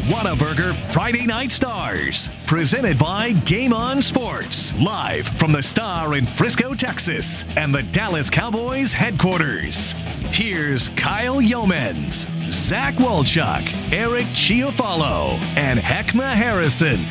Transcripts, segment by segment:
Whataburger Friday Night Stars, presented by Game On Sports, live from the Star in Frisco, Texas, and the Dallas Cowboys headquarters. Here's Kyle Yeomans, Zach Walchuk, Eric Chiafalo, and Heckma Harrison.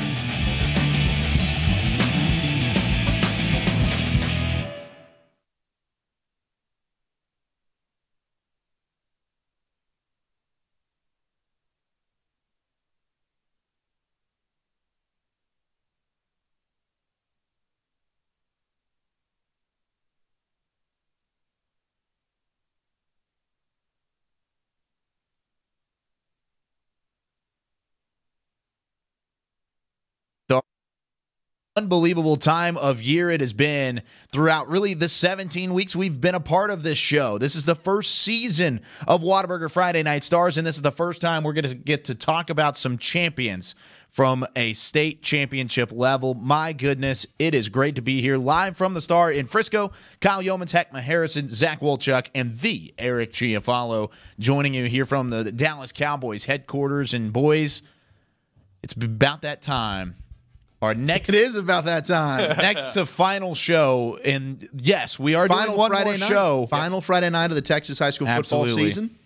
Unbelievable time of year it has been throughout really the 17 weeks we've been a part of this show. This is the first season of Whataburger Friday Night Stars, and this is the first time we're going to get to talk about some champions from a state championship level. My goodness, it is great to be here live from the Star in Frisco. Kyle Yeomans, Heckma Harrison, Zach Walchuk, and the Eric Chiafalo joining you here from the Dallas Cowboys headquarters. And boys, it's about that time. It is about that time. Next to final show, and yes, we are doing one Friday more night. show. Final Friday night of the Texas high school football season.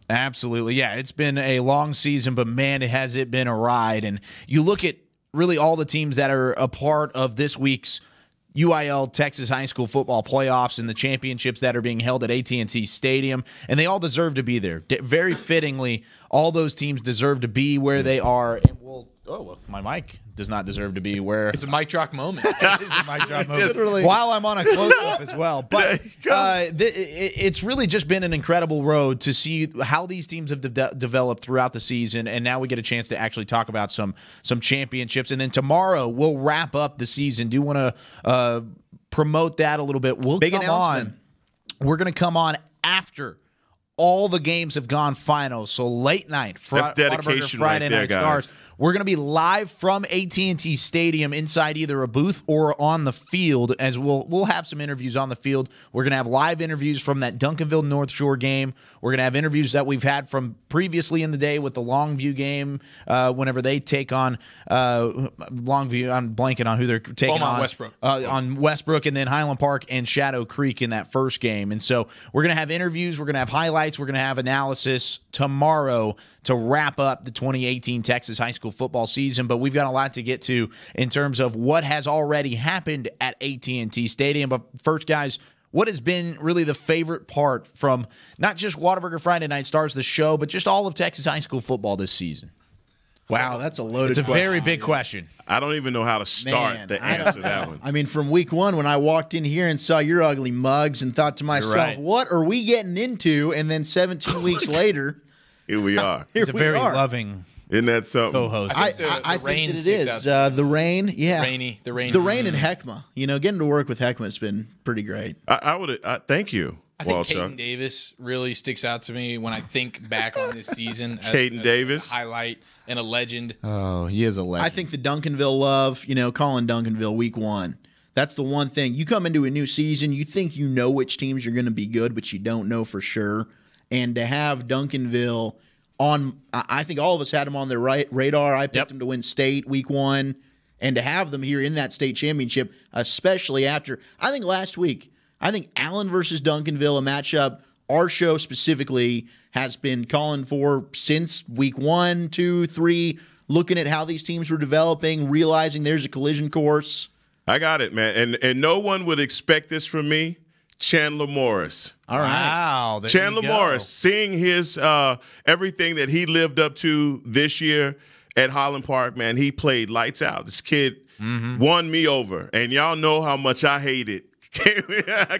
Absolutely, yeah. It's been a long season, but man, has it been a ride. And you look at really all the teams that are a part of this week's UIL Texas high school football playoffs and the championships that are being held at AT&T Stadium, and they all deserve to be there. Very fittingly, all those teams deserve to be where they are. And my mic does not deserve to be where. It's a mic drop moment. It is a mic drop moment. Literally. While I'm on a close-up as well. But it's really just been an incredible road to see how these teams have developed throughout the season, and now we get a chance to actually talk about some championships. And then tomorrow we'll wrap up the season. Do you want to promote that a little bit? Big announcement. We're going to come on after all the games have gone final, so late night, dedication Friday right there, Night guys. Stars. We're going to be live from AT&T Stadium inside either a booth or on the field, as we'll have some interviews on the field. We're going to have live interviews from that Duncanville North Shore game. We're going to have interviews that we've had from previously in the day with the Longview game whenever they take on Longview. I'm blanking on who they're taking on. Westbrook. On Westbrook, and then Highland Park and Shadow Creek in that first game. And so we're going to have interviews. We're going to have highlights. We're going to have analysis tomorrow to wrap up the 2018 Texas high school football season. But we've got a lot to get to in terms of what has already happened at AT&T Stadium. But first, guys, what has been really the favorite part from not just Whataburger Friday Night Stars, the show, but just all of Texas high school football this season? Wow, that's a loaded It's a question. very big question. I don't even know how to start to answer that one. I mean, from week one, when I walked in here and saw your ugly mugs and thought to myself, right. what are we getting into? And then 17 weeks later, Here we are. He's a we very are. loving Isn't that something? co-host. I the rain think that it sticks is. out. The rain, yeah. The rain. The rain and Heckma. You know, getting to work with Heckma has been pretty great. I would. Thank you, I think Walchuk. Caden Davis really sticks out to me when I think back on this season. Caden Davis? A highlight and a legend. Oh, he is a legend. I think the Duncanville love, calling Duncanville week one. That's the one thing. You come into a new season, you think you know which teams are going to be good, but you don't know for sure. And to have Duncanville on, I think all of us had them on their radar. I picked them to win state week one. And to have them here in that state championship, especially after, I think last week, Allen versus Duncanville, a matchup our show specifically has been calling for since week 1, 2, 3, looking at how these teams were developing, realizing there's a collision course. I got it, man. And no one would expect this from me. Chandler Morris. All right. Wow. Chandler Morris, seeing his everything that he lived up to this year at Highland Park, man, he played lights out. This kid won me over, and y'all know how much I hated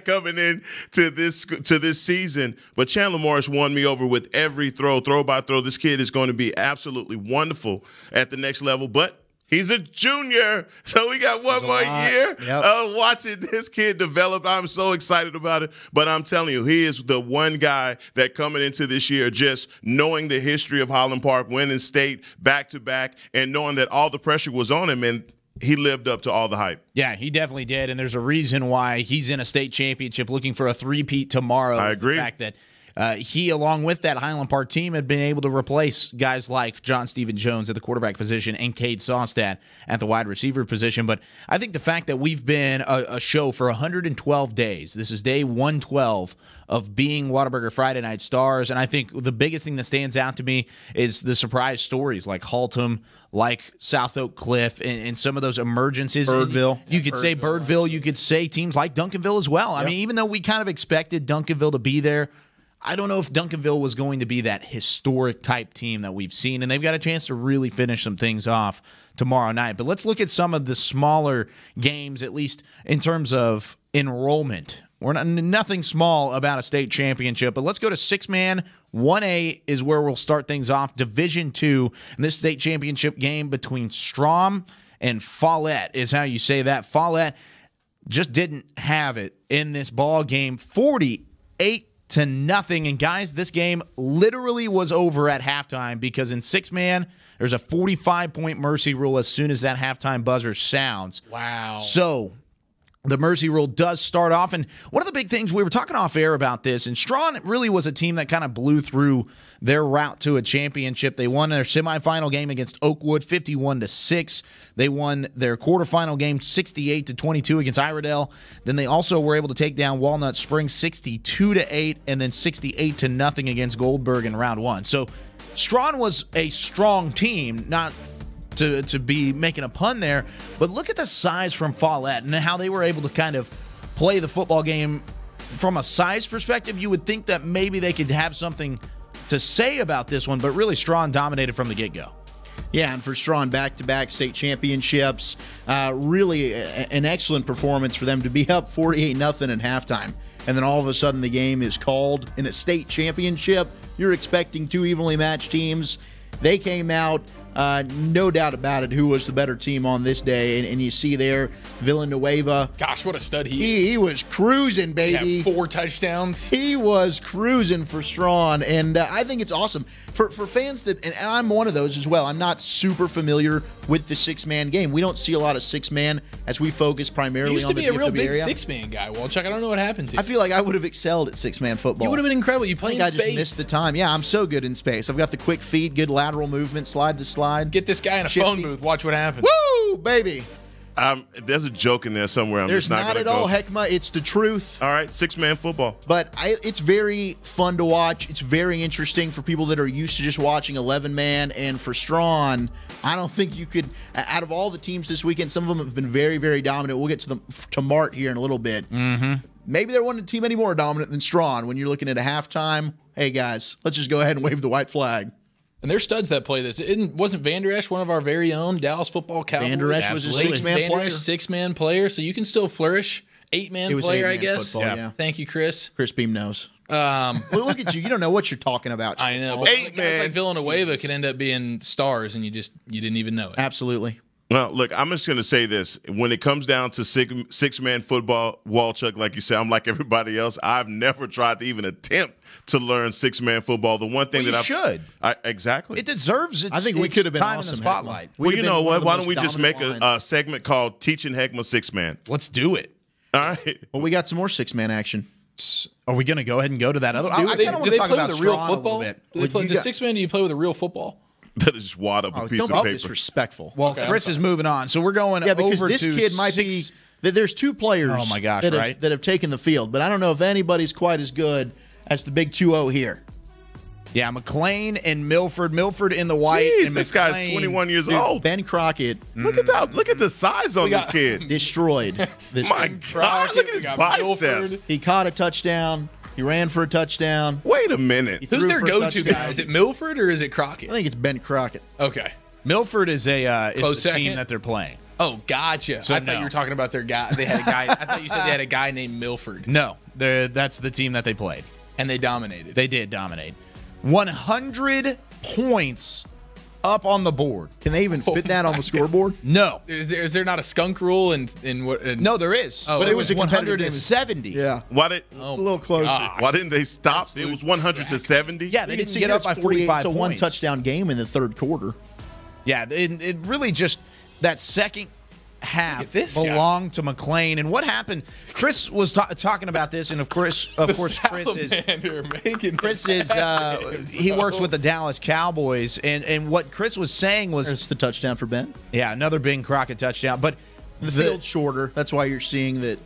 coming in to this season. But Chandler Morris won me over with every throw by throw. This kid is going to be absolutely wonderful at the next level, but he's a junior, so we got one more year of watching this kid develop. I'm so excited about it, but I'm telling you, he is the one guy that coming into this year, just knowing the history of Highland Park, winning state back-to-back, and knowing that all the pressure was on him, and he lived up to all the hype. Yeah, he definitely did, and there's a reason why he's in a state championship looking for a three-peat tomorrow. I agree. The fact that he, along with that Highland Park team, had been able to replace guys like John Stephen Jones at the quarterback position and Cade Sawstad at the wide receiver position. But I think the fact that we've been a show for 112 days, this is day 112 of being Whataburger Friday Night Stars, and I think the biggest thing that stands out to me is the surprise stories like Haltom, like South Oak Cliff, and some of those emergencies. Birdville. You could say Birdville. You could say teams like Duncanville as well. I mean, even though we kind of expected Duncanville to be there, I don't know if Duncanville was going to be that historic type team that we've seen, and they've got a chance to really finish some things off tomorrow night. But let's look at some of the smaller games, at least in terms of enrollment. We're nothing small about a state championship, but let's go to 6-man. 1A is where we'll start things off. Division 2, and this state championship game between Strom and Follett is how you say that. Follett just didn't have it in this ball game, 48-0. And guys, this game literally was over at halftime because in 6-man, there's a 45-point mercy rule as soon as that halftime buzzer sounds. Wow. So the mercy rule does start off, and one of the big things, we were talking off air about this, and Strawn really was a team that kind of blew through their route to a championship. They won their semifinal game against Oakwood 51-6. They won their quarterfinal game 68-22 against Iredell. Then they also were able to take down Walnut Springs 62-8 and then 68-0 against Goldberg in round 1. So Strawn was a strong team, not to be making a pun there, but look at the size from Follett and how they were able to kind of play the football game from a size perspective. You would think that maybe they could have something to say about this one, but really Strawn dominated from the get-go. Yeah, and for Strawn, back-to-back state championships, really an excellent performance for them to be up 48-0 at halftime. And then all of a sudden the game is called in a state championship. You're expecting two evenly matched teams. They came out, no doubt about it, who was the better team on this day. And you see there, Villanueva. Gosh, what a stud he is. He was cruising, baby. He had 4 touchdowns. He was cruising for Strawn. And I think it's awesome. For fans that, and I'm one of those as well, I'm not super familiar with the 6-man game. We don't see a lot of 6-man as we focus primarily You used on to the be a real big area. 6-man guy, Walchuk. I don't know what happened to you. I feel like I would have excelled at 6-man football. You would have been incredible. You play in I space. just missed the time. Yeah, I'm so good in space. I've got the quick feet, good lateral movement, slide to slide. Get this guy in a Shifty. phone booth. Watch what happens. Woo, baby. There's a joke in there somewhere. There's just not not gonna at all go. Heckma. It's the truth. All right, 6-man football. But it's very fun to watch. It's very interesting for people that are used to just watching 11-man. And for Strawn, I don't think you could, out of all the teams this weekend, some of them have been very, very dominant. We'll get to Mart here in a little bit. Mm-hmm. Maybe there wasn't a team any more dominant than Strawn when you're looking at a halftime. Hey, guys, let's just go ahead and wave the white flag. And there's studs that play this. Wasn't Van Der Esch one of our very own Dallas football Cowboys? Van Der Esch was a Absolutely. 6-man Van Der player. Esch, 6-man player, so you can still flourish. 8-man It was player, 8-man I guess. football, yeah. Thank you, Chris. Chris Beam knows. Well, look at you. You don't know what you're talking about. I know. But guys 8-man. like Villanueva can end up being stars, and you didn't even know it. Absolutely. Well, look, I'm just going to say this. When it comes down to 6-man football, Walchuk, like you said, I'm like everybody else. I've never tried to even attempt to learn 6-man football. The one thing Well, that you should. Exactly. It deserves its I think we its could have been time awesome, in the spotlight. Heckma. Well, We'd you have know been one what? of the Why don't most we just make dominant a lines. segment called Teaching Heckma 6-man? Let's do it. All right. Well, we got some more 6-man action. Are we going to go ahead and go to that other? I Do kind they, of want do to they talk play about with a real Strawn a football? little bit. Do they play you the got- 6-man? Do you play with a real football? Better just wad up a piece Don't of be paper. disrespectful. Well, Chris is moving on, so we're going Yeah, because over this to kid might be. There's two players. Oh, my gosh, that have, right? that have taken the field, but I don't know if anybody's quite as good as the big 2-0 here. Yeah, McLean and Milford. Milford in the white. Jeez, and this guy's McLean- 21 years Dude, old. Ben Crockett Look at that. Look at the size on this kid. destroyed this. My game. God, look at we his got biceps. Milford. He caught a touchdown. He ran for a touchdown. Wait a minute. Who's Threw their for a go-to touchdown. guy? Is it Milford or is it I Crockett? think it's Ben Crockett. Okay. Milford is a Close the team second? that they're playing. Oh, gotcha. So I thought no. you were talking about their guy. They had a guy. I thought you said they had a guy named Milford, No, that's the team that they played. and they dominated. They did dominate. 100 points up on the board. Can they even fit that on the scoreboard? No. Is there not a skunk rule in what? No, there is. Oh, but it it was was a competitive game. 170. Yeah. Why did Oh, A little closer. God. Why didn't they stop? It was 100 to 70. Yeah, they You can didn't see get here up by it's 48 45 to points. one touchdown game in the third quarter. Yeah, it really just that second half this guy. belonged to McLean. And what happened? Chris was talking about this, and of course, Chris is he works with the Dallas Cowboys, and what Chris was saying was There's the touchdown for Ben. yeah, another Ben Crockett touchdown, but The field's shorter. That's why you're seeing that.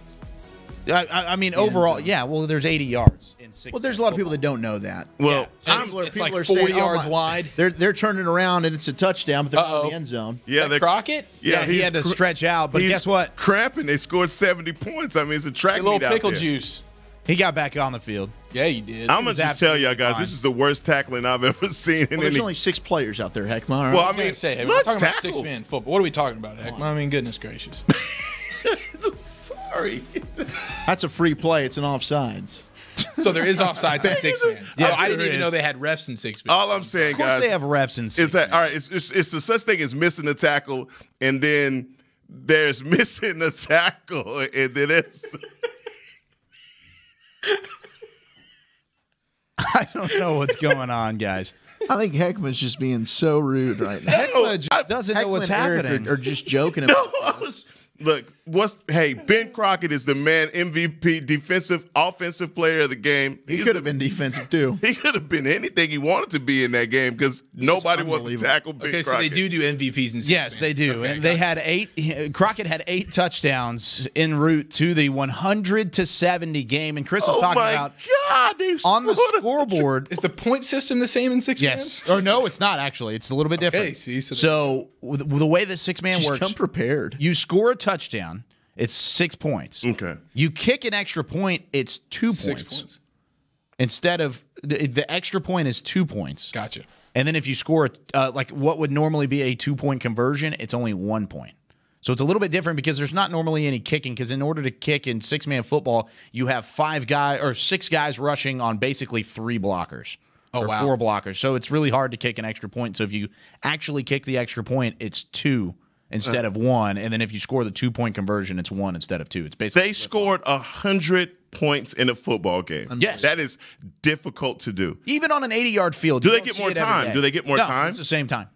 I mean, overall, yeah. Well, there's 80 yards in 6. Well, there's a lot of people that don't know that. Well, It's like people are 40 saying, "Oh, yards my-" wide. They're turning around and it's a touchdown, but they're not in the end zone. yeah, Like Crockett? Yeah, he he's had to cr- stretch out, but he's guess what? Cramping. They scored 70 points. I mean, it's a track A little meet out pickle there. juice. He got back on the field. Yeah, you did. I'm gonna was just tell y'all guys, absolutely this is the worst tackling I've ever seen in Well, there's any. only 6 players out there, Heckma. Well, I I was mean, gonna say, hey, we're not talking about tackle. 6-man football. What are we talking about, Heck? I mean, goodness gracious. Sorry. That's a free play. It's an offsides. So there is offsides in 6-man. Yes, I didn't there even is. know they had refs in 6-man. All I'm saying, Of course, guys, they have refs in 6. is that all right? It's the such thing as missing a tackle, and then there's missing a tackle, and then it's. I don't know what's going on, guys. I think Heckman's just being so rude right now. Heckma just doesn't know what's Heckman and Eric happening. Are just joking about No, I was, look, Ben Crockett is the man MVP, defensive, offensive player of the game. He could have been defensive too. He could have been anything he wanted to be in that game because nobody wanted to unbelievable. tackle Ben Okay, so Crockett. they do MVPs in 6-man. Yes, they do. Okay, And they gotcha. had Crockett had 8 touchdowns en route to the 100-70 game. And Chris was Oh talking my about God! They on the scored a- scoreboard. Is the point system the same in 6-man? Yes. Or no, it's not actually. It's a little bit different. Okay, see, So the way the 6-man Just works, come prepared. you score a touchdown, it's 6 points. Okay. You kick an extra point, it's 2 6 points. points. Instead of the extra point is 2 points. Gotcha. And then if you score like what would normally be a 2-point conversion, it's only 1 point. So it's a little bit different because there's not normally any kicking, because in order to kick in 6-man football, you have 6 guys rushing on basically 3 blockers. Oh, or wow. 4 blockers. So it's really hard to kick an extra point. So if you actually kick the extra point, it's 2 instead of 1. And then if you score the 2-point conversion, it's 1 instead of 2. It's basically They scored 100 points in a football game. Yes. That is difficult to do. even on an 80-yard field. Do you they don't get see more it every time? day. Do they get more No, time? It's the same time.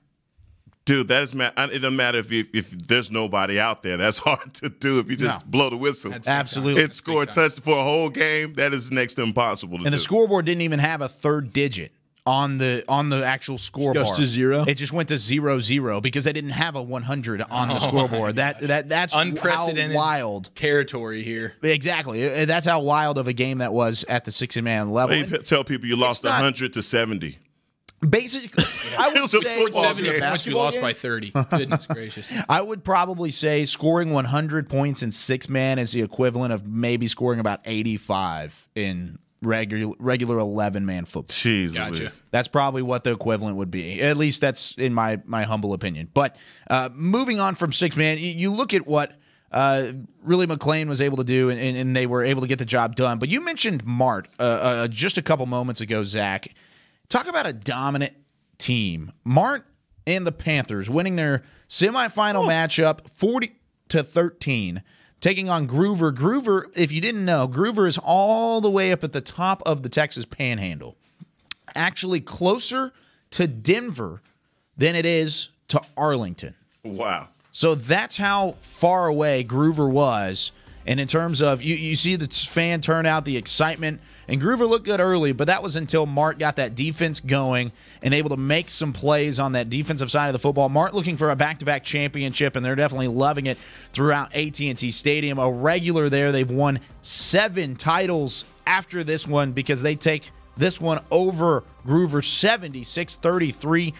Dude, that is it doesn't matter if there's nobody out there. That's hard to do if you just No. blow the whistle. Absolutely. It scored touch for a whole game. That is next to impossible to do. And the scoreboard didn't even have a third digit on the actual scoreboard. Goes to 0? It just went to 0-0 because they didn't have a 100 on the scoreboard. That's Unprecedented how wild. territory here. Exactly. That's how wild of a game that was at the 6-man level. They tell people you lost not- 100 to 70. Basically, I would It was a say football 70 game. points, we lost by 30. Goodness gracious. I would probably say scoring 100 points in 6-man is the equivalent of maybe scoring about 85 in regular 11-man football. Jeez, Gotcha. Louise. That's probably what the equivalent would be. At least that's in my humble opinion. But moving on from 6-man, you look at what really McLean was able to do, and they were able to get the job done. But you mentioned Mart just a couple moments ago, Zach. Talk about a dominant team. Mart and the Panthers winning their semifinal matchup 40-13, taking on Groover. Groover, if you didn't know, Groover is all the way up at the top of the Texas Panhandle. Actually closer to Denver than it is to Arlington. Wow. So that's how far away Groover was. And in terms of, you see the fan turnout, the excitement, and Groover looked good early, but that was until Mart got that defense going and able to make some plays on that defensive side of the football. Mart looking for a back-to-back championship, and they're definitely loving it throughout AT&T Stadium. A regular there. They've won 7 titles after this one because they take this one over Groover 76-33,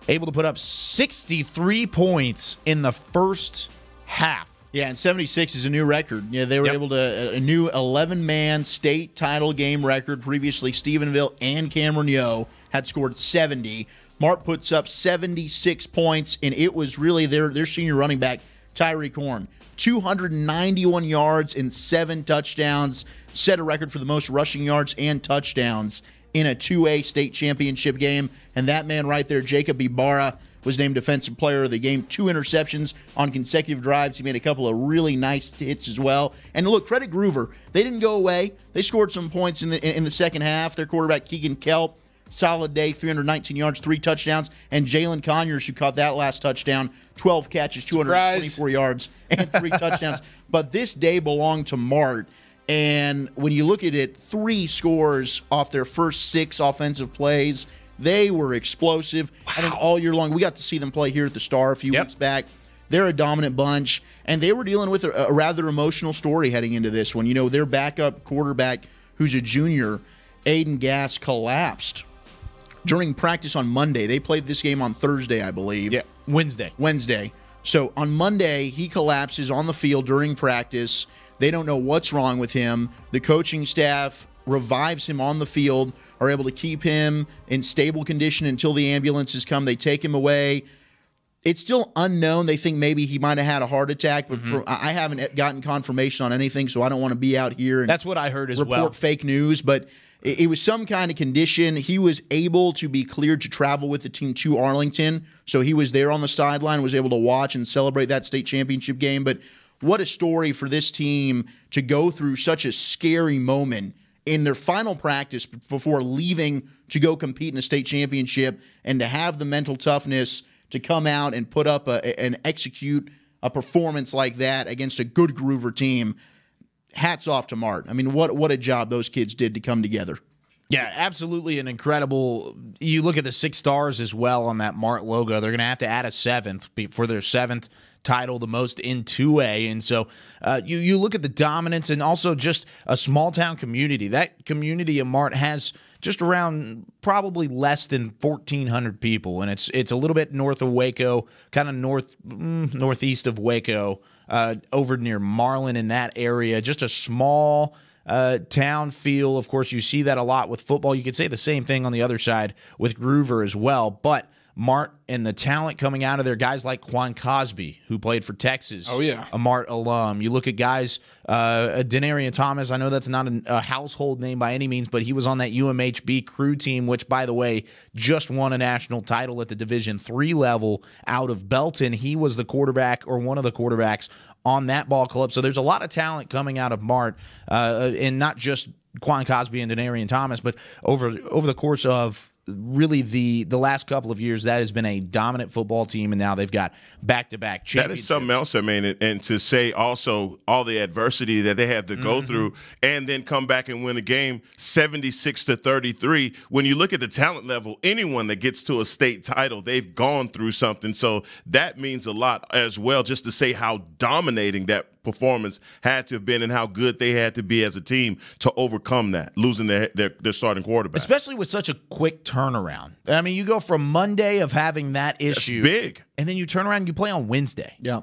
able to put up 63 points in the first half. Yeah, and 76 is a new record. Yeah, they were Yep. able to a new 11-man state title game record. Previously, Stephenville and Cameron Yo had scored 70. Mart puts up 76 points, and it was really their senior running back, Tyreek Horn. 291 yards and 7 touchdowns. Set a record for the most rushing yards and touchdowns in a 2A state championship game. And that man right there, Jacob Ibarra, was named Defensive Player of the Game. 2 interceptions on consecutive drives. He made a couple of really nice hits as well. And look, credit Groover. They didn't go away. They scored some points in the second half. Their quarterback, Keegan Kelp, solid day, 319 yards, 3 touchdowns. And Jalen Conyers, who caught that last touchdown, 12 catches, 224 yards, and 3 touchdowns. But this day belonged to Mart. And when you look at it, 3 scores off their first 6 offensive plays. They were explosive. Wow. I think all year long, we got to see them play here at the Star a few weeks back. They're a dominant bunch, and they were dealing with a rather emotional story heading into this one. You know, their backup quarterback, who's a junior, Aiden Gass, collapsed during practice on Monday. They played this game on Thursday, I believe. Yeah, Wednesday. So on Monday, he collapses on the field during practice. They don't know what's wrong with him. The coaching staff revives him on the field, are able to keep him in stable condition until the ambulances come. They take him away. It's still unknown. They think maybe he might have had a heart attack, but I haven't gotten confirmation on anything, so I don't want to be out here and that's what I heard as well. Report fake news, but it was some kind of condition. He was able to be cleared to travel with the team to Arlington, so he was there on the sideline, was able to watch and celebrate that state championship game. But what a story for this team to go through such a scary moment in their final practice before leaving to go compete in a state championship, and to have the mental toughness to come out and put up and execute a performance like that against a good Groover team. Hats off to Mart. I mean, what a job those kids did to come together. Yeah, absolutely an incredible. You look at the 6 stars as well on that Mart logo. They're going to have to add a 7th for their 7th title, the most in 2A. And so you look at the dominance and also just a small town community. That community of Mart has just around probably less than 1,400 people, and it's a little bit north of Waco, kind of northeast of Waco, over near Marlin in that area. Just a small town feel. Of course, you see that a lot with football. You could say the same thing on the other side with Groover as well, but Mart and the talent coming out of there, guys like Quan Cosby, who played for Texas. Oh, yeah. A Mart alum. You look at guys, Denarian Thomas, I know that's not a household name by any means, but he was on that UMHB crew team, which, by the way, just won a national title at the Division III level out of Belton. He was the quarterback, or one of the quarterbacks, on that ball club. So there's a lot of talent coming out of Mart, and not just Quan Cosby and Denarian Thomas, but over the course of really the last couple of years, that has been a dominant football team, and now they've got back-to-back championships. That is something else, I mean, and to say also all the adversity that they had to go through and then come back and win a game 76-33. When you look at the talent level, anyone that gets to a state title, they've gone through something. So that means a lot as well, just to say how dominating that performance had to have been and how good they had to be as a team to overcome that, losing their starting quarterback. Especially with such a quick turnaround. I mean, you go from Monday of having that issue. That's big. And then you turn around and you play on Wednesday. Yeah.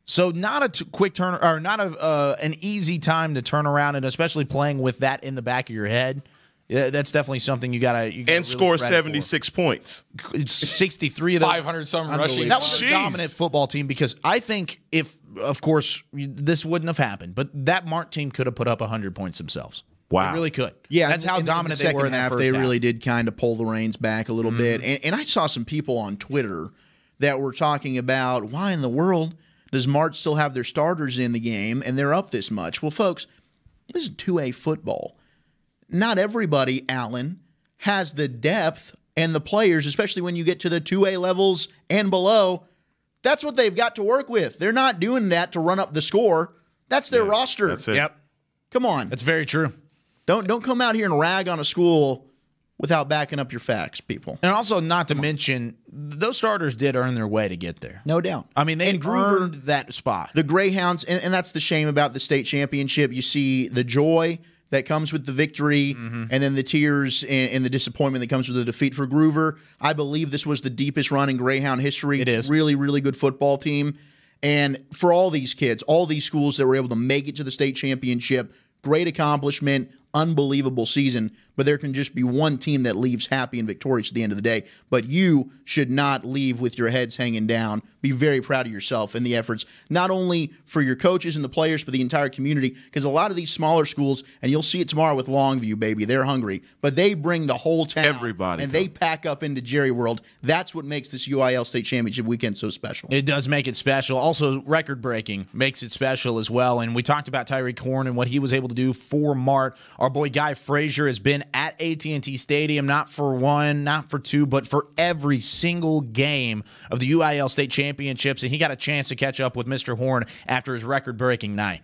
So not a quick turn, or not an easy time to turn around, and especially playing with that in the back of your head. That's definitely something you gotta and really score 76 points. It's 63 of those. 500 some rushing. That was a dominant football team, because I think if, of course, this wouldn't have happened, but that Mart team could have put up 100 points themselves. Wow. They really could. Yeah, that's how dominant they were in that first half. They really did kind of pull the reins back a little bit. And I saw some people on Twitter that were talking about, why in the world does Mart still have their starters in the game and they're up this much? Well, folks, this is 2A football. Not everybody, Allen, has the depth and the players, especially when you get to the 2A levels and below. That's what they've got to work with. They're not doing that to run up the score. That's their roster. That's it. Yep. Come on. That's very true. Don't come out here and rag on a school without backing up your facts, people. And also, not to mention, those starters did earn their way to get there. No doubt. I mean, they earned that spot. The Greyhounds, and that's the shame about the state championship. You see the joy that comes with the victory, and then the tears and the disappointment that comes with the defeat for Groover. I believe this was the deepest run in Greyhound history. It is. Really, really good football team. And for all these kids, all these schools that were able to make it to the state championship, great accomplishment, unbelievable season. But there can just be one team that leaves happy and victorious at the end of the day. But you should not leave with your heads hanging down. Be very proud of yourself and the efforts, not only for your coaches and the players, but the entire community. Because a lot of these smaller schools, and you'll see it tomorrow with Longview, baby, they're hungry. But they bring the whole town. Everybody. And they pack up into Jerry World. That's what makes this UIL State Championship weekend so special. It does make it special. Also, record-breaking makes it special as well. And we talked about Tyreek Horn and what he was able to do for Mart. Our boy Guy Frazier has been at AT&T Stadium, not for one, not for two, but for every single game of the UIL State Championships, and he got a chance to catch up with Mr. Horn after his record-breaking night.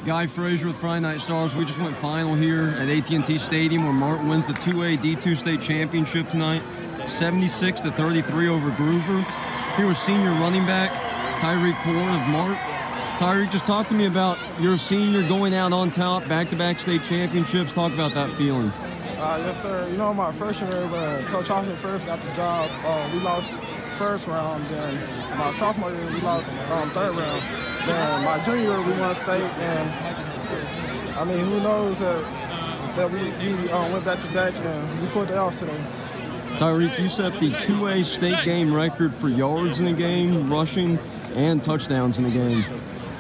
Guy Frazier with Friday Night Stars. We just went final here at AT&T Stadium where Martin wins the 2A D2 State Championship tonight, 76-33 over Groover. Here was senior running back Tyreek Horn of Mart. Tyreek, just talk to me about your senior going out on top, back-to-back state championships. Talk about that feeling. Yes, sir. You know, my first year, Coach Hoffman first got the job. We lost first round. Then my sophomore year, we lost third round. Then my junior year, we won state. And, I mean, who knows that we went back-to-back and we pulled it off today. Tyreek, you set the 2A state game record for yards in the game, rushing, and touchdowns in the game.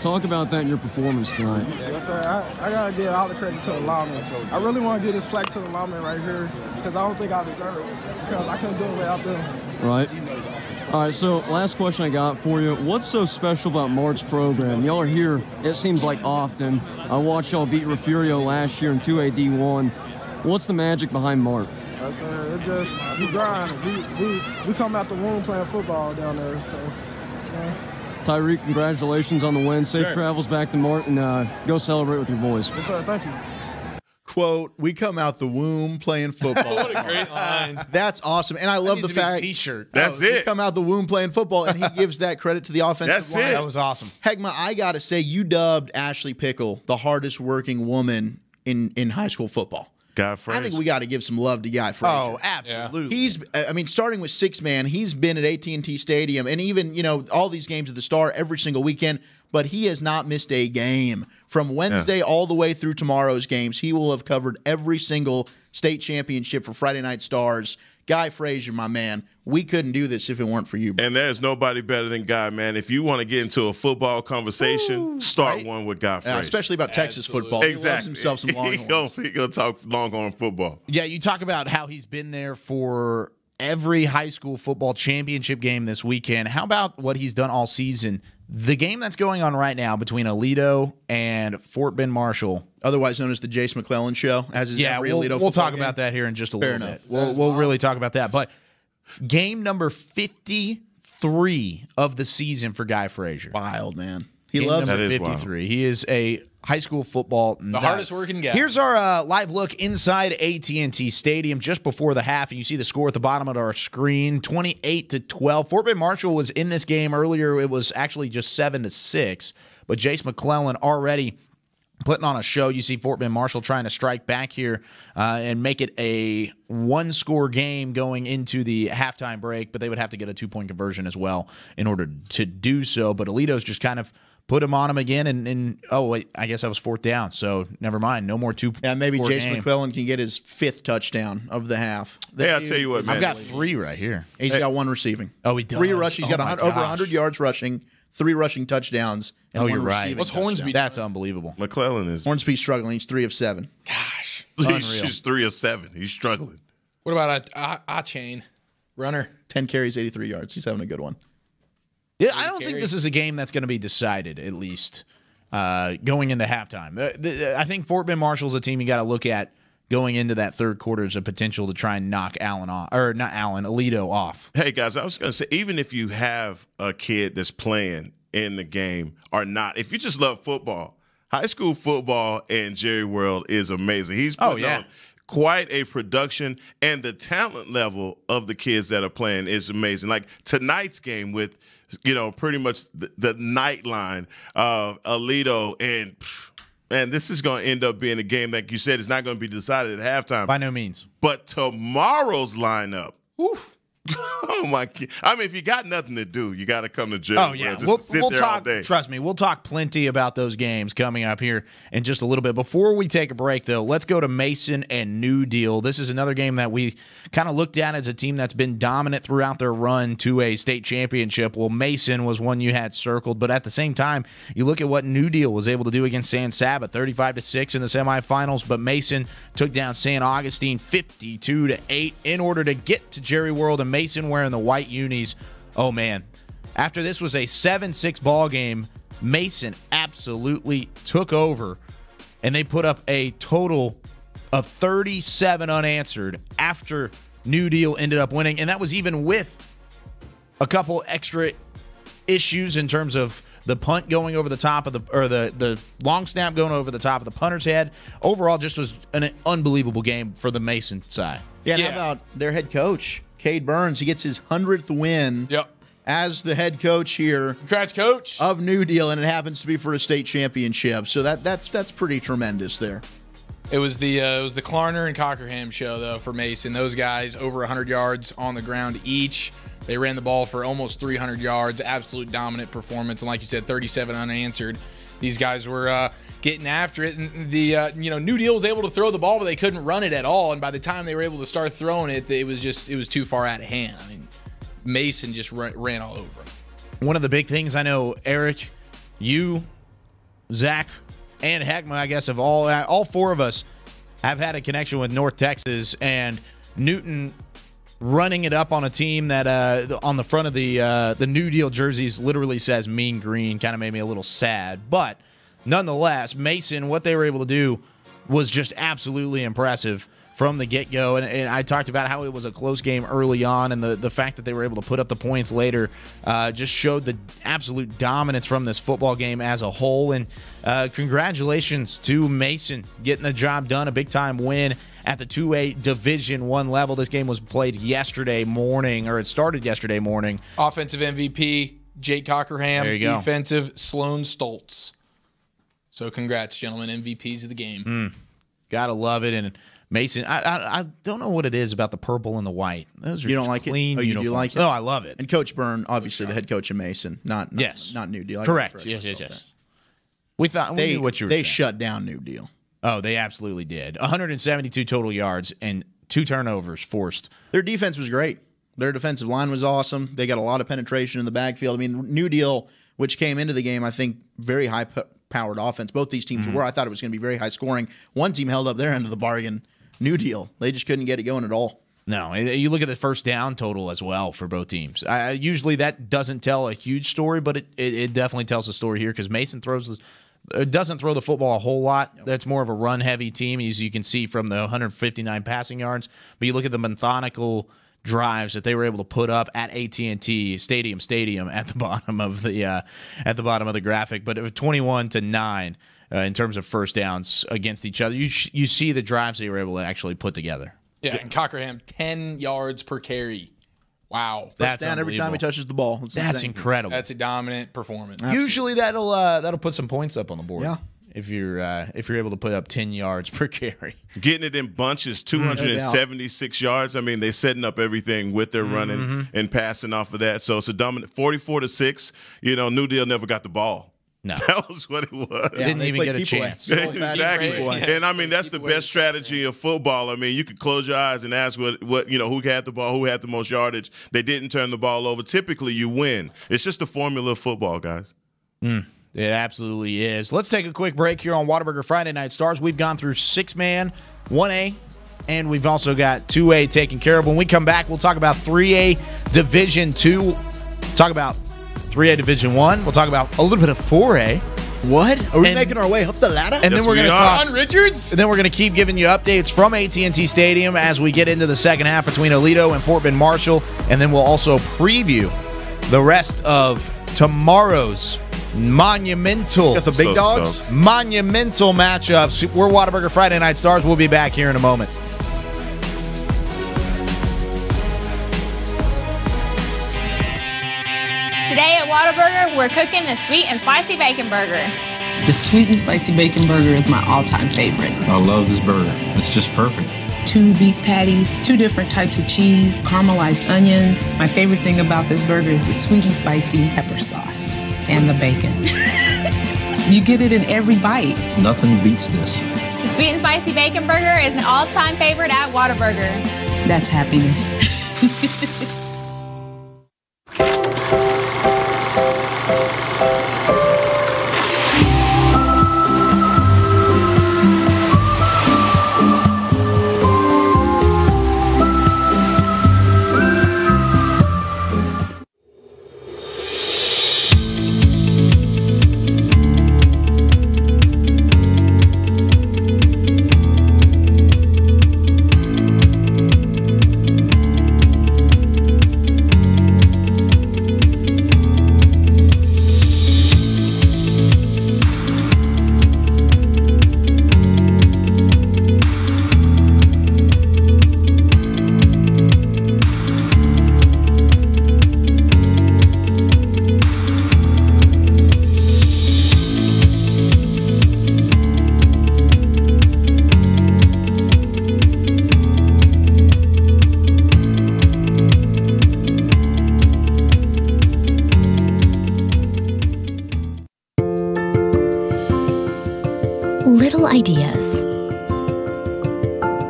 Talk about that in your performance tonight. Yes, sir. I got to give all the credit to the lineman. I really want to give this plaque to the lineman right here because I don't think I deserve it because I couldn't do it without them. Right. All right, so last question I got for you. What's so special about Mart's program? Y'all are here, it seems like often. I watched y'all beat Refugio last year in 2A D1. What's the magic behind Mart? Yes, sir. It just, we grind. We come out the womb playing football down there, so, yeah. Tyreek, congratulations on the win. Safe travels back to Martin. Go celebrate with your boys. Yes, sir. Thank you. Quote, we come out the womb playing football. What a great line. That's awesome. And I love the fact T-shirt. That's we it. come out the womb playing football, and he gives that credit to the offensive That's line. it. That was awesome. Heckma, I got to say, you dubbed Ashley Pickle the hardest working woman in high school football. Guy Frazier. I think we got to give some love to Guy Frazier. Oh, absolutely. He's, I mean, starting with six-man, he's been at AT&T Stadium and even, all these games at the Star every single weekend, but he has not missed a game. From Wednesday all the way through tomorrow's games, he will have covered every single state championship for Friday Night Stars. Guy Frazier, my man, we couldn't do this if it weren't for you, bro. And there's nobody better than Guy, man. If you want to get into a football conversation, start one with Guy Frazier. Especially about Texas football. Exactly. He loves himself some Longhorns. He gonna talk Longhorn football. Yeah, you talk about how he's been there for every high school football championship game this weekend. How about what he's done all season? The game that's going on right now between Aledo and Fort Bend Marshall, Otherwise known as the Jace McClellan Show, as is every Aledo we'll football talk game. about that here in just a little enough. bit. We'll really talk about that. But game number 53 of the season for Guy Frazier. Wild, man. He Game loves number it. That is wild. 53. He is a high school football The hardest working guy. Here's our live look inside AT&T Stadium just before the half, and you see the score at the bottom of our screen, 28-12. Fort Bend Marshall was in this game earlier. It was actually just 7-6, but Jace McClellan already putting on a show. You see Fort Bend Marshall trying to strike back here and make it a one-score game going into the halftime break, but they would have to get a two-point conversion as well in order to do so. But Alito's just kind of put him on him again, and oh, wait, I guess that was fourth down, so never mind. No more two. Yeah, maybe Jace McClellan can get his fifth touchdown of the half. Hey, I'll tell you what, man. I've got 3 right here. He's got one receiving. Oh, he does. 3 rushing. He's Oh, got my over gosh. 100 yards rushing, 3 rushing touchdowns, and Oh, one you're right. receiving What's touchdown. Hornsby? That's unbelievable. McClellan is Hornsby's struggling. He's 3 of 7. Gosh. he's just 3 of 7. He's struggling. What about a chain runner? 10 carries, 83 yards. He's having a good one. Yeah, I don't think this is a game that's going to be decided, at least, going into halftime. I think Fort Bend Marshall's a team you got to look at going into that third quarter as a potential to try and knock Aledo off. Hey, guys, I was going to say, even if you have a kid that's playing in the game or not, if you just love football, high school football in Jerry World is amazing. He's putting on quite a production, and the talent level of the kids that are playing is amazing. Like tonight's game with, pretty much the night line of Aledo and this is going to end up being a game, like you said, it's not going to be decided at halftime. By no means. But tomorrow's lineup, oh my! I mean, if you got nothing to do, you got to come to Jerry. Oh yeah, just sit there talk. all day. Trust me, we'll talk plenty about those games coming up here in just a little bit. Before we take a break, though, let's go to Mason and New Deal. This is another game that we kind of looked at as a team that's been dominant throughout their run to a state championship. Well, Mason was one you had circled, but at the same time, you look at what New Deal was able to do against San Saba, 35-6 in the semifinals. But Mason took down San Augustine 52-8 in order to get to Jerry World, and Mason wearing the white unis. Oh man, after this was a 7-6 ball game, Mason absolutely took over and they put up a total of 37 unanswered after New Deal ended up winning, and that was even with a couple extra issues in terms of the punt going over the top of the long snap going over the top of the punter's head. Overall, just was an unbelievable game for the Mason side. Yeah, and how about their head coach, Cade Burns? He gets his 100th win as the head coach here. Congrats, coach. Of New Deal, and it happens to be for a state championship. So that's pretty tremendous there. It was the Klarner and Cockerham show, though, for Mason. Those guys over 100 yards on the ground each. They ran the ball for almost 300 yards, absolute dominant performance, and like you said, 37 unanswered. These guys were getting after it, and the New Deal was able to throw the ball, but they couldn't run it at all. And by the time they were able to start throwing it, it was too far out of hand. I mean, Mason just ran all over them. One of the big things I know, Eric, you, Zach, and Heckma, I guess, of all four of us have had a connection with North Texas, and Newton running it up on a team that on the front of the New Deal jerseys literally says Mean Green kind of made me a little sad. But nonetheless, Mason, what they were able to do was just absolutely impressive from the get-go. And I talked about how it was a close game early on, and the fact that they were able to put up the points later just showed the absolute dominance from this football game as a whole. And congratulations to Mason getting the job done, a big-time win at the 2A Division I level. This game was played yesterday morning, or it started yesterday morning. Offensive MVP, Jake Cockerham. There you go. Defensive, Sloan Stoltz. So congrats, gentlemen, MVPs of the game. Gotta love it. And Mason, I don't know what it is about the purple and the white. Those are You don't like clean it? Oh, you do uniforms. like it? Oh, I love it. And Coach Byrne, obviously the head coach of Mason, not New Deal. I Correct. correct Yes. myself there. We knew what you were They saying. shut down New Deal. Oh, they absolutely did. 172 total yards and 2 turnovers forced. Their defense was great. Their defensive line was awesome. They got a lot of penetration in the backfield. I mean, New Deal, which came into the game, I think, very high-powered offense. Both these teams were. I thought it was going to be very high scoring. One team held up their end of the bargain. New Deal, they just couldn't get it going at all. No, you look at the first down total as well for both teams. Usually that doesn't tell a huge story, but it definitely tells a story here because Mason doesn't throw the football a whole lot. That's more of a run-heavy team, as you can see from the 159 passing yards. But you look at the methodical drives that they were able to put up at AT&T Stadium at the bottom of the graphic. But it was 21-9 in terms of first downs against each other. You see the drives they were able to actually put together. Yeah, and Cockerham, 10 yards per carry. Wow. That's down every time he touches the ball. That's incredible. That's a dominant performance. Usually that'll put some points up on the board. Yeah. If you're able to put up 10 yards per carry. Getting it in bunches, 276 yards. I mean, they're setting up everything with their running and passing off of that. So it's a dominant 44-6. New Deal never got the ball. No. That was what it was. Yeah, Didn't they even played get a keep away. chance. Exactly. Yeah. And I mean, that's the best strategy of football. I mean, you could close your eyes and ask who had the ball, who had the most yardage. They didn't turn the ball over. Typically, you win. It's just the formula of football, guys. It absolutely is. Let's take a quick break here on Whataburger Friday Night Stars. We've gone through 6-man, 1A, and we've also got 2A taken care of. When we come back, we'll talk about 3A Division 2. Talk about 3A Division 1. We'll talk about a little bit of 4A. What? Are we And- making our way up the ladder? And then we're going to we are. talk. John Richards? And then we're going to keep giving you updates from AT&T Stadium as we get into the second half between Aledo and Fort Bend Marshall. And then we'll also preview the rest of tomorrow's monumental Got the big So dogs? stoked. monumental matchups. We're Whataburger Friday Night Stars. We'll be back here in a moment. Today at Whataburger, we're cooking the sweet and spicy bacon burger. The sweet and spicy bacon burger is my all-time favorite. I love this burger. It's just perfect. 2 beef patties, 2 different types of cheese, caramelized onions. My favorite thing about this burger is the sweet and spicy pepper sauce and the bacon. You get it in every bite. Nothing beats this. The sweet and spicy bacon burger is an all-time favorite at Whataburger. That's happiness.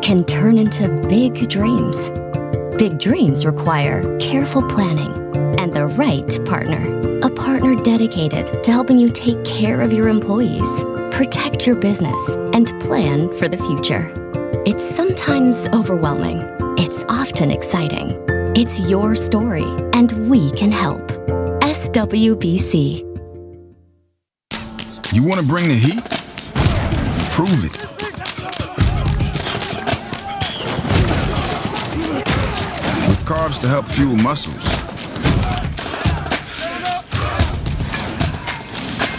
can turn into big dreams. Big dreams require careful planning and the right partner. A partner dedicated to helping you take care of your employees, protect your business, and plan for the future. It's sometimes overwhelming. It's often exciting. It's your story, and we can help. SWBC. You want to bring the heat? Prove it. With carbs to help fuel muscles.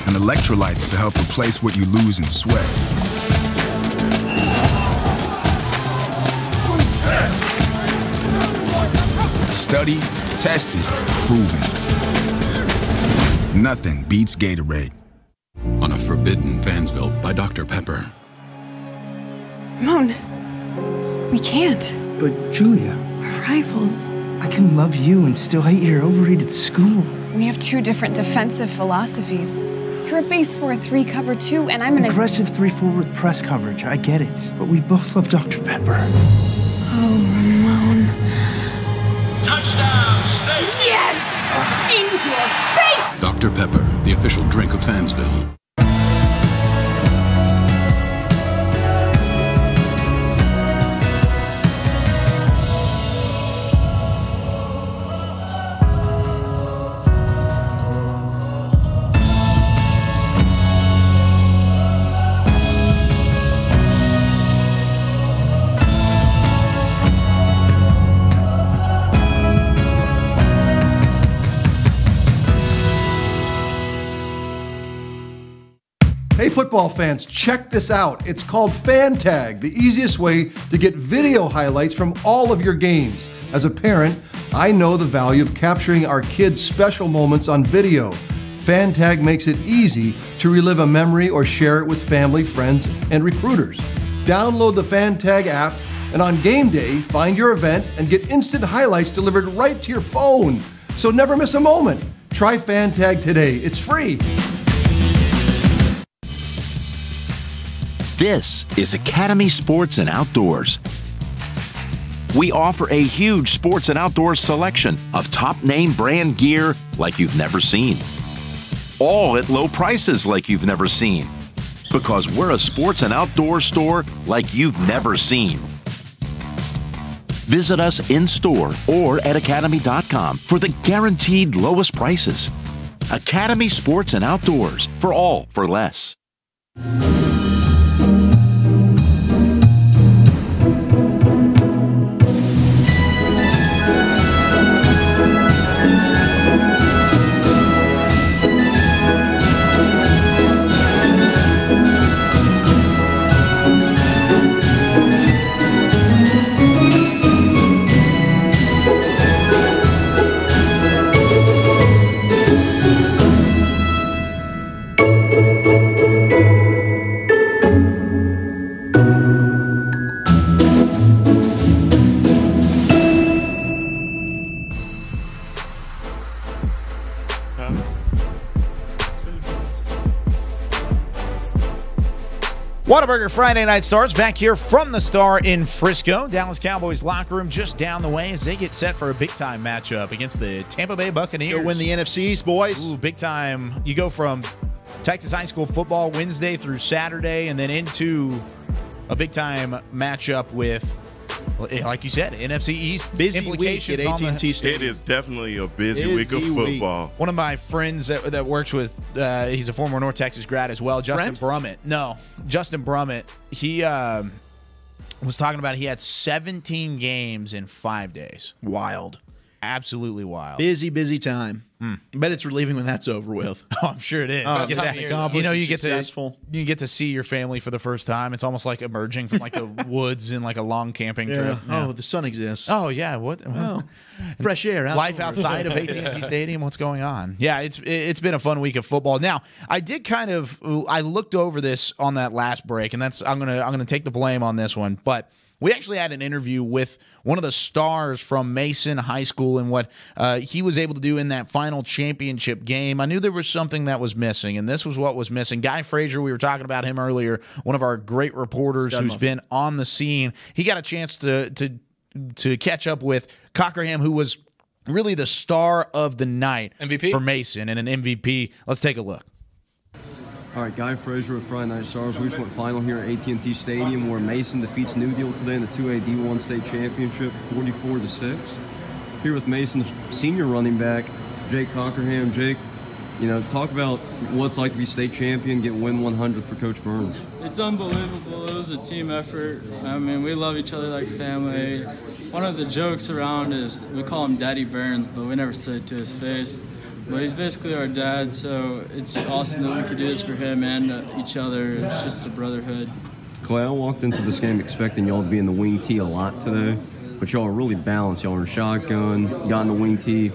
And electrolytes to help replace what you lose in sweat. Studied, tested, proven. Nothing beats Gatorade. On a forbidden Fansville by Dr. Pepper. Moan, we can't. But Julia, We're rivals. I can love you and still hate your overrated school. We have two different defensive philosophies. You're a base 4-3 cover 2, and I'm an aggressive 3-4 with press coverage. I get it, but we both love Dr. Pepper. Oh, Ramon. Touchdown, State! Yes! Into your face! Dr. Pepper, the official drink of Fansville. Hey football fans, check this out. It's called Fan Tag, the easiest way to get video highlights from all of your games. As a parent, I know the value of capturing our kids' special moments on video. Fan Tag makes it easy to relive a memory or share it with family, friends, and recruiters. Download the Fan Tag app, and on game day, find your event and get instant highlights delivered right to your phone. So never miss a moment. Try Fan Tag today. It's free. This is Academy Sports and Outdoors. We offer a huge sports and outdoors selection of top name brand gear like you've never seen. All at low prices like you've never seen. Because we're a sports and outdoor store like you've never seen. Visit us in store or at academy.com for the guaranteed lowest prices. Academy Sports and Outdoors, for all for less. Whataburger Friday Night Stars back here from the Star in Frisco. Dallas Cowboys locker room just down the way as they get set for a big-time matchup against the Tampa Bay Buccaneers. Go win the NFC East, boys. Ooh, big time. You go from Texas high school football Wednesday through Saturday and then into a big-time matchup with, like you said, NFC East busy implications week at AT&T Stadium. It is definitely a busy week of football. One of my friends that works with, he's a former North Texas grad as well, Justin Brummett. No, Justin Brummett. He was talking about he had 17 games in 5 days. Wild. Absolutely wild. Busy time. Bet it's relieving when that's over with. Oh, I'm sure it is. You get to see your family for the first time. It's almost like emerging from like the woods in like a long camping trip. Oh, the sun exists. Oh yeah, what? Oh, fresh air. Life outside of AT&T Stadium. What's going on? Yeah, it's been a fun week of football. Now, I looked over this on that last break, and I'm gonna take the blame on this one, but We actually had an interview with one of the stars from Mason High School and what he was able to do in that final championship game. I knew there was something that was missing, and this was what was missing. Guy Frazier, we were talking about him earlier, one of our great reporters who's been on the scene. He got a chance to catch up with Cockerham, who was really the star of the night MVP for Mason and an MVP. Let's take a look. All right, Guy Frazier with Friday Night Stars. We just went final here at AT&T Stadium where Mason defeats New Deal today in the 2A D1 state championship, 44-6. Here with Mason's senior running back, Jake Cockerham. Jake, you know, talk about what it's like to be state champion, get win 100 for Coach Burns. It's unbelievable. It was a team effort. I mean, we love each other like family. One of the jokes around is we call him Daddy Burns, but we never say it to his face. But he's basically our dad, so it's awesome that we could do this for him and each other. It's just a brotherhood. Clay, I walked into this game expecting y'all to be in the wing tee a lot today, but y'all are really balanced. Y'all are shotgun, got in the wing tee,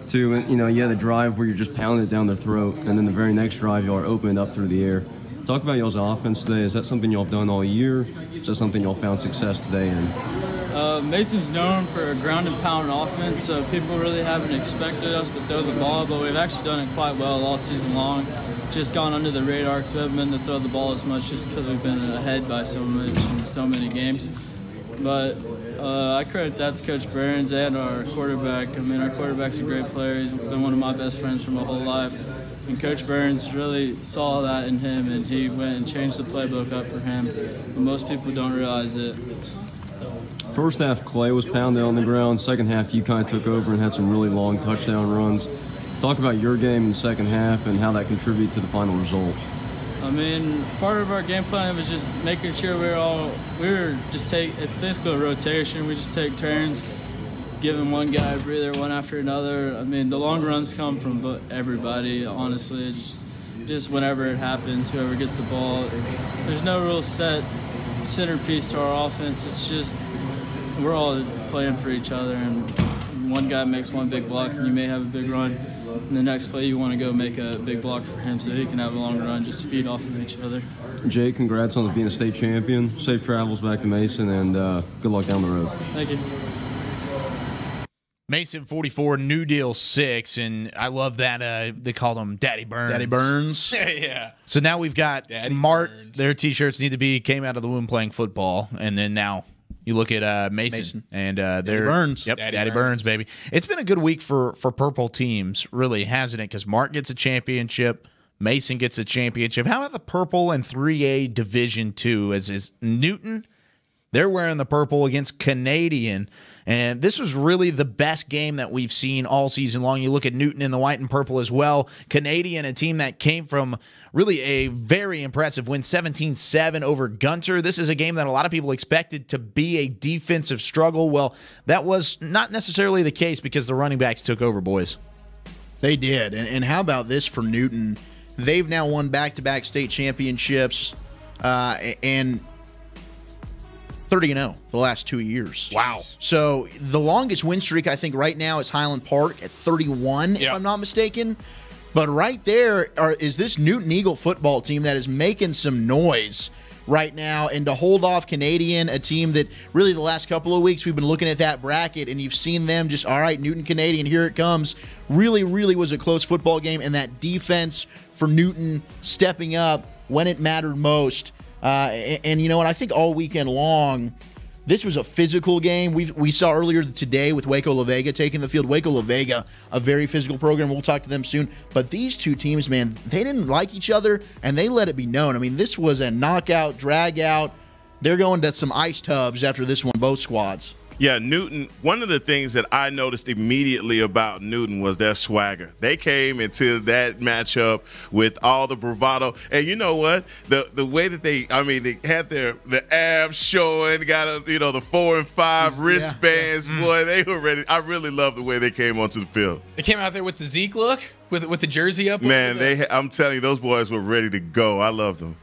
too. And, you know, you had a drive where you're just pounding it down their throat, and then the very next drive, y'all are opening up through the air. Talk about y'all's offense today. Is that something y'all have done all year? Is that something y'all found success today in? Mason's known for a ground and pound offense, so people really haven't expected us to throw the ball, but we've actually done it quite well all season long. Just gone under the radar because we haven't been to throw the ball as much just because we've been ahead by so much in so many games. But I credit that to Coach Burns and our quarterback. I mean, our quarterback's a great player. He's been one of my best friends for my whole life. And Coach Burns really saw that in him, and he went and changed the playbook up for him. But most people don't realize it. First half, Clay was pounded on the ground. Second half, you kind of took over and had some really long touchdown runs. Talk about your game in the second half and how that contributed to the final result. I mean, part of our game plan was just making sure it's basically a rotation. We just take turns, giving one guy a breather, one after another. I mean, the long runs come from everybody, honestly. Just whenever it happens, whoever gets the ball. There's no real set centerpiece to our offense. It's just we're all playing for each other, and one guy makes one big block, and you may have a big run. And the next play, you want to go make a big block for him so he can have a long run, just feed off of each other. Jay, congrats on being a state champion. Safe travels back to Mason, and good luck down the road. Thank you. Mason 44, New Deal 6, and I love that they called him Daddy Burns. Daddy Burns. Yeah. So now we've got Daddy Mart. Burns. Their T-shirts need to be came out of the womb playing football, and then now you look at Mason and they're Burns. Yep, Daddy Burns, baby. It's been a good week for purple teams, really, hasn't it? Because Mart gets a championship, Mason gets a championship. How about the purple and 3A Division 2? As is Newton, they're wearing the purple against Canadian. And this was really the best game that we've seen all season long. You look at Newton in the white and purple as well. Canadian, a team that came from really a very impressive win, 17-7 over Gunter. This is a game that a lot of people expected to be a defensive struggle. Well, that was not necessarily the case because the running backs took over, boys. They did. And how about this for Newton? They've now won back-to-back state championships and 30-0 the last 2 years. Wow. So the longest win streak, I think, right now is Highland Park at 31, if I'm not mistaken. But right there is this Newton Eagle football team that is making some noise right now. And to hold off Canadian, a team that really the last couple of weeks we've been looking at that bracket, and you've seen them just, all right, Newton Canadian, here it comes. Really, really was a close football game. And that defense for Newton stepping up when it mattered most. And you know what? I think all weekend long, this was a physical game. We saw earlier today with Waco La Vega taking the field. Waco La Vega, a very physical program. We'll talk to them soon. But these two teams, man, they didn't like each other, and they let it be known. I mean, this was a knockout, drag out. They're going to some ice tubs after this one, both squads. Yeah, Newton, one of the things that I noticed immediately about Newton was their swagger. They came into that matchup with all the bravado. And you know what? The way that they had the abs showing, got the 4 and 5 wristbands, boy, they were ready. I really love the way they came onto the field. They came out there with the Zeke look, with the jersey up. Man, I'm telling you, those boys were ready to go. I loved them.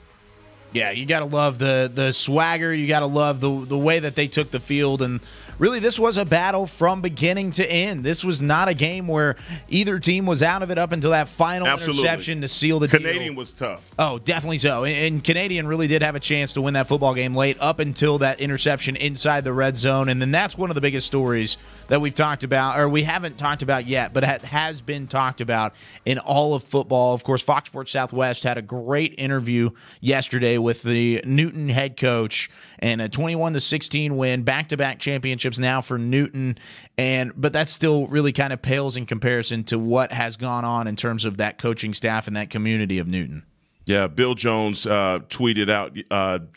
Yeah, you got to love the swagger. You got to love the way that they took the field. And really, this was a battle from beginning to end. This was not a game where either team was out of it up until that final interception to seal the deal. Canadian was tough. Oh, definitely so. And Canadian really did have a chance to win that football game late up until that interception inside the red zone. And then that's one of the biggest stories that we've talked about, or we haven't talked about yet, but has been talked about in all of football. Of course, Fox Sports Southwest had a great interview yesterday with the Newton head coach, and a 21-16 win, back-to-back championships now for Newton. But that still really kind of pales in comparison to what has gone on in terms of that coaching staff and that community of Newton. Yeah, Bill Jones tweeted out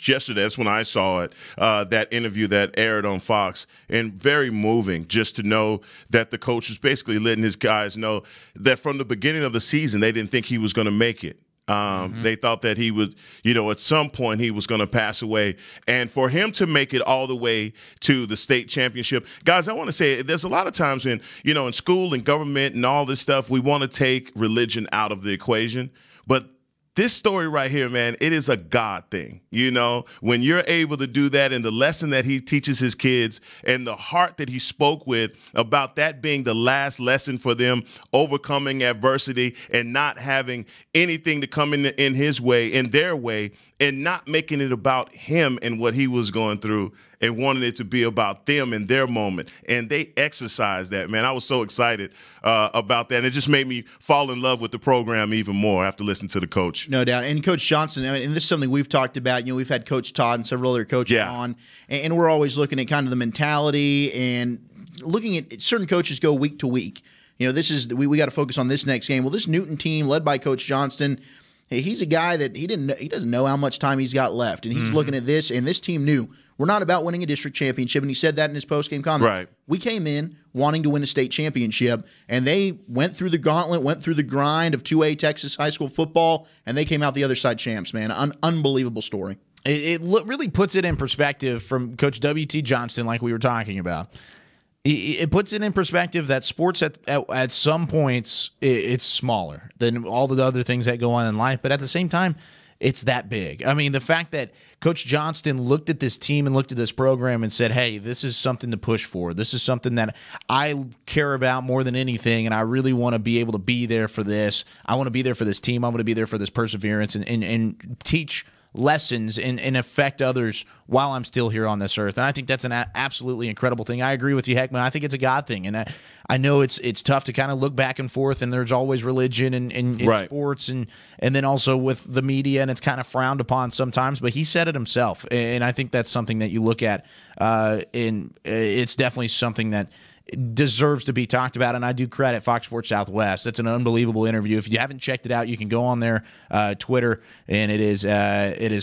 yesterday, that's when I saw it, that interview that aired on Fox, and very moving just to know that the coach was basically letting his guys know that from the beginning of the season, they didn't think he was going to make it. They thought that he would, at some point he was going to pass away. And for him to make it all the way to the state championship, guys, I want to say there's a lot of times when, in school and government and all this stuff, we want to take religion out of the equation. But this story right here, man, it is a God thing. When you're able to do that, and the lesson that he teaches his kids and the heart that he spoke with about that being the last lesson for them, overcoming adversity and not having anything to come in his way, in their way, and not making it about him and what he was going through, and wanting it to be about them and their moment. And they exercised that, man. I was so excited about that. And it just made me fall in love with the program even more after listening to the coach. No doubt. And Coach Johnson, and this is something we've talked about. We've had Coach Todd and several other coaches on, and we're always looking at kind of the mentality and looking at certain coaches go week to week. This is we got to focus on this next game. Well, this Newton team led by Coach Johnston, he's a guy that he doesn't know how much time he's got left, and he's looking at this, and this team knew we're not about winning a district championship, and he said that in his post-game comments. Right. We came in wanting to win a state championship, and they went through the gauntlet, went through the grind of 2A Texas high school football, and they came out the other side champs, man. Unbelievable story. It really puts it in perspective from Coach W.T. Johnston, like we were talking about. It puts it in perspective that sports at some points it's smaller than all the other things that go on in life, but at the same time, it's that big. I mean, the fact that Coach Johnston looked at this team and looked at this program and said, hey, this is something to push for. This is something that I care about more than anything, and I really want to be able to be there for this. I want to be there for this team. I want to be there for this perseverance and teach lessons and affect others while I'm still here on this earth. And I think that's an absolutely incredible thing. I agree with you, Heckman. I think it's a God thing. And I know it's tough to kind of look back and forth, and there's always religion and sports and then also with the media, and it's kind of frowned upon sometimes, but he said it himself. And I think that's something that you look at, and it's definitely something that deserves to be talked about, and I do credit Fox Sports Southwest. That's an unbelievable interview. If you haven't checked it out, you can go on their Twitter, and it is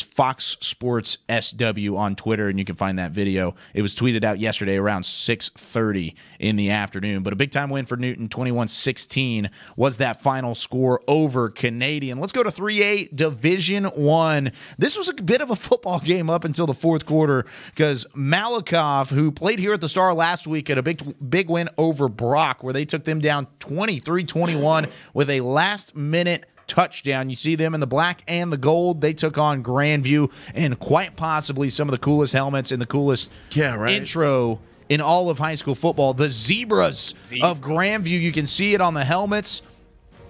Fox Sports SW on Twitter, and you can find that video. It was tweeted out yesterday around 6:30 in the afternoon. But a big-time win for Newton, 21-16 was that final score over Canadian. Let's go to 3A Division I. This was a bit of a football game up until the fourth quarter, because Malakoff, who played here at the Star last week, at a big win over Brock, where they took them down 23-21 with a last-minute touchdown. You see them in the black and the gold. They took on Grandview, and quite possibly some of the coolest helmets and the coolest intro in all of high school football. The Zebras of Grandview. You can see it on the helmets.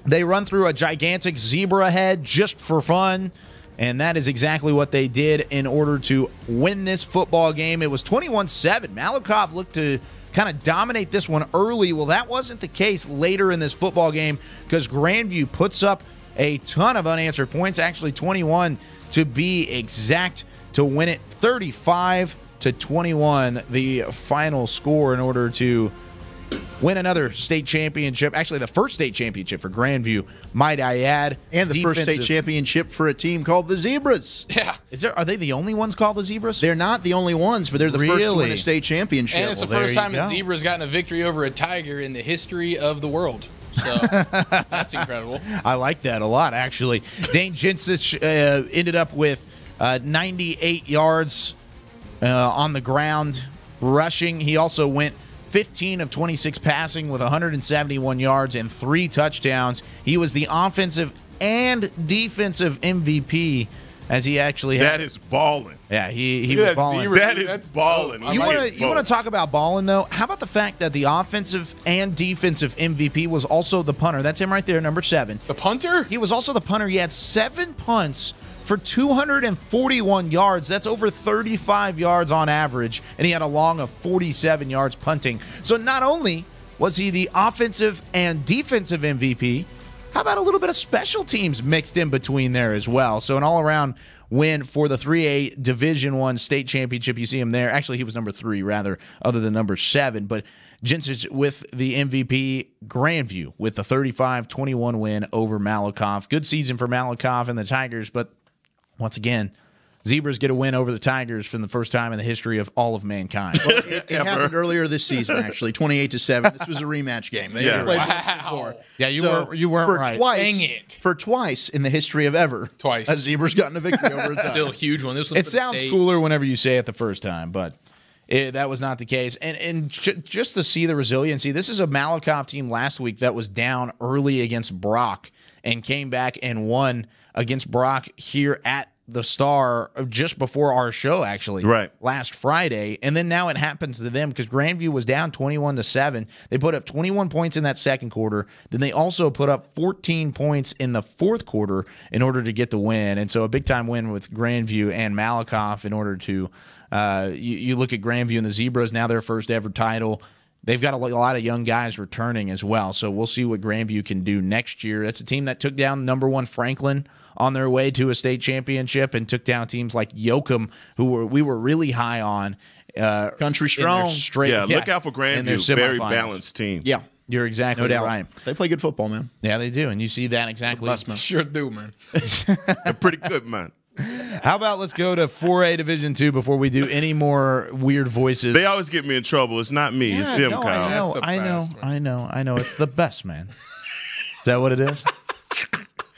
They run through a gigantic zebra head just for fun, and that is exactly what they did in order to win this football game. It was 21-7. Malakoff looked to kind of dominate this one early. Well, that wasn't the case later in this football game, because Grandview puts up a ton of unanswered points, actually 21 to be exact, to win it 35-21, the final score, in order to win another state championship. Actually, the first state championship for Grandview, might I add. And the first state championship for a team called the Zebras. Yeah. Are they the only ones called the Zebras? They're not the only ones, but they're the first to win a state championship. And it's the first time a Zebra's gotten a victory over a Tiger in the history of the world. So that's incredible. I like that a lot, actually. Dane Jinsich ended up with 98 yards on the ground rushing. He also went 15 of 26 passing with 171 yards and 3 touchdowns. He was the offensive and defensive MVP as he actually that is balling. Yeah, he was balling. That is balling. You want to talk about balling, though? How about the fact that the offensive and defensive MVP was also the punter? That's him right there, number 7. The punter? He was also the punter. He had 7 punts for 241 yards. That's over 35 yards on average, and he had a long of 47 yards punting. So not only was he the offensive and defensive MVP, how about a little bit of special teams mixed in between there as well? So an all-around win for the 3A Division I state championship. You see him there. Actually, he was number 3, rather, other than number 7. But Jinsich with the MVP, Grandview with the 35-21 win over Malakoff. Good season for Malakoff and the Tigers, but once again, Zebras get a win over the Tigers for the first time in the history of all of mankind. Well, it happened earlier this season, actually, 28-7. This was a rematch game. They played before. Yeah, you weren't right. Dang it. For twice in the history of ever, a Zebra's gotten a victory over a Tiger. Still a huge one. This it sounds cooler whenever you say it the first time, but that was not the case. And just to see the resiliency, this is a Malakoff team last week that was down early against Brock and came back and won against Brock here at the Star just before our show, actually, last Friday. And then now it happens to them because Grandview was down 21-7. They put up 21 points in that second quarter. Then they also put up 14 points in the fourth quarter in order to get the win. And so a big-time win with Grandview and Malakoff in order to you look at Grandview and the Zebras, now their first ever title. They've got a lot of young guys returning as well. So we'll see what Grandview can do next year. That's a team that took down number 1 Franklin on their way to a state championship and took down teams like Yoakum, who we were really high on. Country strong. Look out for Grandview. Very balanced team. Yeah. You're exactly right. They play good football, man. Yeah, they do. And you see that exactly. Sure do, man. They're pretty good, man. How about let's go to 4A Division II before we do any more weird voices? They always get me in trouble. It's not me. It's them, Kyle. I know. It's the best, man. Is that what it is?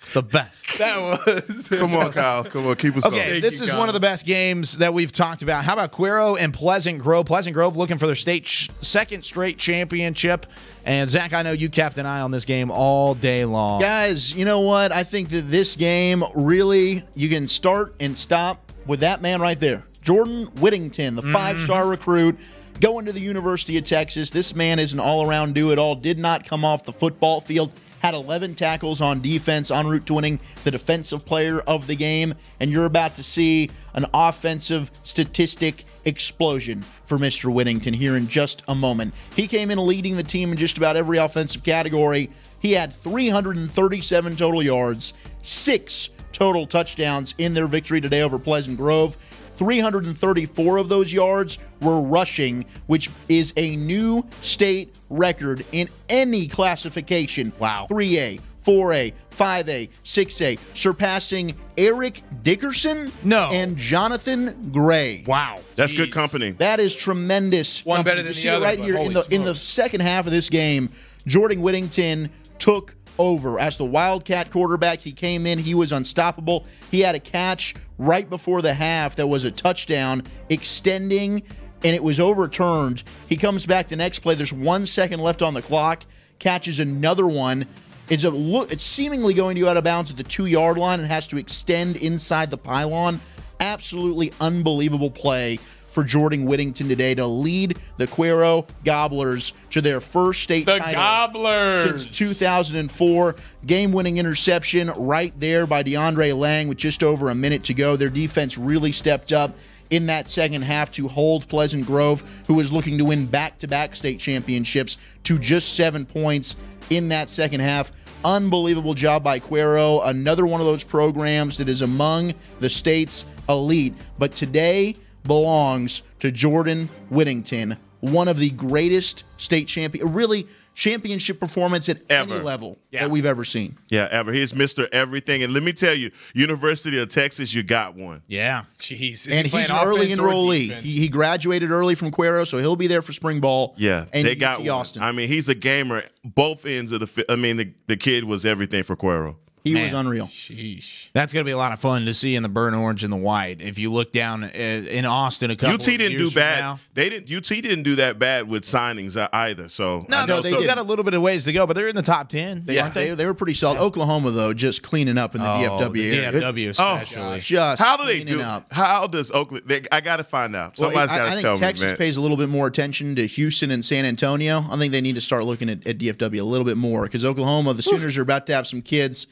It's the best. That was. Come on, Kyle. Come on, keep us going. Okay, this is one of the best games that we've talked about. How about Cuero and Pleasant Grove? Pleasant Grove looking for their second straight championship. And Zach, I know you kept an eye on this game all day long. Guys, you know what? I think that this game really, you can start and stop with that man right there. Jordan Whittington, the 5-star recruit, going to the University of Texas. This man is an all-around do-it-all. Did not come off the football field. Had 11 tackles on defense, en route to winning the defensive player of the game. And you're about to see an offensive statistic explosion for Mr. Whittington here in just a moment. He came in leading the team in just about every offensive category. He had 337 total yards, 6 total touchdowns in their victory today over Pleasant Grove. 334 of those yards were rushing, which is a new state record in any classification. Wow. 3A, 4A, 5A, 6A, surpassing Eric Dickerson and Jonathan Gray. Wow. That's good company. That is tremendous. One better than you the see other. Right here in the second half of this game, Jordan Whittington took over as the Wildcat quarterback. He came in, he was unstoppable. He had a catch right before the half that was a touchdown, extending, and it was overturned. He comes back the next play. There's 1 second left on the clock, catches another one. It's seemingly going to go out of bounds at the 2-yard line and has to extend inside the pylon. Absolutely unbelievable play for Jordan Whittington today to lead the Cuero Gobblers to their first state title since 2004. Game-winning interception right there by DeAndre Lang with just over a minute to go. Their defense really stepped up in that second half to hold Pleasant Grove, who was looking to win back-to-back state championships, to just 7 points in that second half. Unbelievable job by Cuero. Another one of those programs that is among the state's elite. But today belongs to Jordan Whittington, one of the greatest state championship performance at any level that we've ever seen. Yeah, ever. He's Mr. Everything. And let me tell you, University of Texas, you got one. Yeah. Jeez. And he's an early enrollee. He graduated early from Cuero, so he'll be there for spring ball. Yeah, and they got one. Austin. I mean, he's a gamer. Both ends of the kid was everything for Cuero. He was unreal. Sheesh. That's going to be a lot of fun to see in the burnt orange and the white. If you look down in Austin a couple UT didn't do bad. UT didn't do that bad with signings either. So no, they got a little bit of ways to go, but they're in the top 10. Aren't they? They were pretty solid. Yeah. Oklahoma though, just cleaning up in the DFW area. DFW especially. Just how do they do? Up. How does Oakland? I got to find out. Somebody's got to tell me. I think Texas pays a little bit more attention to Houston and San Antonio. I think they need to start looking at DFW a little bit more because Oklahoma, the Sooners are about to have some kids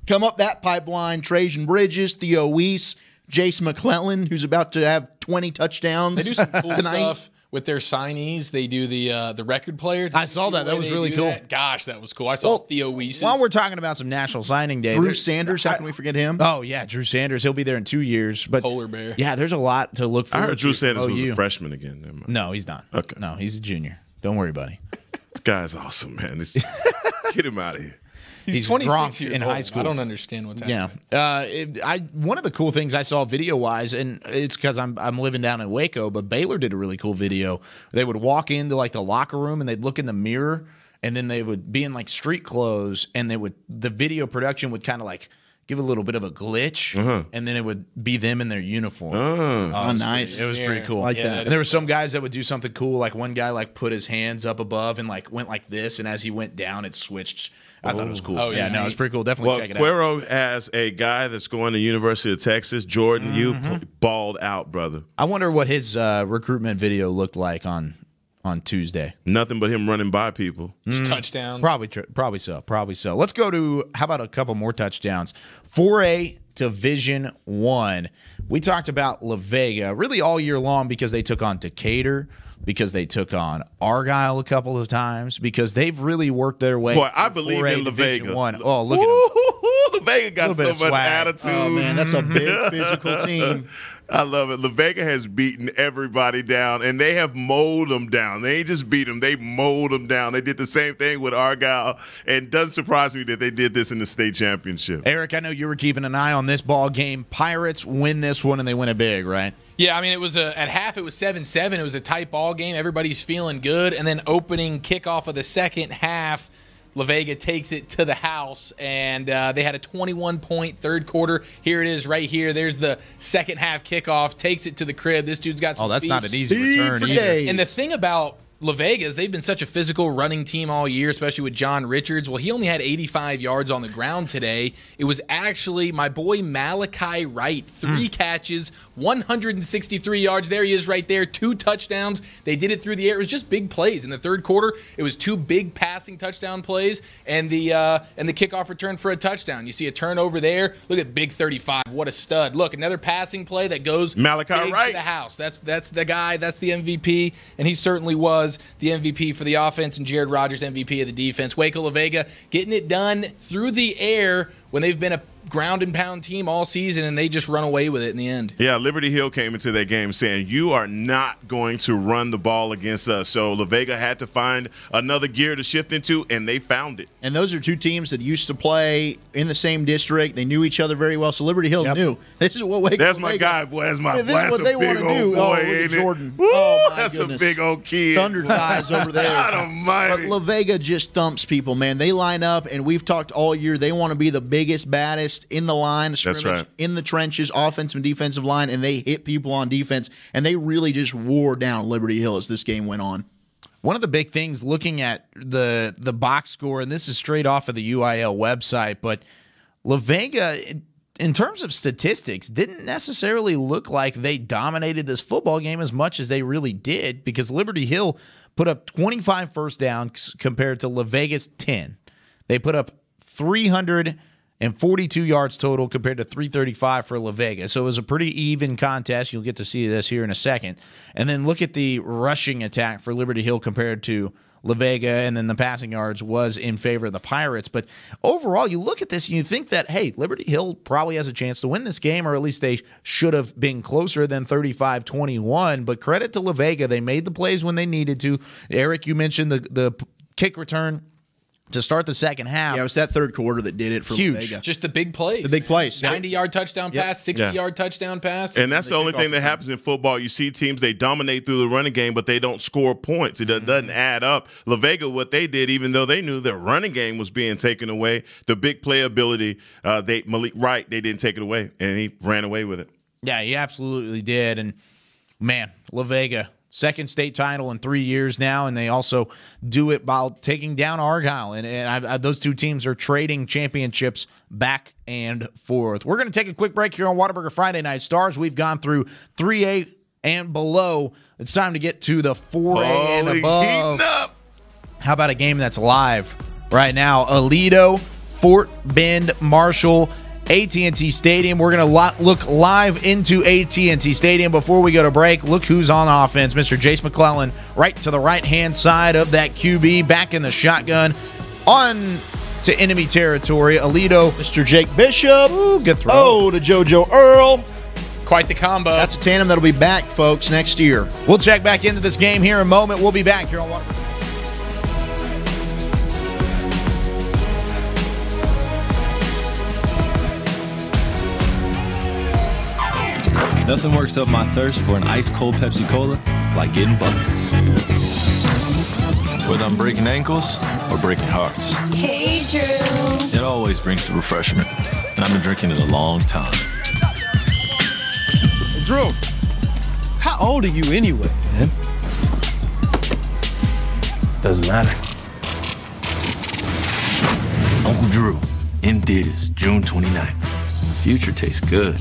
come up that pipeline. Trajan Bridges, Theo Weiss, Jace McClellan, who's about to have 20 touchdowns. They do some cool stuff with their signees. They do the record player. I saw that. That was really cool. Gosh, that was cool. I saw Theo Weiss. While we're talking about some National Signing Day, Drew Sanders, how can we forget him? Oh, yeah, Drew Sanders. He'll be there in 2 years. But Polar Bear. Yeah, there's a lot to look forward to. I heard Drew Sanders was a freshman again. Never mind. No, he's not. Okay. No, he's a junior. Don't worry, buddy. This guy's awesome, man. Get him out of here. He's 26 years in high school. I don't understand what's happening. Yeah. One of the cool things I saw video-wise, and it's because I'm living down in Waco, but Baylor did a really cool video. They would walk into like the locker room and they'd look in the mirror, and then they would be in like street clothes, and the video production would kind of like give a little bit of a glitch, and then it would be them in their uniform. Oh, nice. It was pretty cool. Like that. And there were some guys that would do something cool, like one guy like put his hands up above and like went like this, and as he went down, it switched. I thought it was cool. Oh, yeah, no, it's pretty cool. Definitely check it out. Cuero has a guy that's going to University of Texas, Jordan. You balled out, brother. I wonder what his recruitment video looked like on Tuesday. Nothing but him running by people. Just touchdowns. Probably so. Let's go to, how about a couple more touchdowns? 4A Division I. We talked about La Vega really all year long because they took on Decatur, because they took on Argyle a couple of times, because they've really worked their way. Boy, I believe in La Vega. Oh, look at them. La Vega got so much attitude. Oh, man, that's a big physical team. I love it. La Vega has beaten everybody down, and they have mowed them down. They ain't just beat them. They mowed them down. They did the same thing with Argyle, and it doesn't surprise me that they did this in the state championship. Eric, I know you were keeping an eye on this ball game. Pirates win this one, and they win it big, right? Yeah, I mean, it was at half, it was 7-7. It was a tight ball game. Everybody's feeling good. And then opening kickoff of the second half, La Vega takes it to the house, and they had a 21-point third quarter. Here it is right here. There's the second half kickoff. Takes it to the crib. This dude's got some that's speed. not an easy return either. And the thing about La Vega is they've been such a physical running team all year, especially with John Richards. Well, he only had 85 yards on the ground today. It was actually my boy Malachi Wright. 3 catches, 163 yards. There he is right there. 2 touchdowns. They did it through the air. It was just big plays. In the third quarter, it was 2 big passing touchdown plays and the kickoff return for a touchdown. You see a turnover there. Look at Big 35. What a stud. Look, another passing play that goes Malachi Wright to the house. That's the guy. That's the MVP, and he certainly was the MVP for the offense, and Jared Rogers MVP of the defense. Waco La Vega getting it done through the air when they've been a ground and pound team all season, and they just run away with it in the end. Yeah, Liberty Hill came into that game saying, you are not going to run the ball against us. So La Vega had to find another gear to shift into, and they found it. And those are two teams that used to play in the same district. They knew each other very well. So Liberty Hill knew this is what Waco. That's my guy, boy. That's my this is what they want to do. Boy, look at Jordan. Woo, oh, my that's goodness. a big old kid. Thunder thighs over there. God almighty. But La Vega just thumps people, man. They line up, and we've talked all year. They want to be the biggest, baddest in the line of scrimmage, right. in the trenches, offensive and defensive line, and they hit people on defense, and they really just wore down Liberty Hill as this game went on. One of the big things looking at the box score, and this is straight off of the UIL website, but La Vega, in terms of statistics, didn't necessarily look like they dominated this football game as much as they really did, because Liberty Hill put up 25 first downs compared to La Vega's 10. They put up 342 yards total compared to 335 for La Vega. So it was a pretty even contest. You'll get to see this here in a second. And then look at the rushing attack for Liberty Hill compared to La Vega, and then the passing yards was in favor of the Pirates. But overall, you look at this and you think that, hey, Liberty Hill probably has a chance to win this game, or at least they should have been closer than 35-21. But credit to La Vega. They made the plays when they needed to. Eric, you mentioned the kick return to start the second half. Yeah, it was that third quarter that did it for Huge. Vega. Just the big plays. The big plays. 90-yard touchdown pass, 60-yard touchdown pass. And that's the only thing that happens in football. You see teams, they dominate through the running game, but they don't score points. It doesn't add up. La Vega, what they did, even though they knew their running game was being taken away, the big playability, Malik Wright, they didn't take it away, and he ran away with it. Yeah, he absolutely did. And, man, La Vega, second state title in 3 years now, and they also do it while taking down Argyle. And those two teams are trading championships back and forth. We're going to take a quick break here on Whataburger Friday Night Stars. We've gone through 3A and below. It's time to get to the 4A and above. How about a game that's live right now? Aledo, Fort Bend, Marshall, AT&T Stadium. We're going to look live into AT&T Stadium. Before we go to break, look who's on offense. Mr. Jace McClellan right to the right-hand side of that QB, back in the shotgun, on to enemy territory. Aledo. Mr. Jake Bishop. Ooh, good throw. Oh, to JoJo Earl. Quite the combo. That's a tandem that'll be back, folks, next year. We'll check back into this game here in a moment. We'll be back here on Whataburger. Nothing works up my thirst for an ice-cold Pepsi Cola like getting buckets. Whether I'm breaking ankles or breaking hearts. Hey, Drew. It always brings the refreshment, and I've been drinking it a long time. Drew, how old are you anyway, man? Doesn't matter. Uncle Drew, in theaters, June 29th. The future tastes good.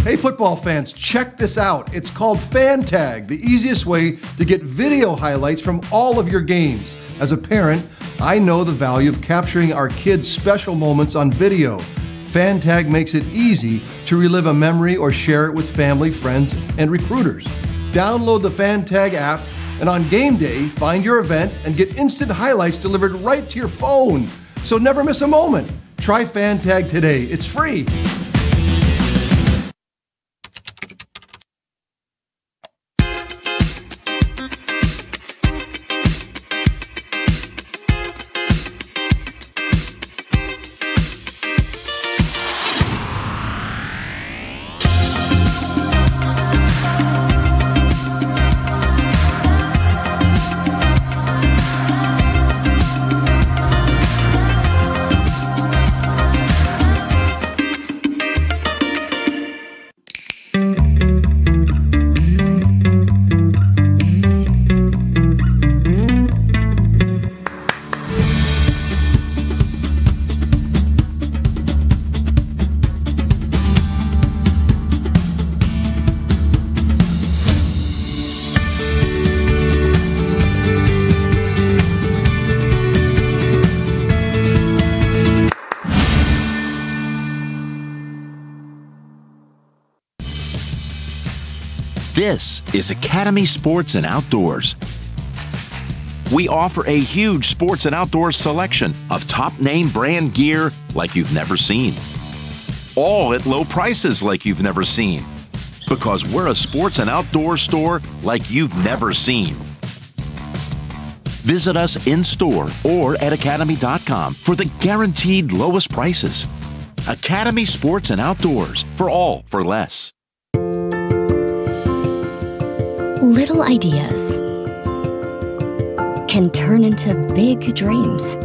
Hey football fans, check this out. It's called FanTag, the easiest way to get video highlights from all of your games. As a parent, I know the value of capturing our kids' special moments on video. FanTag makes it easy to relive a memory or share it with family, friends, and recruiters. Download the FanTag app, and on game day, find your event and get instant highlights delivered right to your phone. So never miss a moment. Try FanTag today. It's free. This is Academy Sports and Outdoors. We offer a huge sports and outdoors selection of top name brand gear like you've never seen. All at low prices like you've never seen. Because we're a sports and outdoor store like you've never seen. Visit us in store or at academy.com for the guaranteed lowest prices. Academy Sports and Outdoors, for all for less. Little ideas can turn into big dreams.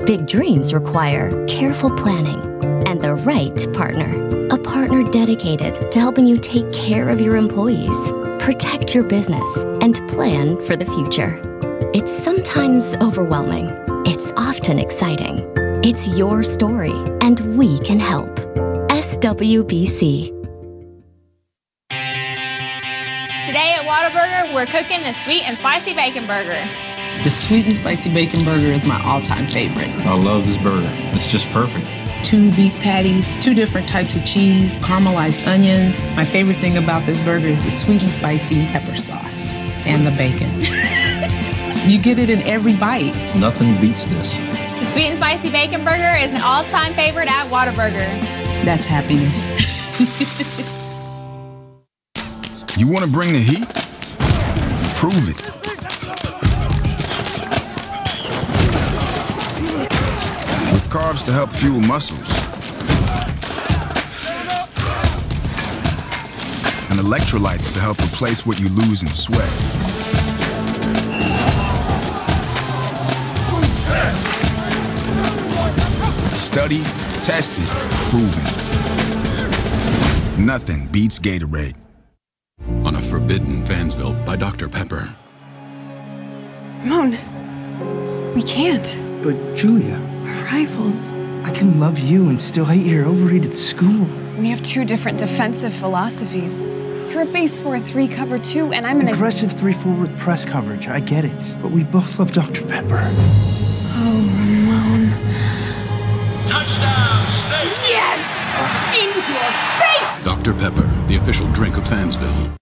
Big dreams require careful planning and the right partner. A partner dedicated to helping you take care of your employees, protect your business, and plan for the future. It's sometimes overwhelming. It's often exciting. It's your story, and we can help. SWBC. Today at Whataburger, we're cooking the sweet and spicy bacon burger. The sweet and spicy bacon burger is my all-time favorite. I love this burger. It's just perfect. 2 beef patties, 2 different types of cheese, caramelized onions. My favorite thing about this burger is the sweet and spicy pepper sauce and the bacon. You get it in every bite. Nothing beats this. The sweet and spicy bacon burger is an all-time favorite at Whataburger. That's happiness. You want to bring the heat? Prove it. With carbs to help fuel muscles. And electrolytes to help replace what you lose in sweat. Studied, tested, proven. Nothing beats Gatorade. On a forbidden Fansville by Dr. Pepper. Ramon, we can't. But Julia, We're rivals. I can love you and still hate your overrated school. We have 2 different defensive philosophies. You're a base 4-3 cover 2, and I'm an aggressive 3-4 with press coverage. I get it, but we both love Dr. Pepper. Oh, Ramon. Touchdown, State! Yes! Into your face! Dr. Pepper, the official drink of Fansville.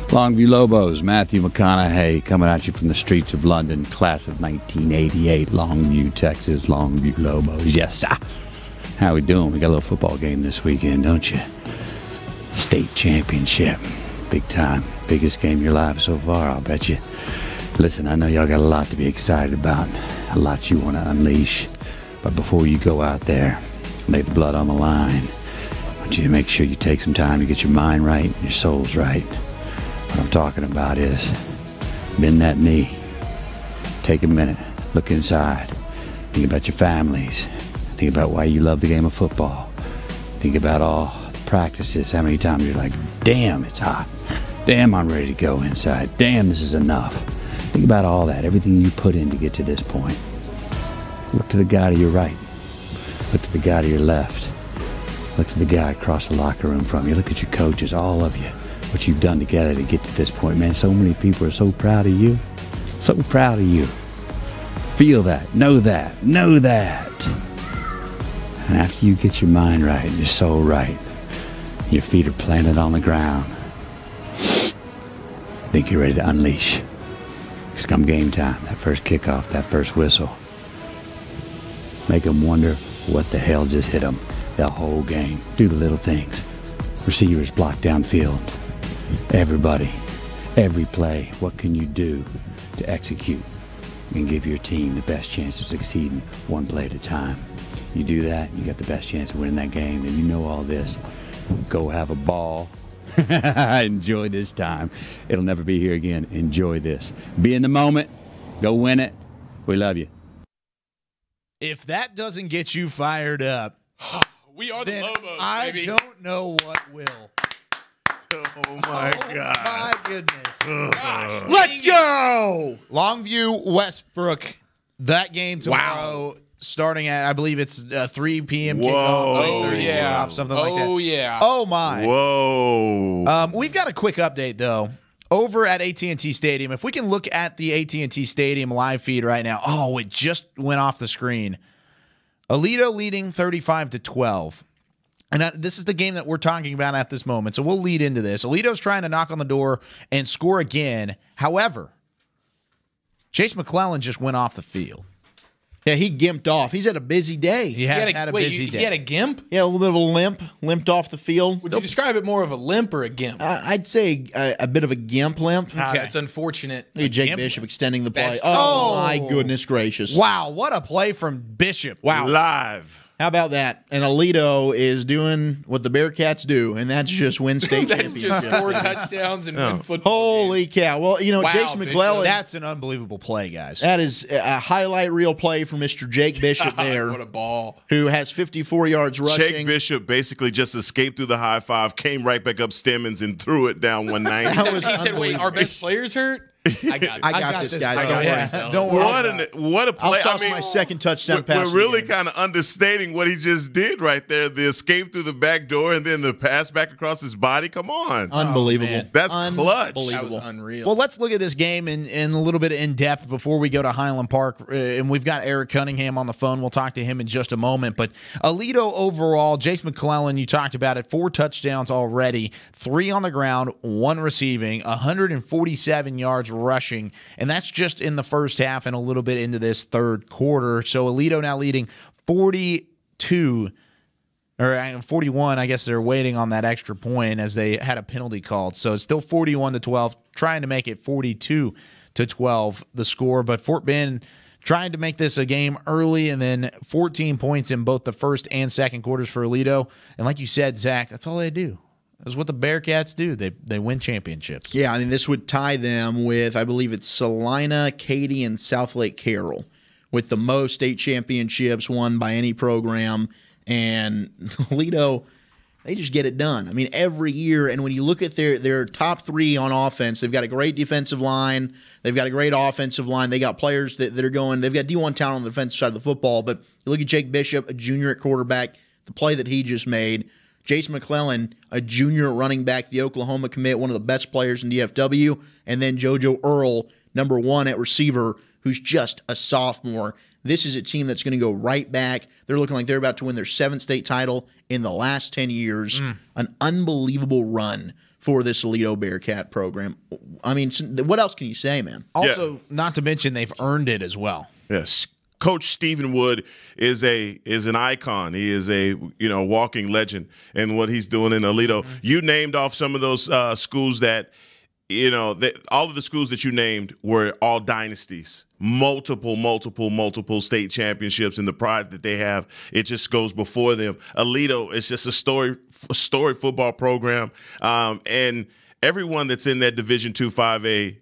Longview Lobos, Matthew McConaughey coming at you from the streets of London, class of 1988, Longview, Texas, Longview Lobos. Yes, sir. How we doing? We got a little football game this weekend, don't you? State championship. Big time. Biggest game of your life so far, I'll bet you. Listen, I know y'all got a lot to be excited about, a lot you want to unleash. But before you go out there, lay the blood on the line. I want you to make sure you take some time to get your mind right and your soul's right. What I'm talking about is bend that knee, take a minute, look inside, think about your families, think about why you love the game of football, think about all the practices, how many times you're like, damn, it's hot, damn, I'm ready to go inside, damn, this is enough. Think about all that, everything you put in to get to this point. Look to the guy to your right, look to the guy to your left, look to the guy across the locker room from you, look at your coaches, all of you. What you've done together to get to this point, man. So many people are so proud of you. So proud of you. Feel that. Know that. Know that. And after you get your mind right and your soul right, your feet are planted on the ground, I think you're ready to unleash. It's come game time. That first kickoff, that first whistle. Make them wonder what the hell just hit them. The whole game. Do the little things. Receivers block downfield. Everybody, every play, what can you do to execute and give your team the best chance of succeeding one play at a time? You do that, you got the best chance of winning that game, and you know all this. Go have a ball. Enjoy this time. It'll never be here again. Enjoy this. Be in the moment. Go win it. We love you. If that doesn't get you fired up, we are the Lobos, I baby. don't know what will. Oh my God. My goodness. Gosh, Let's go. Longview, Westbrook. That game tomorrow, starting at, I believe it's 3 p.m. kickoff, 3:30 kickoff, something like that. Oh, yeah. Oh, my. Whoa. We've got a quick update, though. Over at AT&T Stadium, if we can look at the AT&T Stadium live feed right now. Oh, it just went off the screen. Aledo leading 35-12. And this is the game that we're talking about at this moment, so we'll lead into this. Aledo's trying to knock on the door and score again. However, Chase McClellan just went off the field. Yeah, he gimped off. He's had a busy day. He has had a busy day. He had a gimp? Yeah, a little bit of a limp. Limped off the field. Would you describe it more of a limp or a gimp? I'd say a bit of a gimp limp. Okay. It's unfortunate. Hey, Jake Bishop extending the play. That's Oh, my goodness gracious. Wow, what a play from Bishop. Wow. Live. How about that? And Aledo is doing what the Bearcats do, and that's just win state That's championships. just score touchdowns and win football Holy cow. Well, you know, Wow, Jason McClellan. That's an unbelievable play, guys. That is a highlight reel play for Mr. Jake Bishop there. What a ball. Who has 54 yards rushing. Jake Bishop basically just escaped through the high five, came right back up Stemmons and threw it down 190. He said, wait, our best player's hurt? I got this, guys. Don't worry. What a play! I'll toss my second touchdown pass. We're really kind of understating what he just did right there. The escape through the back door and then the pass back across his body. Come on, unbelievable! That's clutch. That was unreal. Well, let's look at this game in a little bit in depth before we go to Highland Park. And we've got Eric Cunningham on the phone. We'll talk to him in just a moment. But Aledo overall, Jace McClellan, you talked about it, 4 touchdowns already, 3 on the ground, 1 receiving, 147 yards rushing. And that's just in the first half and a little bit into this third quarter. So Aledo now leading 42 or 41. I guess they're waiting on that extra point as they had a penalty called. So it's still 41-12, trying to make it 42-12 the score. But Fort Bend trying to make this a game early, and then 14 points in both the first and second quarters for Aledo. And like you said, Zach, that's all they do. That's what the Bearcats do. They win championships. Yeah, I mean, this would tie them with, I believe it's Salina, Katy, and South Lake Carroll with the most state championships won by any program. And Aledo, they just get it done. I mean, every year. And when you look at their top 3 on offense, they've got a great defensive line. They've got a great offensive line. They got players that are going. They've got D1 talent on the defensive side of the football. But you look at Jake Bishop, a junior at quarterback, the play that he just made. Jace McClellan, a junior running back, the Oklahoma commit, one of the best players in DFW. And then JoJo Earl, number 1 at receiver, who's just a sophomore. This is a team that's going to go right back. They're looking like they're about to win their 7th state title in the last 10 years. An unbelievable run for this Aledo Bearcat program. I mean, what else can you say, man? Also, not to mention they've earned it as well. Yes. Coach Stephen Wood is an icon. He is a walking legend in what he's doing in Aledo. You named off some of those schools that all of the schools that you named were all dynasties. Multiple state championships, and the pride that they have, it just goes before them. Aledo is just a storied football program, and everyone that's in that Division II 5A,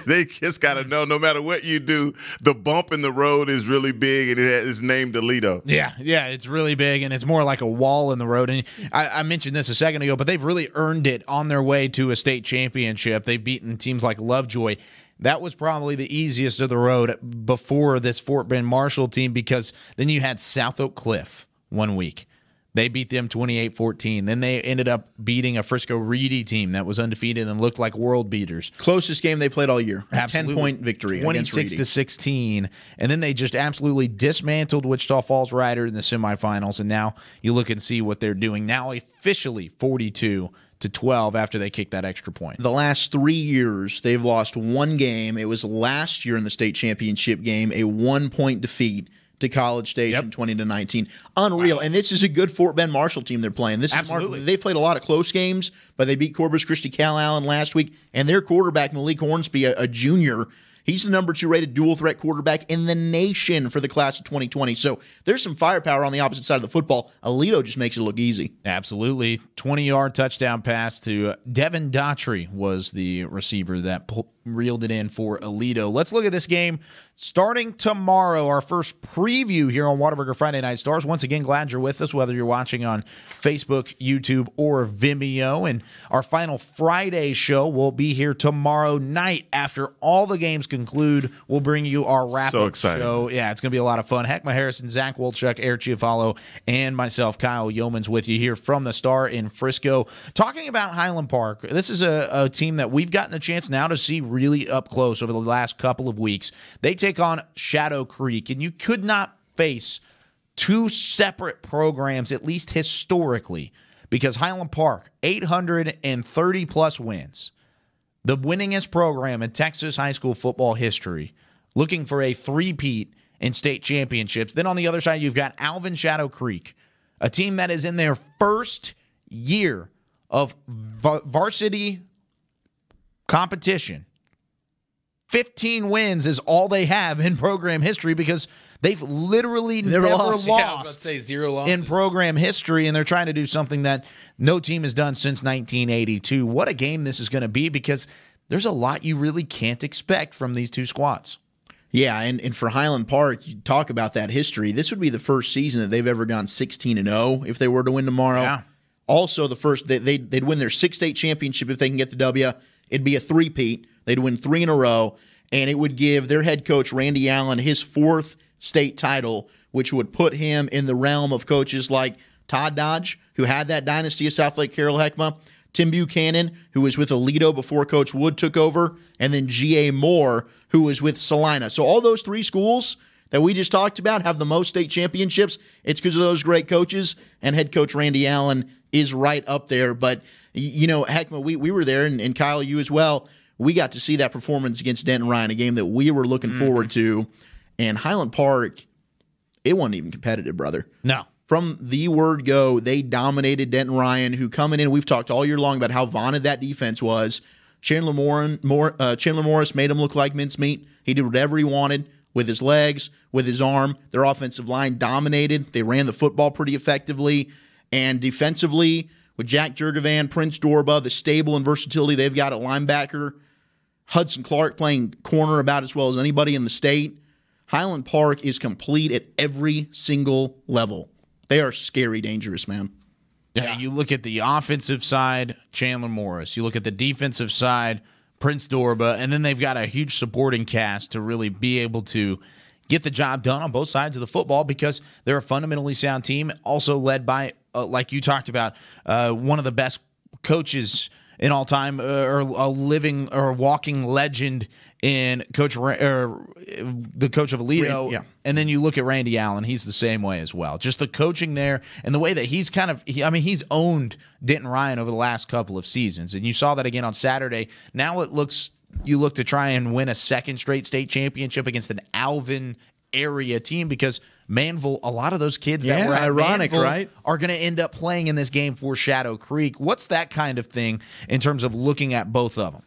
they just got to know, no matter what you do, the bump in the road is really big, and it is named Aledo. Yeah, it's really big, and it's more like a wall in the road. And I mentioned this a second ago, but they've really earned it on their way to a state championship. They've beaten teams like Lovejoy. That was probably the easiest of the road before this Fort Bend Marshall team, because then you had South Oak Cliff one week. They beat them 28-14. Then they ended up beating a Frisco Reedy team that was undefeated and looked like world beaters. Closest game they played all year. Absolutely. 10-point victory. 26-16. And then they just absolutely dismantled Wichita Falls Rider in the semifinals. And now you look and see what they're doing. Now officially 42-12 after they kicked that extra point. The last 3 years, they've lost 1 game. It was last year in the state championship game, a 1-point defeat to College Station, 20-19. Unreal. Wow. And this is a good Fort Bend Marshall team they're playing. They've played a lot of close games, but they beat Corpus Christi Cal Allen last week. And their quarterback, Malik Hornsby, a junior, he's the number 2 rated dual threat quarterback in the nation for the class of 2020. So there's some firepower on the opposite side of the football. Aledo just makes it look easy. Absolutely. 20-yard touchdown pass to Devin Daughtry was the receiver that reeled it in for Aledo. Let's look at this game starting tomorrow, our first preview here on Whataburger Friday Night Stars. Once again, glad you're with us, whether you're watching on Facebook, YouTube, or Vimeo. And our final Friday show will be here tomorrow night after all the games conclude. We'll bring you our wrap-up show. Yeah, it's going to be a lot of fun. Heckma Harrison, Zach Wolchuk, Eric Chiafalo, and myself, Kyle Yeomans, with you here from the Star in Frisco. Talking about Highland Park, this is a team that we've gotten a chance now to see really up close over the last couple of weeks. They take on Shadow Creek, and you could not face 2 separate programs, at least historically, because Highland Park, 830-plus wins. The winningest program in Texas high school football history, looking for a three-peat in state championships. Then on the other side, you've got Alvin Shadow Creek, a team that is in their first year of varsity competition. 15 wins is all they have in program history because they've literally never lost Yeah, I was about to say 0 losses. in program history, and they're trying to do something that no team has done since 1982. What a game this is going to be, because there's a lot you really can't expect from these 2 squads. Yeah, and for Highland Park, you talk about that history. This would be the first season that they've ever gone 16-0 if they were to win tomorrow. Yeah. Also, the first they'd win their 6th state championship if they can get the W. It'd be a three-peat. They'd win 3 in a row, and it would give their head coach, Randy Allen, his 4th state title, which would put him in the realm of coaches like Todd Dodge, who had that dynasty of South Lake Carroll Heckma, Tim Buchanan, who was with Aledo before Coach Wood took over, and then G.A. Moore, who was with Salina. So all those 3 schools that we just talked about have the most state championships. It's because of those great coaches, and head coach Randy Allen is right up there. But, Heckma, we were there, and Kyle, you as well. We got to see that performance against Denton Ryan, a game that we were looking forward to. And Highland Park, it wasn't even competitive, brother. No. From the word go, they dominated Denton Ryan, who coming in, we've talked all year long about how vaunted that defense was. Chandler Morris made him look like mincemeat. He did whatever he wanted with his legs, with his arm. Their offensive line dominated. They ran the football pretty effectively. And defensively, with Jack Jurgovan, Prince Dorba, the stable and versatility they've got at linebacker, Hudson Clark playing corner about as well as anybody in the state, Highland Park is complete at every single level. They are scary dangerous, man. Yeah, you look at the offensive side, Chandler Morris. You look at the defensive side, Prince Dorba, and then they've got a huge supporting cast to really be able to get the job done on both sides of the football because they're a fundamentally sound team, also led by, like you talked about, one of the best coaches in all time, or a living or walking legend in the coach of Aledo. Yeah. And then you look at Randy Allen, he's the same way as well. Just the coaching there and the way that he's he's owned Denton Ryan over the last couple of seasons. And you saw that again on Saturday. Now you look to try and win a 2nd straight state championship against an Alvin area team because Manville, a lot of those kids that were at ironic, Manville right? are going to end up playing in this game for Shadow Creek. What's that kind of thing in terms of looking at both of them?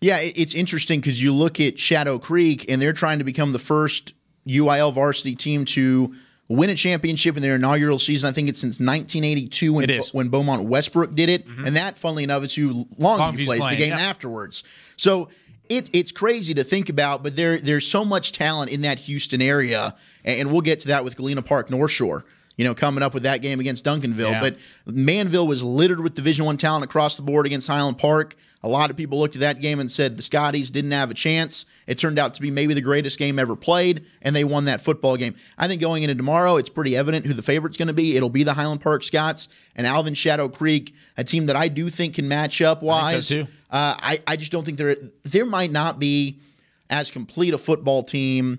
Yeah, it's interesting because you look at Shadow Creek, and they're trying to become the first UIL varsity team to win a championship in their inaugural season. I think it's since 1982 when Beaumont Westbrook did it. And that, funnily enough, is who Longview plays the game afterwards. So it's crazy to think about, but there's so much talent in that Houston area, and we'll get to that with Galena Park North Shore, coming up with that game against Duncanville. Yeah. But Manville was littered with Division I talent across the board against Highland Park. A lot of people looked at that game and said the Scotties didn't have a chance. It turned out to be maybe the greatest game ever played, and they won that football game. I think going into tomorrow, it's pretty evident who the favorite's going to be. It'll be the Highland Park Scots and Alvin Shadow Creek, a team that I do think can match up wise. I think so too. I just don't think there might not be as complete a football team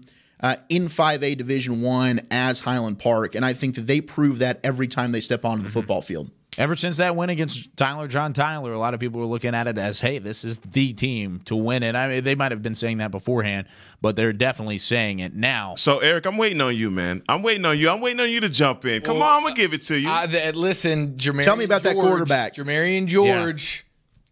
in 5A Division I as Highland Park, and I think that they prove that every time they step onto the football field. Ever since that win against John Tyler, a lot of people were looking at it as, hey, this is the team to win it. I mean, they might have been saying that beforehand, but they're definitely saying it now. So, Eric, I'm waiting on you, man. I'm waiting on you to jump in. Come on, I'm going to give it to you. Listen, Jermarian Tell me about that quarterback. Jermarian George,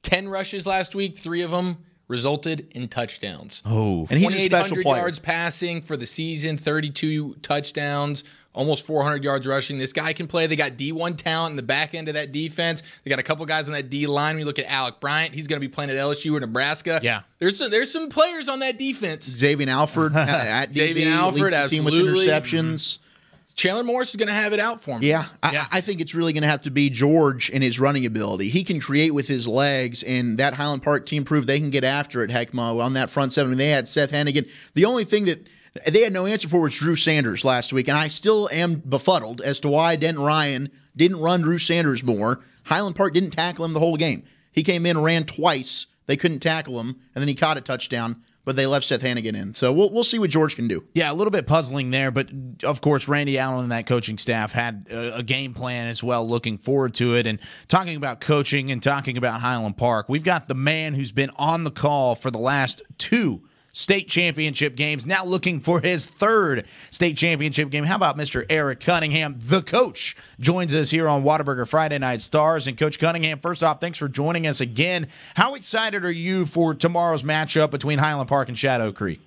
10 rushes last week, 3 of them resulted in touchdowns. Oh, and he's a special player. 2,800 yards passing for the season, 32 touchdowns, almost 400 yards rushing. This guy can play. They got D1 talent in the back end of that defense. They got a couple guys on that D line. When you look at Alec Bryant, he's going to be playing at LSU or Nebraska. Yeah. There's some players on that defense. Xavier Alford at DB, Xavier Alford, leads the team with interceptions. Chandler Morris is going to have it out for him. Yeah, I think it's really going to have to be George and his running ability. He can create with his legs, and that Highland Park team proved they can get after it, Heckma, on that front seven. They had Seth Hennigan. The only thing that they had no answer for was Drew Sanders last week, and I still am befuddled as to why Denton Ryan didn't run Drew Sanders more. Highland Park didn't tackle him the whole game. He came in and ran twice. They couldn't tackle him, and then he caught a touchdown, but they left Seth Hannigan in. So we'll see what George can do. Yeah, a little bit puzzling there, but of course, Randy Allen and that coaching staff had a game plan as well, looking forward to it. And talking about coaching and talking about Highland Park, we've got the man who's been on the call for the last 2 state championship games, now looking for his 3rd state championship game. How about Mr. Eric Cunningham, the coach, joins us here on Whataburger Friday Night Stars. And Coach Cunningham, first off, thanks for joining us again. How excited are you for tomorrow's matchup between Highland Park and Shadow Creek?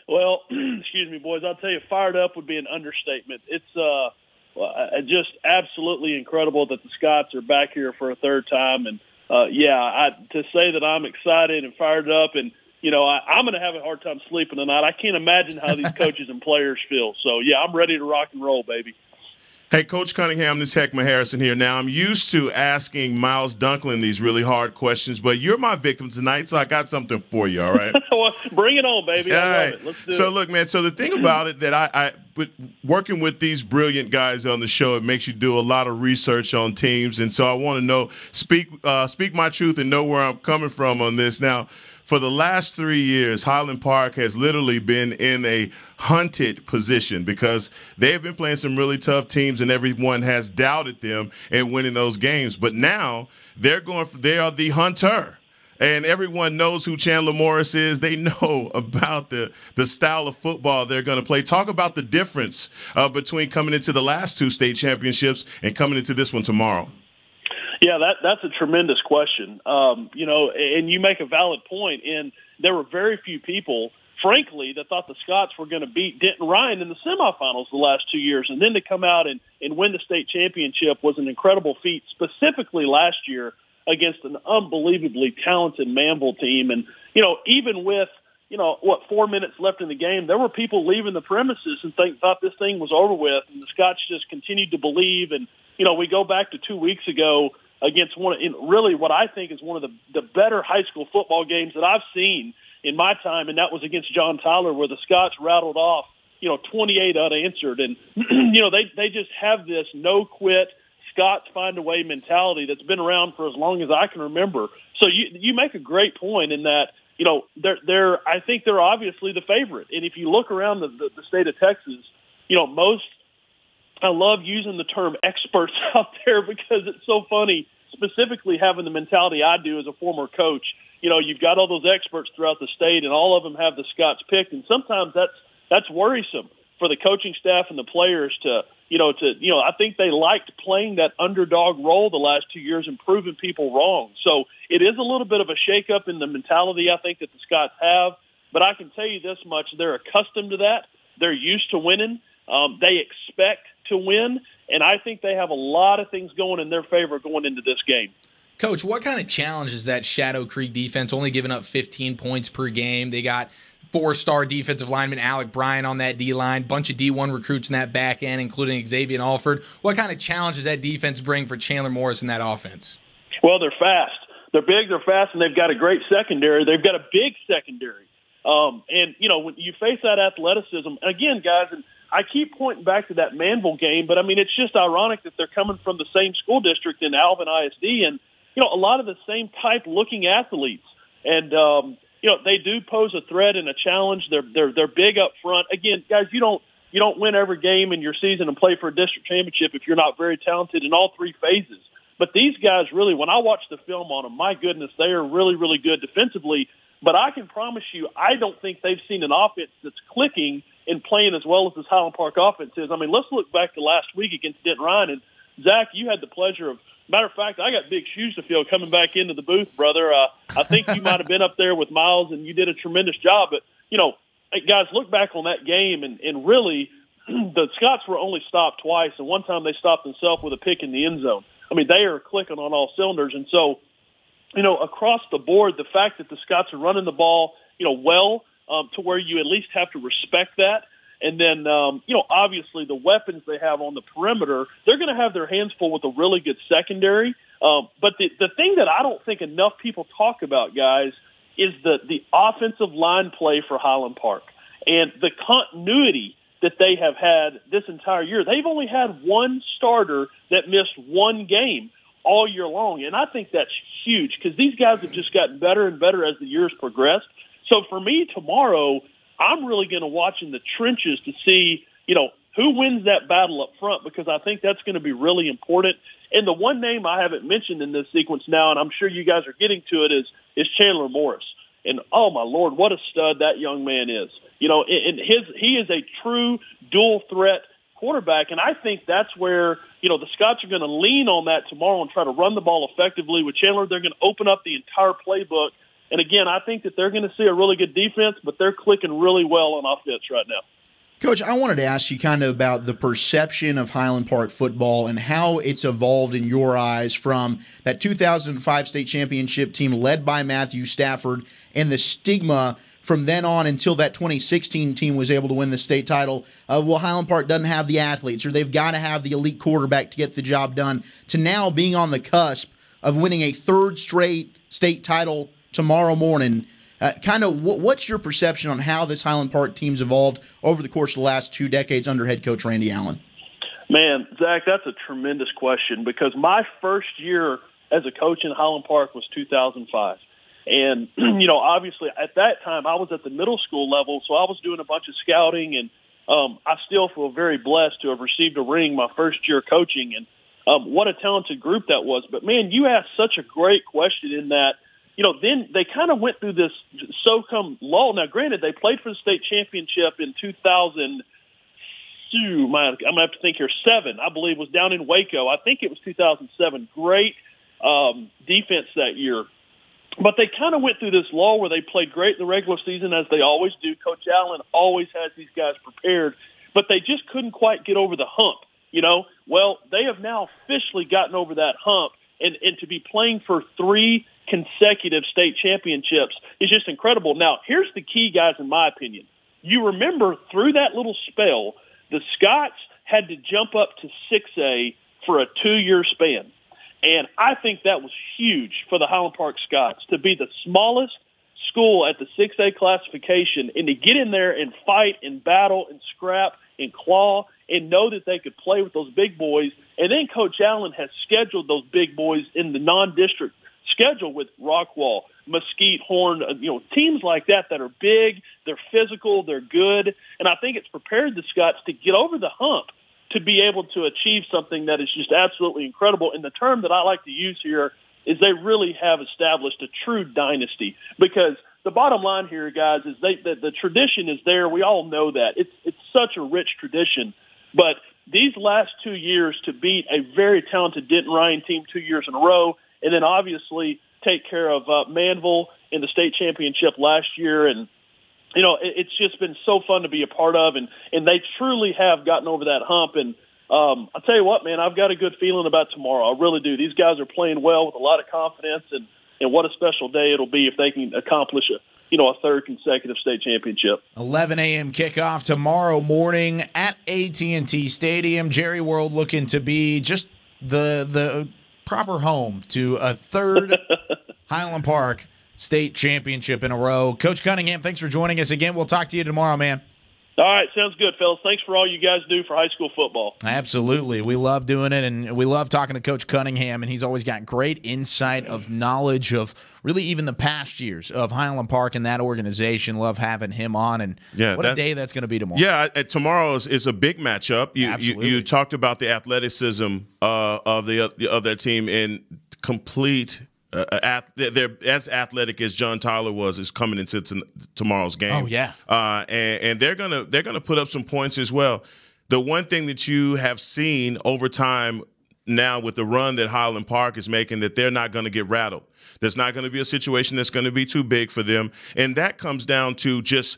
Well, excuse me, boys. I'll tell you, fired up would be an understatement. It's just absolutely incredible that the Scots are back here for a 3rd time. And, to say that I'm excited and fired up and, I'm going to have a hard time sleeping tonight. I can't imagine how these coaches and players feel. So, I'm ready to rock and roll, baby. Hey, Coach Cunningham, this is Heckma Harrison here. Now, I'm used to asking Miles Dunklin these really hard questions, but you're my victim tonight, so I got something for you, all right? Well, bring it on, baby. I love it. Let's do it. Look, man, so the thing about it that but working with these brilliant guys on the show, it makes you do a lot of research on teams, and so I want to know, speak my truth and know where I'm coming from on this. Now, for the last 3 years, Highland Park has literally been in a hunted position because they have been playing some really tough teams and everyone has doubted them in winning those games. But now they are the hunter. And everyone knows who Chandler Morris is. They know about the style of football they're going to play. Talk about the difference between coming into the last 2 state championships and coming into this one tomorrow. Yeah, that's a tremendous question. And you make a valid point. And there were very few people, frankly, that thought the Scots were going to beat Denton Ryan in the semifinals the last 2 years. And then to come out and win the state championship was an incredible feat, specifically last year against an unbelievably talented Manville team. And, even with, 4 minutes left in the game, there were people leaving the premises and thought this thing was over with. And the Scots just continued to believe. And, we go back to 2 weeks ago against really what I think is one of the better high school football games that I've seen in my time, and that was against John Tyler, where the Scots rattled off, 28 unanswered. And, they just have this no-quit, Scots find a way mentality that's been around for as long as I can remember. So you make a great point in that, I think they're obviously the favorite. And if you look around the state of Texas, I love using the term experts out there because it's so funny, specifically having the mentality I do as a former coach. You've got all those experts throughout the state, and all of them have the Scots picked, and sometimes that's worrisome for the coaching staff and the players to I think they liked playing that underdog role the last 2 years and proving people wrong. So it is a little bit of a shakeup in the mentality I think that the Scots have, but I can tell you this much: they're accustomed to that. They're used to winning. They expect to win, and I think they have a lot of things going in their favor going into this game. Coach, what kind of challenge is that Shadow Creek defense, only giving up 15 points per game? They got 4-star defensive lineman Alec Bryan on that D-line, bunch of D1 recruits in that back end, including Xavier Alford. What kind of challenge does that defense bring for Chandler Morris in that offense? Well, they're fast. They're big, they're fast, and they've got a great secondary. They've got a big secondary. And when you face that athleticism, again, guys, and I keep pointing back to that Manville game, but, it's just ironic that they're coming from the same school district in Alvin ISD and, a lot of the same type-looking athletes. And, they do pose a threat and a challenge. They're big up front. Again, guys, you don't win every game in your season and play for a district championship if you're not very talented in all 3 phases. But these guys really, when I watch the film on them, my goodness, they are really, really good defensively. But I can promise you, I don't think they've seen an offense that's clicking and playing as well as this Highland Park offense is. Let's look back to last week against Denton Ryan. And, Zach, you had the pleasure of, matter of fact, I got big shoes to fill coming back into the booth, brother. I think you might have been up there with Miles, and you did a tremendous job. But, guys, look back on that game, and really, the Scots were only stopped twice, and one time they stopped themselves with a pick in the end zone. They are clicking on all cylinders. And so, across the board, the fact that the Scots are running the ball, well, to where you at least have to respect that. And then, obviously the weapons they have on the perimeter, they're going to have their hands full with a really good secondary. But the thing that I don't think enough people talk about, guys, is the offensive line play for Highland Park and the continuity that they have had this entire year. They've only had one starter that missed one game all year long. And I think that's huge because these guys have just gotten better and better as the years progressed. So for me tomorrow, I'm really going to watch in the trenches to see, who wins that battle up front, because I think that's going to be really important. And the one name I haven't mentioned in this sequence now, and I'm sure you guys are getting to it, is Chandler Morris. And, oh, my Lord, what a stud that young man is. And he is a true dual-threat quarterback, and I think that's where, the Scots are going to lean on that tomorrow and try to run the ball effectively. With Chandler, they're going to open up the entire playbook. And, again, I think that they're going to see a really good defense, but they're clicking really well on offense right now. Coach, I wanted to ask you kind of about the perception of Highland Park football and how it's evolved in your eyes from that 2005 state championship team led by Matthew Stafford and the stigma from then on until that 2016 team was able to win the state title, well, Highland Park doesn't have the athletes, or they've got to have the elite quarterback to get the job done, to now being on the cusp of winning a third straight state title tomorrow morning. What's your perception on how this Highland Park team's evolved over the course of the last 2 decades under head coach Randy Allen? Man, Zach, that's a tremendous question, because my first year as a coach in Highland Park was 2005. And, obviously at that time I was at the middle school level, so I was doing a bunch of scouting, and I still feel very blessed to have received a ring my first year coaching, and what a talented group that was. But, man, you asked such a great question in that, then they kind of went through this so-come lull. Now, granted, they played for the state championship in 2002. I'm going to have to think here. 7, I believe, was down in Waco. I think it was 2007. Great defense that year. But they kind of went through this lull where they played great in the regular season, as they always do. Coach Allen always has these guys prepared, but they just couldn't quite get over the hump. Well, they have now officially gotten over that hump, and to be playing for 3 consecutive state championships is just incredible. Now, here's the key, guys, in my opinion. You remember through that little spell, the Scots had to jump up to 6A for a 2-year span. And I think that was huge for the Highland Park Scots to be the smallest school at the 6A classification, and to get in there and fight and battle and scrap and claw and know that they could play with those big boys. And then Coach Allen has scheduled those big boys in the non-district schedule with Rockwall, Mesquite, Horn, teams like that are big, they're physical, they're good. And I think it's prepared the Scots to get over the hump, to be able to achieve something that is just absolutely incredible. And the term that I like to use here is they really have established a true dynasty, because the bottom line here, guys, is the tradition is there. We all know that. It's such a rich tradition. But these last 2 years, to beat a very talented Denton Ryan team 2 years in a row, and then obviously take care of Manville in the state championship last year, and it's just been so fun to be a part of, and they truly have gotten over that hump. And I'll tell you what, man, I've got a good feeling about tomorrow. I really do. These guys are playing well with a lot of confidence, and what a special day it'll be if they can accomplish a 3rd consecutive state championship. 11 a.m. kickoff tomorrow morning at AT&T Stadium. Jerry World looking to be just the proper home to a 3rd Highland Park state championship in a row. Coach Cunningham, thanks for joining us again. We'll talk to you tomorrow, man. All right, sounds good, fellas. Thanks for all you guys do for high school football. Absolutely. We love doing it, and we love talking to Coach Cunningham, and he's always got great insight of knowledge of really even the past years of Highland Park and that organization. Love having him on, and what a day that's going to be tomorrow. Yeah, tomorrow is a big matchup. You talked about the athleticism of their team in complete they're as athletic as John Tyler is coming into tomorrow's game. Oh yeah, and they're gonna put up some points as well. The one thing that you have seen over time now with the run that Highland Park is making, that they're not going to get rattled. There's not going to be a situation that's going to be too big for them, and that comes down to just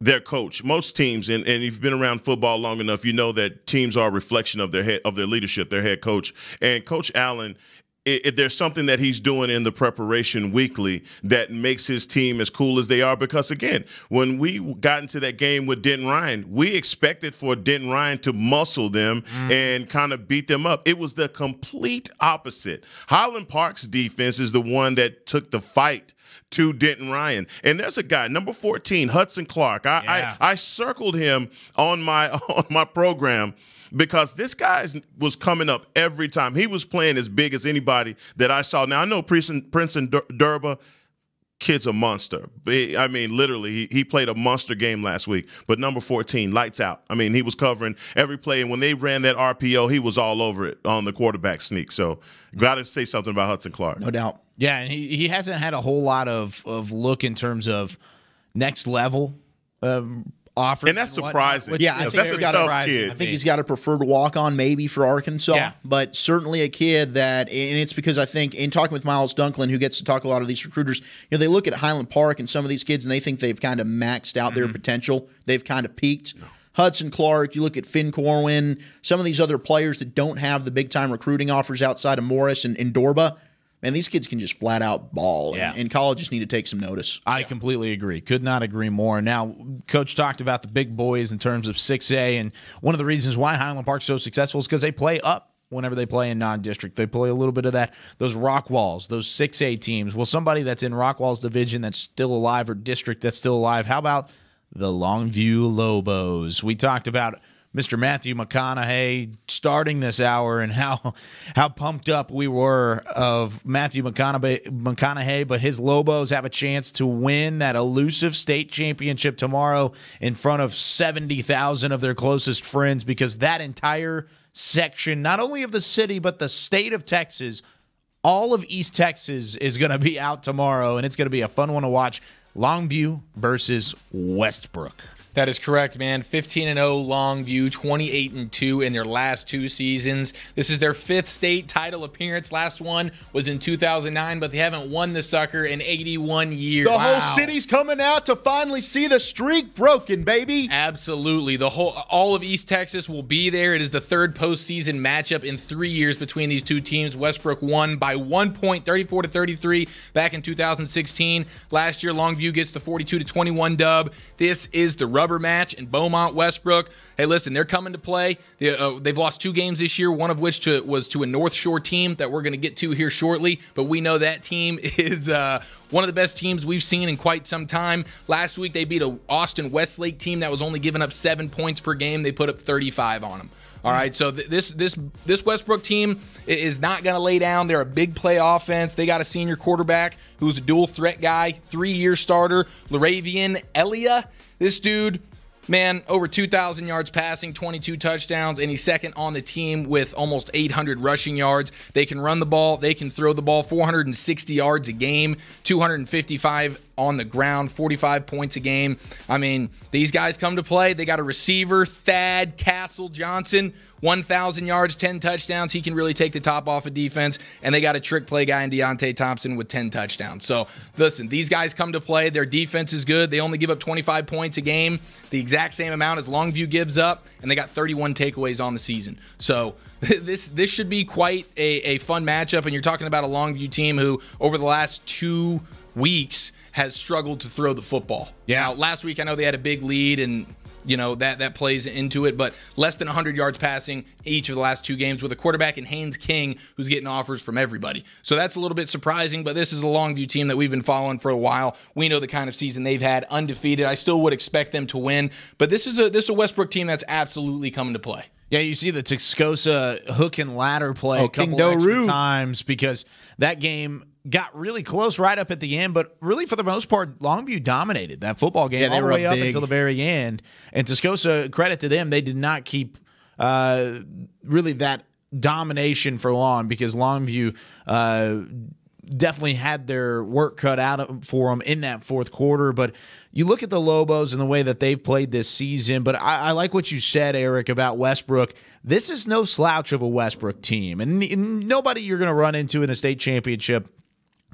their coach. Most teams, and you've been around football long enough, you know that teams are a reflection of their leadership, their head coach, and Coach Allen. There's something that he's doing in the preparation weekly that makes his team as cool as they are, because, again, when we got into that game with Denton Ryan, we expected for Denton Ryan to muscle them and kind of beat them up. It was the complete opposite. Highland Park's defense is the one that took the fight to Denton Ryan. And there's a guy, number 14, Hudson Clark. I circled him on my program, because this guy was coming up every time. He was playing as big as anybody that I saw. Now, I know Princeton Durba, kid's a monster. I mean, literally, he played a monster game last week. But number 14, lights out. I mean, he was covering every play. And when they ran that RPO, he was all over it on the quarterback sneak. So got to say something about Hudson Clark. No doubt. Yeah, and he hasn't had a whole lot of look in terms of next level offers. And that's surprising. Yeah, that's a tough kid. I think he's got a preferred walk-on maybe for Arkansas, but certainly a kid that, and it's because I think in talking with Miles Dunklin, who gets to talk a lot of these recruiters, they look at Highland Park and some of these kids and they think they've kind of maxed out their potential. They've kind of peaked. No. Hudson Clark, you look at Finn Corwin, some of these other players that don't have the big-time recruiting offers outside of Morris and Dorba, man, these kids can just flat out ball. Yeah. And colleges need to take some notice. I completely agree. Could not agree more. Now, Coach talked about the big boys in terms of 6A, and one of the reasons why Highland Park's so successful is because they play up whenever they play in non-district. They play a little bit of those Rockwalls, those 6A teams. Well, somebody that's in Rockwall's division that's still alive or district that's still alive, how about the Longview Lobos? We talked about Mr. Matthew McConaughey starting this hour and how pumped up we were of Matthew McConaughey, but his Lobos have a chance to win that elusive state championship tomorrow in front of 70,000 of their closest friends, because that entire section, not only of the city, but the state of Texas, all of East Texas is going to be out tomorrow, and it's going to be a fun one to watch. Longview versus Westbrook. That is correct, man. 15-0 Longview, 28-2 in their last 2 seasons. This is their 5th state title appearance. Last one was in 2009, but they haven't won the sucker in 81 years. The whole city's coming out to finally see the streak broken, baby. Absolutely. All of East Texas will be there. It is the 3rd postseason matchup in 3 years between these two teams. Westbrook won by 1 point, 34-33, back in 2016. Last year, Longview gets the 42-21 dub. This is the rubber match in Beaumont Westbrook. Hey, listen, they're coming to play. They've lost 2 games this year, one of which was to a North Shore team that we're going to get to here shortly, but we know that team is one of the best teams we've seen in quite some time. Last week, they beat a Austin Westlake team that was only giving up 7 points per game. They put up 35 on them. All right, so this Westbrook team is not going to lay down. They're a big play offense. They got a senior quarterback who's a dual threat guy, 3-year starter, Laravian Elia. This dude, man, over 2,000 yards passing, 22 touchdowns, and he's second on the team with almost 800 rushing yards. They can run the ball. They can throw the ball, 460 yards a game, 255 on the ground, 45 points a game. I mean, these guys come to play. They got a receiver, Thad Castle Johnson, 1,000 yards, 10 touchdowns. He can really take the top off of defense. And they got a trick play guy in Deontay Thompson with 10 touchdowns. So, listen, these guys come to play. Their defense is good. They only give up 25 points a game, the exact same amount as Longview gives up, and they got 31 takeaways on the season. So, this should be quite a fun matchup. And you're talking about a Longview team who, over the last 2 weeks, has struggled to throw the football. Yeah. Now, last week, I know they had a big lead, and that plays into it, but less than 100 yards passing each of the last 2 games with a quarterback in Haynes King who's getting offers from everybody. So that's a little bit surprising, but this is a Longview team that we've been following for a while. We know the kind of season they've had, undefeated. I still would expect them to win, but this is a Westbrook team that's absolutely coming to play. Yeah, you see the Texcosa hook and ladder play a couple King extra Doru. times because that game got really close right up at the end, but really for the most part, Longview dominated that football game all the way up until the very end. And Texcosa, credit to them, they did not keep really that domination for long because Longview definitely had their work cut out for them in that fourth quarter. But you look at the Lobos and the way that they've played this season, but I like what you said, Eric, about Westbrook. This is no slouch of a Westbrook team, and nobody you're going to run into in a state championship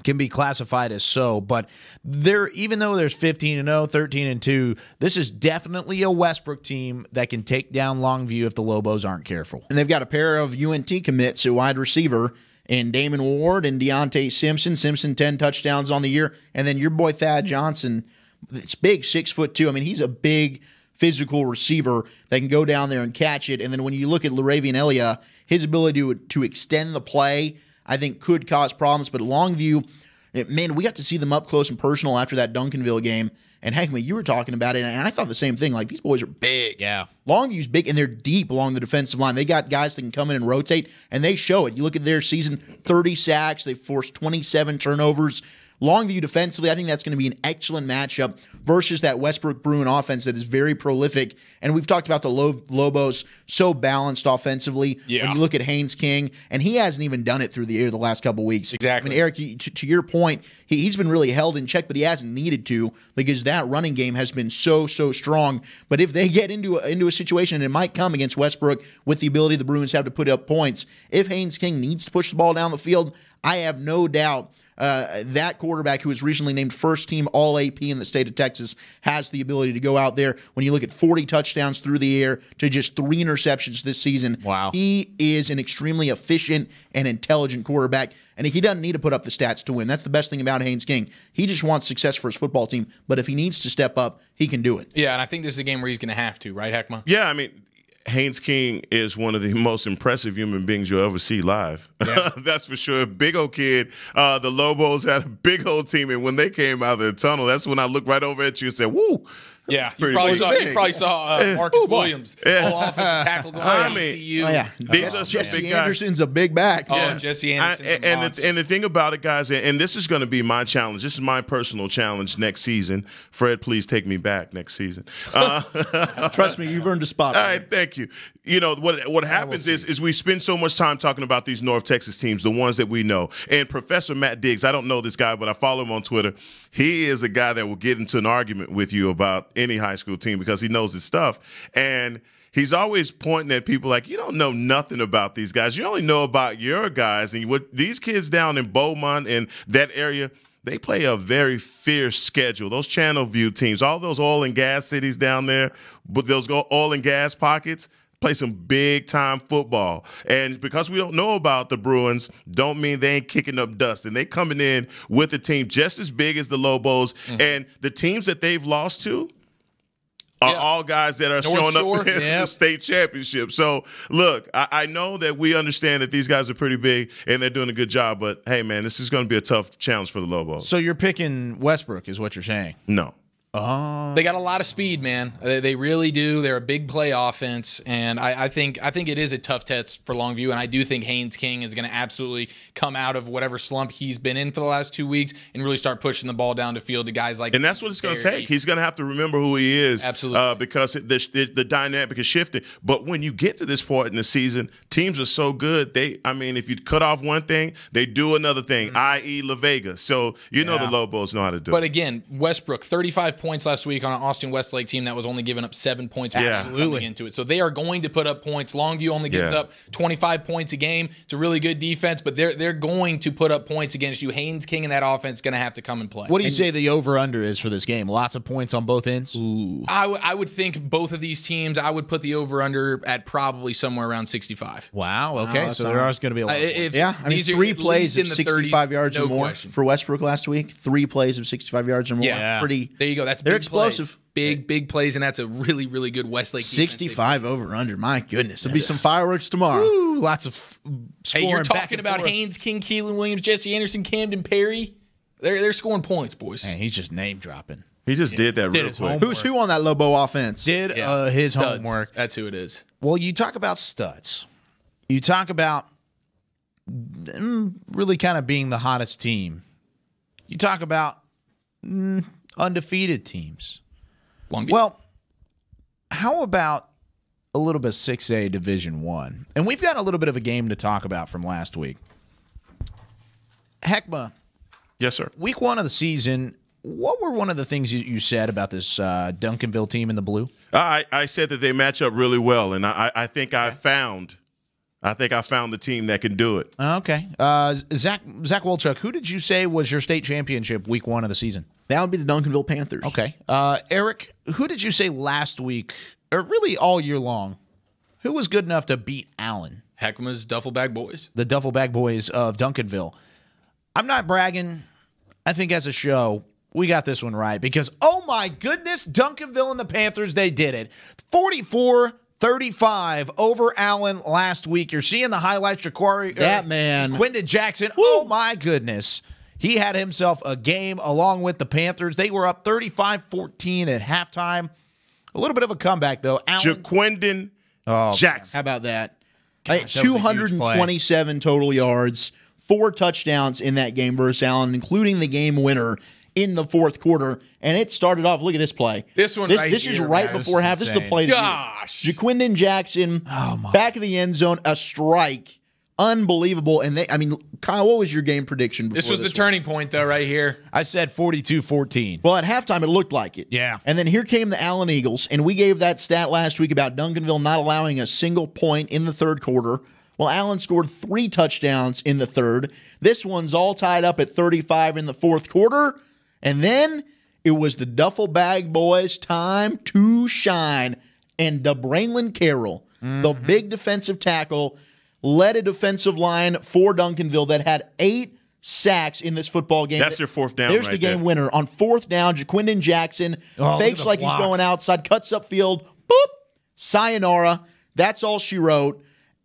can be classified as so, but even though there's 15-0, 13-2, this is definitely a Westbrook team that can take down Longview if the Lobos aren't careful. And they've got a pair of UNT commits at wide receiver and Damon Ward and Deontay Simpson. Simpson 10 touchdowns on the year, and then your boy Thad Johnson. It's big, 6'2". I mean, he's a big physical receiver that can go down there and catch it. And then when you look at Laravian Elia, his ability to extend the play, I think could cause problems. But Longview, man, we got to see them up close and personal after that Duncanville game. And Hackman, you were talking about it, and I thought the same thing. Like, these boys are big. Yeah. Longview's big, and they're deep along the defensive line. They got guys that can come in and rotate, and they show it. You look at their season, 30 sacks. They forced 27 turnovers. Longview defensively, I think that's going to be an excellent matchup versus that Westbrook Bruin offense that is very prolific. And we've talked about the Lobos so balanced offensively. Yeah. When you look at Haynes King, and he hasn't even done it through the air the last couple of weeks. Exactly. I mean, Eric, to your point, he's been really held in check, but he hasn't needed to because that running game has been so strong. But if they get into a situation, and it might come against Westbrook with the ability the Bruins have to put up points, if Haynes King needs to push the ball down the field, I have no doubt that quarterback who was recently named first team All AP in the state of Texas has the ability to go out there. When you look at 40 touchdowns through the air to just 3 interceptions this season, wow, he is an extremely efficient and intelligent quarterback, and he doesn't need to put up the stats to win. That's the best thing about Haynes King. He just wants success for his football team, but if he needs to step up, he can do it. Yeah, and I think this is a game where he's going to have to, right, Heckma? Yeah, I mean, Haynes King is one of the most impressive human beings you'll ever see live. Yeah. That's for sure. Big old kid. The Lobos had a big old team, and when they came out of the tunnel, that's when I looked right over at you and said, woo. Yeah, you probably saw Marcus Williams, all offensive tackle going to ECU. These are Jesse Anderson's a big back. Oh, Jesse Anderson. And the thing about it, guys, and this is going to be my challenge. This is my personal challenge next season. Fred, please take me back next season. Trust me, you've earned a spot. All right, thank you. You know, what happens is we spend so much time talking about these North Texas teams, the ones that we know. And Professor Matt Diggs, I don't know this guy, but I follow him on Twitter. He is a guy that will get into an argument with you about any high school team because he knows his stuff. And he's always pointing at people like, you don't know nothing about these guys. You only know about your guys. And what these kids down in Beaumont and that area, they play a very fierce schedule. Those Channel View teams, all those oil and gas cities down there, but those oil and gas pockets, play some big-time football. And because we don't know about the Bruins, don't mean they ain't kicking up dust. And they coming in with a team just as big as the Lobos. Mm-hmm. And the teams that they've lost to are all guys that are showing up in the state championship. So, look, I know that we understand that these guys are pretty big and they're doing a good job. But, hey, man, this is going to be a tough challenge for the Lobos. So you're picking Westbrook is what you're saying? No. They got a lot of speed, man. They really do. They're a big play offense, and I think it is a tough test for Longview, and I do think Haynes King is going to absolutely come out of whatever slump he's been in for the last 2 weeks and really start pushing the ball down the field to guys like. And that's what it's going to take. He's going to have to remember who he is, absolutely, because the dynamic is shifting. But when you get to this point in the season, teams are so good. If you cut off one thing, they do another thing, i.e. La Vega. So you know the Lobos know how to do it. But again, Westbrook, 35 points last week on an Austin Westlake team that was only giving up 7 points coming into it. So they are going to put up points. Longview only gives up 25 points a game. It's a really good defense, but they're going to put up points against you. Haynes King and that offense is going to have to come and play. What do you say the over-under is for this game? Lots of points on both ends? Ooh. I would think both of these teams, I would put the over-under at probably somewhere around 65. Wow, okay. So there are going to be a lot of points. Yeah, I mean, 3 plays of 65 yards or more for Westbrook last week. 3 plays of 65 yards or more. Yeah. Pretty. There you go. They're explosive. Plays. Big plays, and that's a really, really good Westlake 65 over-under. My goodness. There'll be some fireworks tomorrow. Ooh, lots of scoring. Hey, you're talking about Haynes King, Keelan Williams, Jesse Anderson, Camden Perry. They're scoring points, boys. Man, he's just name-dropping. He just did that real quick. Who's who on that Lobo offense? Did his Studs. homework. That's who it is. Well, you talk about studs. You talk about them really kind of being the hottest team. You talk about undefeated teams. Well, how about a little bit of 6A Division I? And we've got a little bit of a game to talk about from last week. Heckma. Yes, sir. Week 1 of the season, what were one of the things you said about this Duncanville team in the blue? I said that they match up really well, and I think I found the team that can do it. Okay. Zach Wolchuk, who did you say was your state championship week 1 of the season? That would be the Duncanville Panthers. Okay. Eric, who did you say last week, or really all year long, who was good enough to beat Allen? Heckma's Duffelbag Boys. The Duffelbag Boys of Duncanville. I'm not bragging. I think as a show, we got this one right because, oh my goodness, Duncanville and the Panthers, they did it. 44-35 over Allen last week. You're seeing the highlights. That man. Quinton Jackson. Woo. Oh my goodness. He had himself a game along with the Panthers. They were up 35-14 at halftime. A little bit of a comeback, though. Quinton Jackson. How about that? Gosh, 227 total yards, 4 touchdowns in that game versus Allen, including the game winner in the fourth quarter. And it started off, look at this play. This one This is right before half. This is the play. Gosh. Jaquindon Jackson, back of the end zone, a strike. Unbelievable. And Kyle, what was your game prediction before this was the turning point, though, right here. I said 42-14. Well, at halftime, it looked like it. Yeah. And then here came the Allen Eagles, and we gave that stat last week about Duncanville not allowing a single point in the third quarter. Well, Allen scored 3 touchdowns in the third. This one's all tied up at 35 in the fourth quarter. And then it was the Duffel Bag Boys' time to shine. And DeBraylon Carroll, the big defensive tackle, led a defensive line for Duncanville that had 8 sacks in this football game. That's their fourth down. There's right the game there. winner. On fourth down, Jaquindon Jackson fakes like he's going outside, cuts upfield, boop, sayonara. That's all she wrote.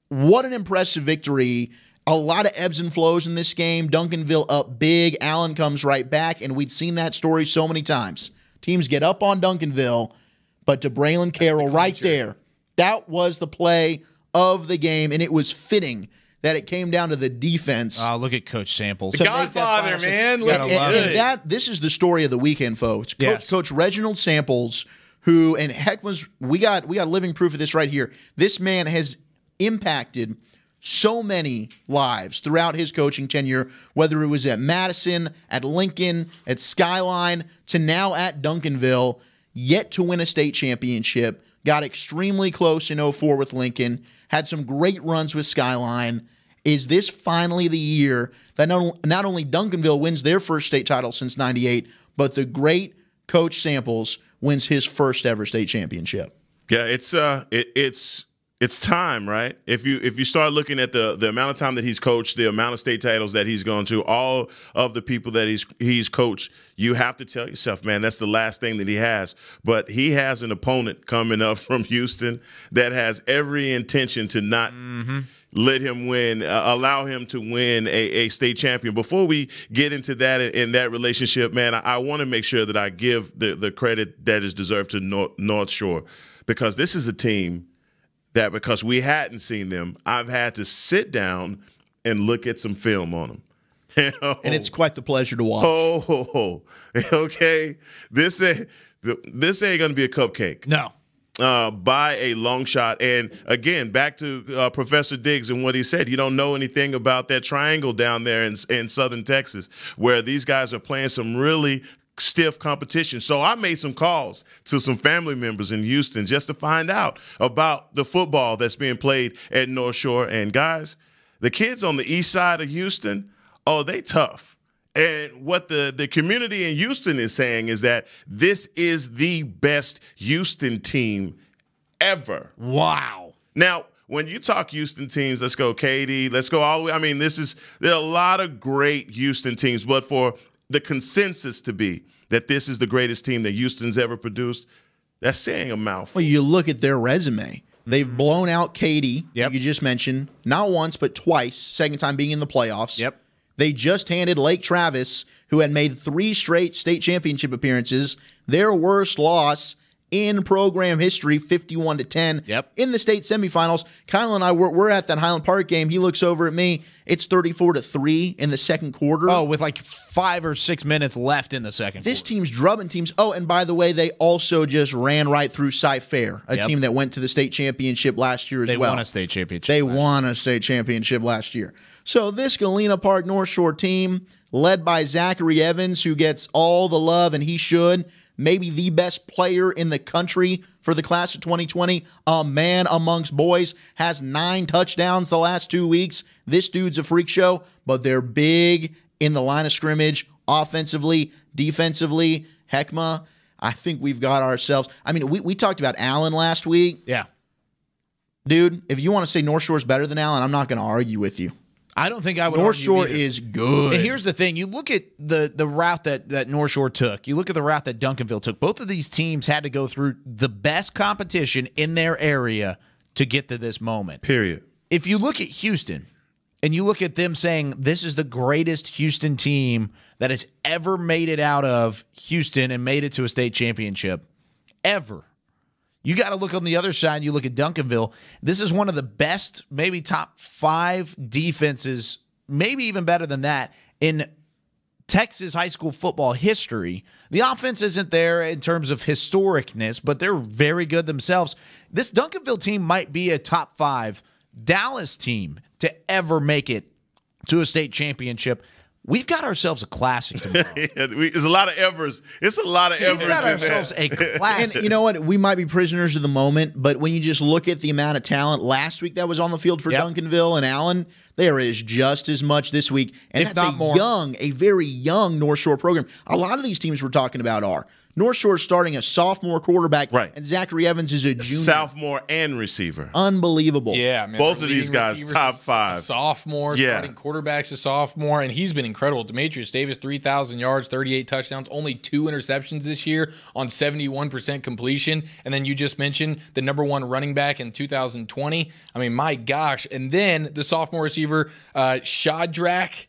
What an impressive victory. A lot of ebbs and flows in this game. Duncanville up big. Allen comes right back, and we'd seen that story so many times. Teams get up on Duncanville, but DeBraylon Carroll right there. That was the play of the game, and it was fitting that it came down to the defense. Oh, look at Coach Samples. The Godfather, man. This is the story of the weekend, folks. Coach Reginald Samples, who, and heck, we got living proof of this right here. This man has impacted so many lives throughout his coaching tenure, whether it was at Madison, at Lincoln, at Skyline, to now at Duncanville, yet to win a state championship. Got extremely close in 04 with Lincoln, had some great runs with Skyline. Is this finally the year that not only Duncanville wins their first state title since '98, but the great Coach Samples wins his first ever state championship? Yeah, it's time, right? If you start looking at the amount of time that he's coached, the amount of state titles that he's gone to, all of the people that he's coached, you have to tell yourself, man, that's the last thing that he has. But he has an opponent coming up from Houston that has every intention to not let him win, allow him to win a state champion. Before we get into that in that relationship, man, I want to make sure that I give the credit that is deserved to North Shore, because this is a team that, because we hadn't seen them, I've had to sit down and look at some film on them. And it's quite the pleasure to watch. Okay. This ain't going to be a cupcake. No. By a long shot. And again, back to Professor Diggs and what he said. You don't know anything about that triangle down there in southern Texas, where these guys are playing some really stiff competition. So I made some calls to some family members in Houston just to find out about the football that's being played at North Shore. And guys, the kids on the east side of Houston, they tough. And what the community in Houston is saying is that this is the best Houston team ever. Wow. Now, when you talk Houston teams, let's go Katy, let's go all the way. I mean, there are a lot of great Houston teams, but for the consensus to be that this is the greatest team that Houston's ever produced, that's saying a mouthful. Well, you look at their resume. They've blown out Katy, you just mentioned, not once but twice, second time being in the playoffs. Yep. They just handed Lake Travis, who had made 3 straight state championship appearances, their worst loss in program history, 51-10 in the state semifinals. Kyle and I, we're at that Highland Park game. He looks over at me. It's 34-3 in the second quarter. Oh, with like 5 or 6 minutes left in the second This quarter. team's drubbing teams. Oh, and by the way, they also just ran right through Cy-Fair, a team that went to the state championship last year as well. They won a state championship. They won a state championship last year. So this Galena Park North Shore team, led by Zachary Evans, who gets all the love, and he should, maybe the best player in the country for the class of 2020, a man amongst boys, has 9 touchdowns the last 2 weeks. This dude's a freak show, but they're big in the line of scrimmage, offensively, defensively. Heckma, I think we've got ourselves. I mean, we talked about Allen last week. Yeah. Dude, if you want to say North Shore's better than Allen, I'm not going to argue with you. I don't think I would. North argue Shore either. is good. And here's the thing: you look at the route that North Shore took. You look at the route that Duncanville took. Both of these teams had to go through the best competition in their area to get to this moment. Period. If you look at Houston, and you look at them saying this is the greatest Houston team that has ever made it out of Houston and made it to a state championship, ever. You got to look on the other side. You look at Duncanville. This is one of the best, maybe top 5 defenses, maybe even better than that, in Texas high school football history. The offense isn't there in terms of historicness, but they're very good themselves. This Duncanville team might be a top 5 Dallas team to ever make it to a state championship. we've got ourselves a classic tomorrow. It's a lot of evers. It's a lot of evers. We've got ourselves a classic. And you know what? We might be prisoners of the moment, but when you just look at the amount of talent last week that was on the field for Duncanville and Allen, there is just as much this week. And if that's not more. a very young North Shore program. A lot of these teams we're talking about are. North Shore starting a sophomore quarterback, and Zachary Evans is a junior. Sophomore and receiver. Unbelievable. Yeah, man. Both of these guys, top 5. Sophomore, starting quarterback's a sophomore, and he's been incredible. Demetrius Davis, 3,000 yards, 38 touchdowns, only 2 interceptions this year on 71% completion. And then you just mentioned the #1 running back in 2020. I mean, my gosh. And then the sophomore receiver, Shadrack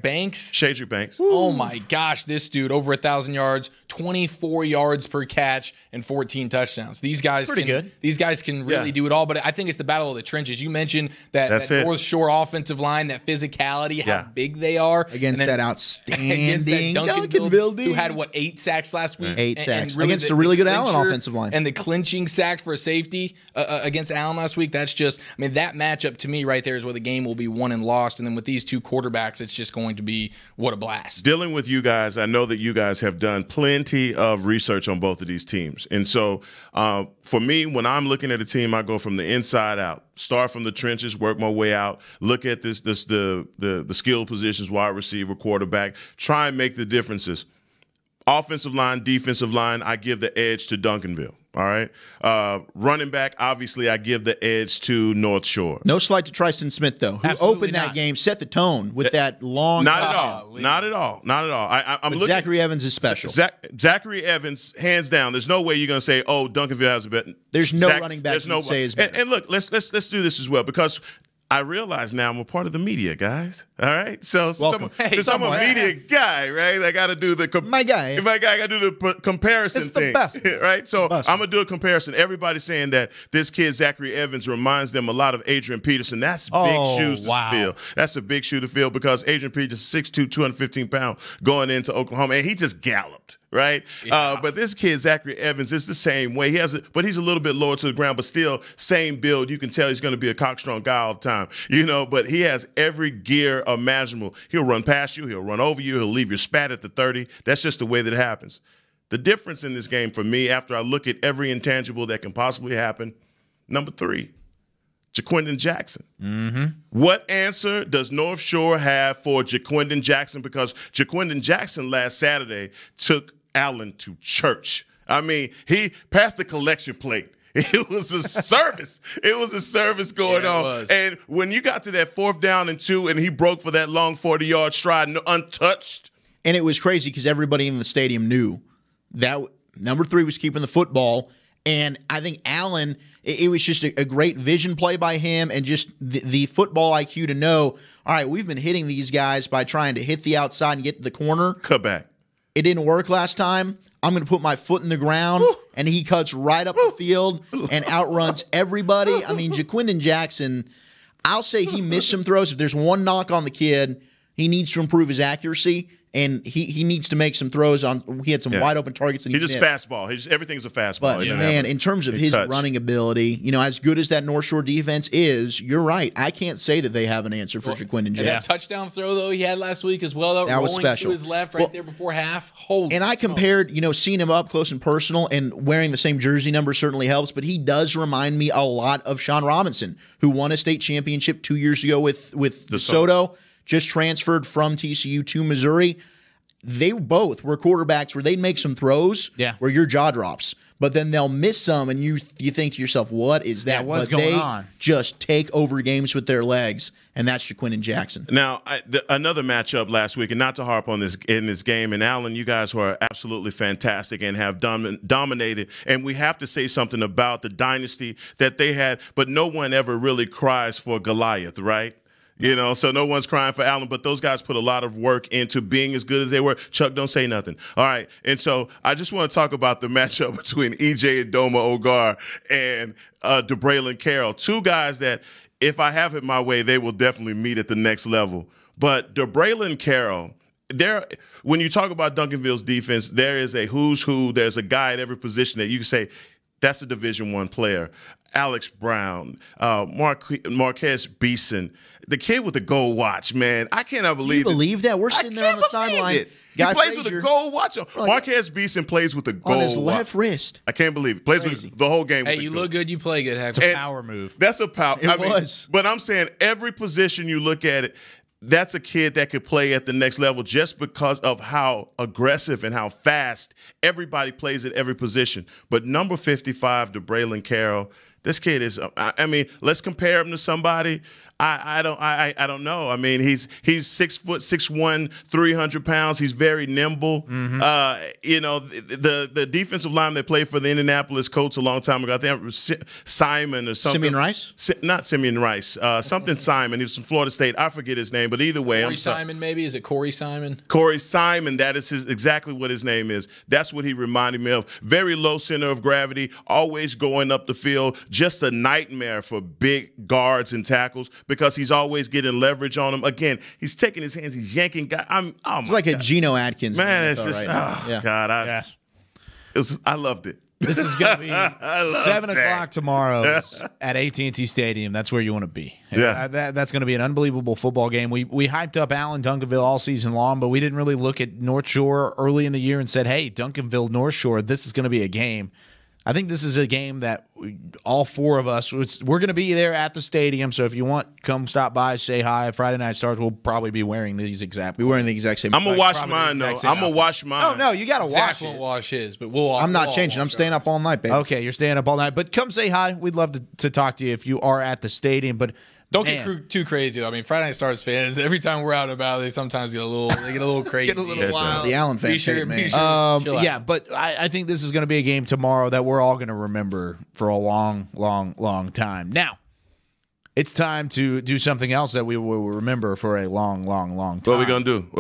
Banks. Shadrack Banks. Oh my gosh, this dude over 1,000 yards, 24 yards per catch, and 14 touchdowns. These guys good. These guys can really do it all. But I think it's the battle of the trenches. You mentioned that North Shore offensive line, that physicality, how big they are against that outstanding Duncanville dude, who had 8 sacks last week. 8 sacks really against a really good Allen offensive line, and the clinching sacks for a safety against Allen last week. That's just, I mean, that matchup to me right there is where the game will be won and lost. And then with these two quarterbacks, it's just going to be what a blast. Dealing with you guys, I know that you guys have done plenty of research on both of these teams. And so for me, when I'm looking at a team, I go from the inside out, start from the trenches, work my way out, look at the skill positions, wide receiver, quarterback, try and make the differences. Offensive line, defensive line, I give the edge to Duncanville. All right. Running back, obviously, I give the edge to North Shore. No slight to Tristan Smith, though, who opened that game, set the tone with that long. Not at all. Not at all. Not at all. I'm looking. Zachary Evans is special. Zachary Evans, hands down. There's no way you're going to say, "Oh, Duncanville has a better." There's no running back you say is better. And look, let's do this as well, because I realize now I'm a part of the media, guys. All right, so since I'm a media guy, right? I got to do my guy. I got to do the comparison it's the thing, best, right? So I'm gonna do a comparison. Everybody's saying that this kid Zachary Evans reminds them a lot of Adrian Peterson. that's big shoes to fill. That's a big shoe to fill, because Adrian Peterson, 6'2", 215 pounds, going into Oklahoma, and he just galloped. Right, but this kid Zachary Evans is the same way. But he's a little bit lower to the ground, but still same build. You can tell he's going to be a cockstrong guy all the time, But he has every gear imaginable. He'll run past you, he'll run over you, he'll leave your spat at the 30. That's just the way that it happens. The difference in this game for me, after I look at every intangible that can possibly happen, number 3, Jaquindon Jackson. What answer does North Shore have for Jaquindon Jackson? Because Jaquindon Jackson last Saturday took Allen to church. I mean, he passed the collection plate. It was a service. It was a service going on. And when you got to that 4th down and 2, and he broke for that long 40-yard stride, untouched. And it was crazy because everybody in the stadium knew that number 3 was keeping the football. And I think Allen, it was just a great vision play by him, and just the football IQ to know, all right, we've been hitting these guys by trying to hit the outside and get to the corner. Cut back. It didn't work last time. I'm going to put my foot in the ground, and he cuts right up the field and outruns everybody. I mean, Jaquindon Jackson, I'll say he missed some throws. If there's one knock on the kid, he needs to improve his accuracy. And he needs to make some throws on. He had some wide open targets. And he just fastball. Everything's a fastball. But man, in terms of his running ability, as good as that North Shore defense is, you're right. I can't say that they have an answer for Jaquindon Jackson. And that touchdown throw though he had last week as well, that was special. To his left right there before half. Holy! And I compared, seeing him up close and personal, and wearing the same jersey number certainly helps. But he does remind me a lot of Sean Robinson, who won a state championship 2 years ago with DeSoto. Just transferred from TCU to Missouri. They both were quarterbacks where they'd make some throws where your jaw drops, but then they'll miss some, and you think to yourself, what is that? What's going on? Just take over games with their legs, and that's Jaquindon Jackson. Now, another matchup last week, and not to harp on this in this game, and Allen, you guys were absolutely fantastic and have dominated, and we have to say something about the dynasty that they had, but no one ever really cries for Goliath, right? So no one's crying for Allen, but those guys put a lot of work into being as good as they were. Chuck, don't say nothing. All right. And so I just want to talk about the matchup between EJ Adoma Ogar and DeBraylon Carroll. 2 guys that, if I have it my way, they will definitely meet at the next level. But DeBraylon Carroll, when you talk about Duncanville's defense, there is a who's who. There's a guy at every position that you can say, That's a Division I player. Alex Brown, Marquez Beeson, the kid with the gold watch, man. I cannot believe Can you believe that? We're sitting there on the sideline. He plays with a gold watch. Marquez Beeson plays with a gold watch. On his left wrist. I can't believe it. Plays with the whole game. Hey, you look good, you play good. It's a power move. That's a power. It was. But I'm saying every position you look at it, that's a kid that could play at the next level just because of how aggressive and how fast everybody plays at every position. But number 55, DeBraylon Carroll, this kid is. I mean, let's compare him to somebody. I don't know. I mean, he's 6 foot 6'1", 300 pounds. He's very nimble. You know, the defensive line they played for the Indianapolis Colts a long time ago. I think it was Simon or something. Simeon Rice? Not Simeon Rice. Something Simon. He was from Florida State. I forget his name, but either way, Corey Simon, maybe? Is it Corey Simon? Corey Simon. That is exactly what his name is. That's what he reminded me of. Very low center of gravity, always going up the field. Just a nightmare for big guards and tackles, because he's always getting leverage on him. Again, he's taking his hands, he's yanking guys. It's like a Geno Atkins. Man, it's just, God, I loved it. This is going to be 7 o'clock tomorrow at AT&T Stadium. That's where you want to be. Yeah. That's going to be an unbelievable football game. We hyped up Allen Duncanville all season long, but we didn't really look at North Shore early in the year and said, hey, Duncanville, North Shore, this is going to be a game. I think this is a game that all four of us, we're going to be there at the stadium. So if you want, come stop by, say hi. Friday Night Stars will probably be wearing these exact. We're wearing the exact same. I'm gonna wash mine though. I'm gonna wash mine. No, you got to wash Zach it. won't wash his, but I'm not changing. I'm staying up all night, baby. Okay, you're staying up all night, but come say hi. We'd love to talk to you if you are at the stadium. But don't get too crazy though. I mean, Friday Night Stars fans, every time we're out and about, they sometimes get a little crazy. Get a little wild. The Allen fans, yeah, but I think this is going to be a game tomorrow that we're all going to remember for a long, long, long time. Now, it's time to do something else that we will remember for a long, long, long time. What are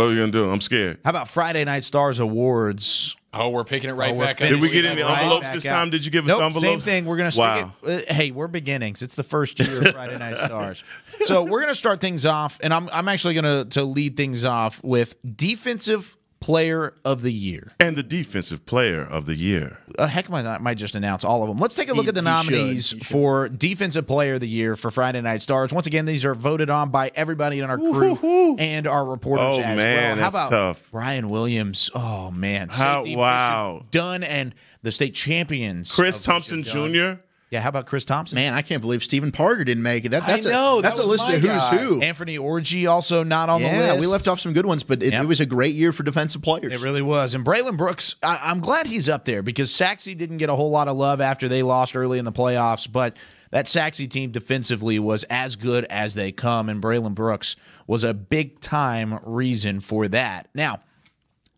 we gonna do? I'm scared. How about Friday Night Stars Awards? Oh, we're picking it right back up. Did we get any envelopes this time? Did you give us envelopes? Same thing. We're going to stick it. Hey, we're beginnings. It's the first year of Friday Night Stars. So we're going to start things off, and I'm actually going to lead things off with Defensive Player of the Year. And the Defensive Player of the Year. Heck, I might just announce all of them. Let's take a look at the nominees for Defensive Player of the Year for Friday Night Stars. Once again, these are voted on by everybody in our crew and our reporters as well. How about tough. Brian Williams? Oh, man. Wow. Done, and the state champions. Chris Thompson Jr. Yeah, how about Chris Thompson? Man, I can't believe Stephen Parker didn't make it. That's that a list of who's who. Anthony Orgy also not on the list. Yeah, we left off some good ones, but it was a great year for defensive players. It really was. And Braylon Brooks, I'm glad he's up there because Saxe didn't get a whole lot of love after they lost early in the playoffs, but that Saxe team defensively was as good as they come, and Braylon Brooks was a big-time reason for that. Now,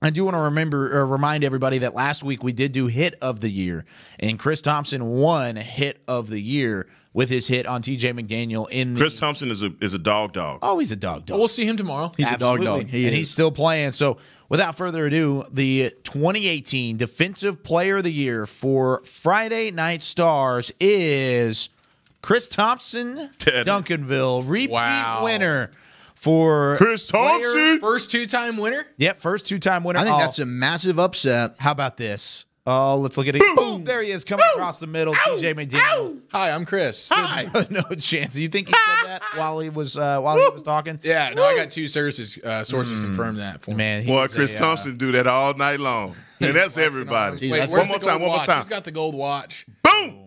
I do want to remind everybody that last week we did do Hit of the Year, and Chris Thompson won Hit of the Year with his hit on TJ McDaniel in the... Chris Thompson is a dog. Oh, he's a dog. We'll see him tomorrow. He's Absolutely. a dog. He's still playing. So without further ado, the 2018 Defensive Player of the Year for Friday Night Stars is Chris Thompson, Duncanville, repeat winner. For Chris Thompson, first two-time winner. Yep, first two-time winner. I think that's a massive upset. How about this? Oh, let's look at it. Boom! There he is, coming across the middle. TJ McDaniel. Hi, I'm Chris. Hi. No chance. You think he said that while he was talking? Yeah, no, I got two sources confirm that for me. Man, boy, Chris Thompson do that all night long, and that's everybody. Wait, one more time. Who's got the gold watch? Boom!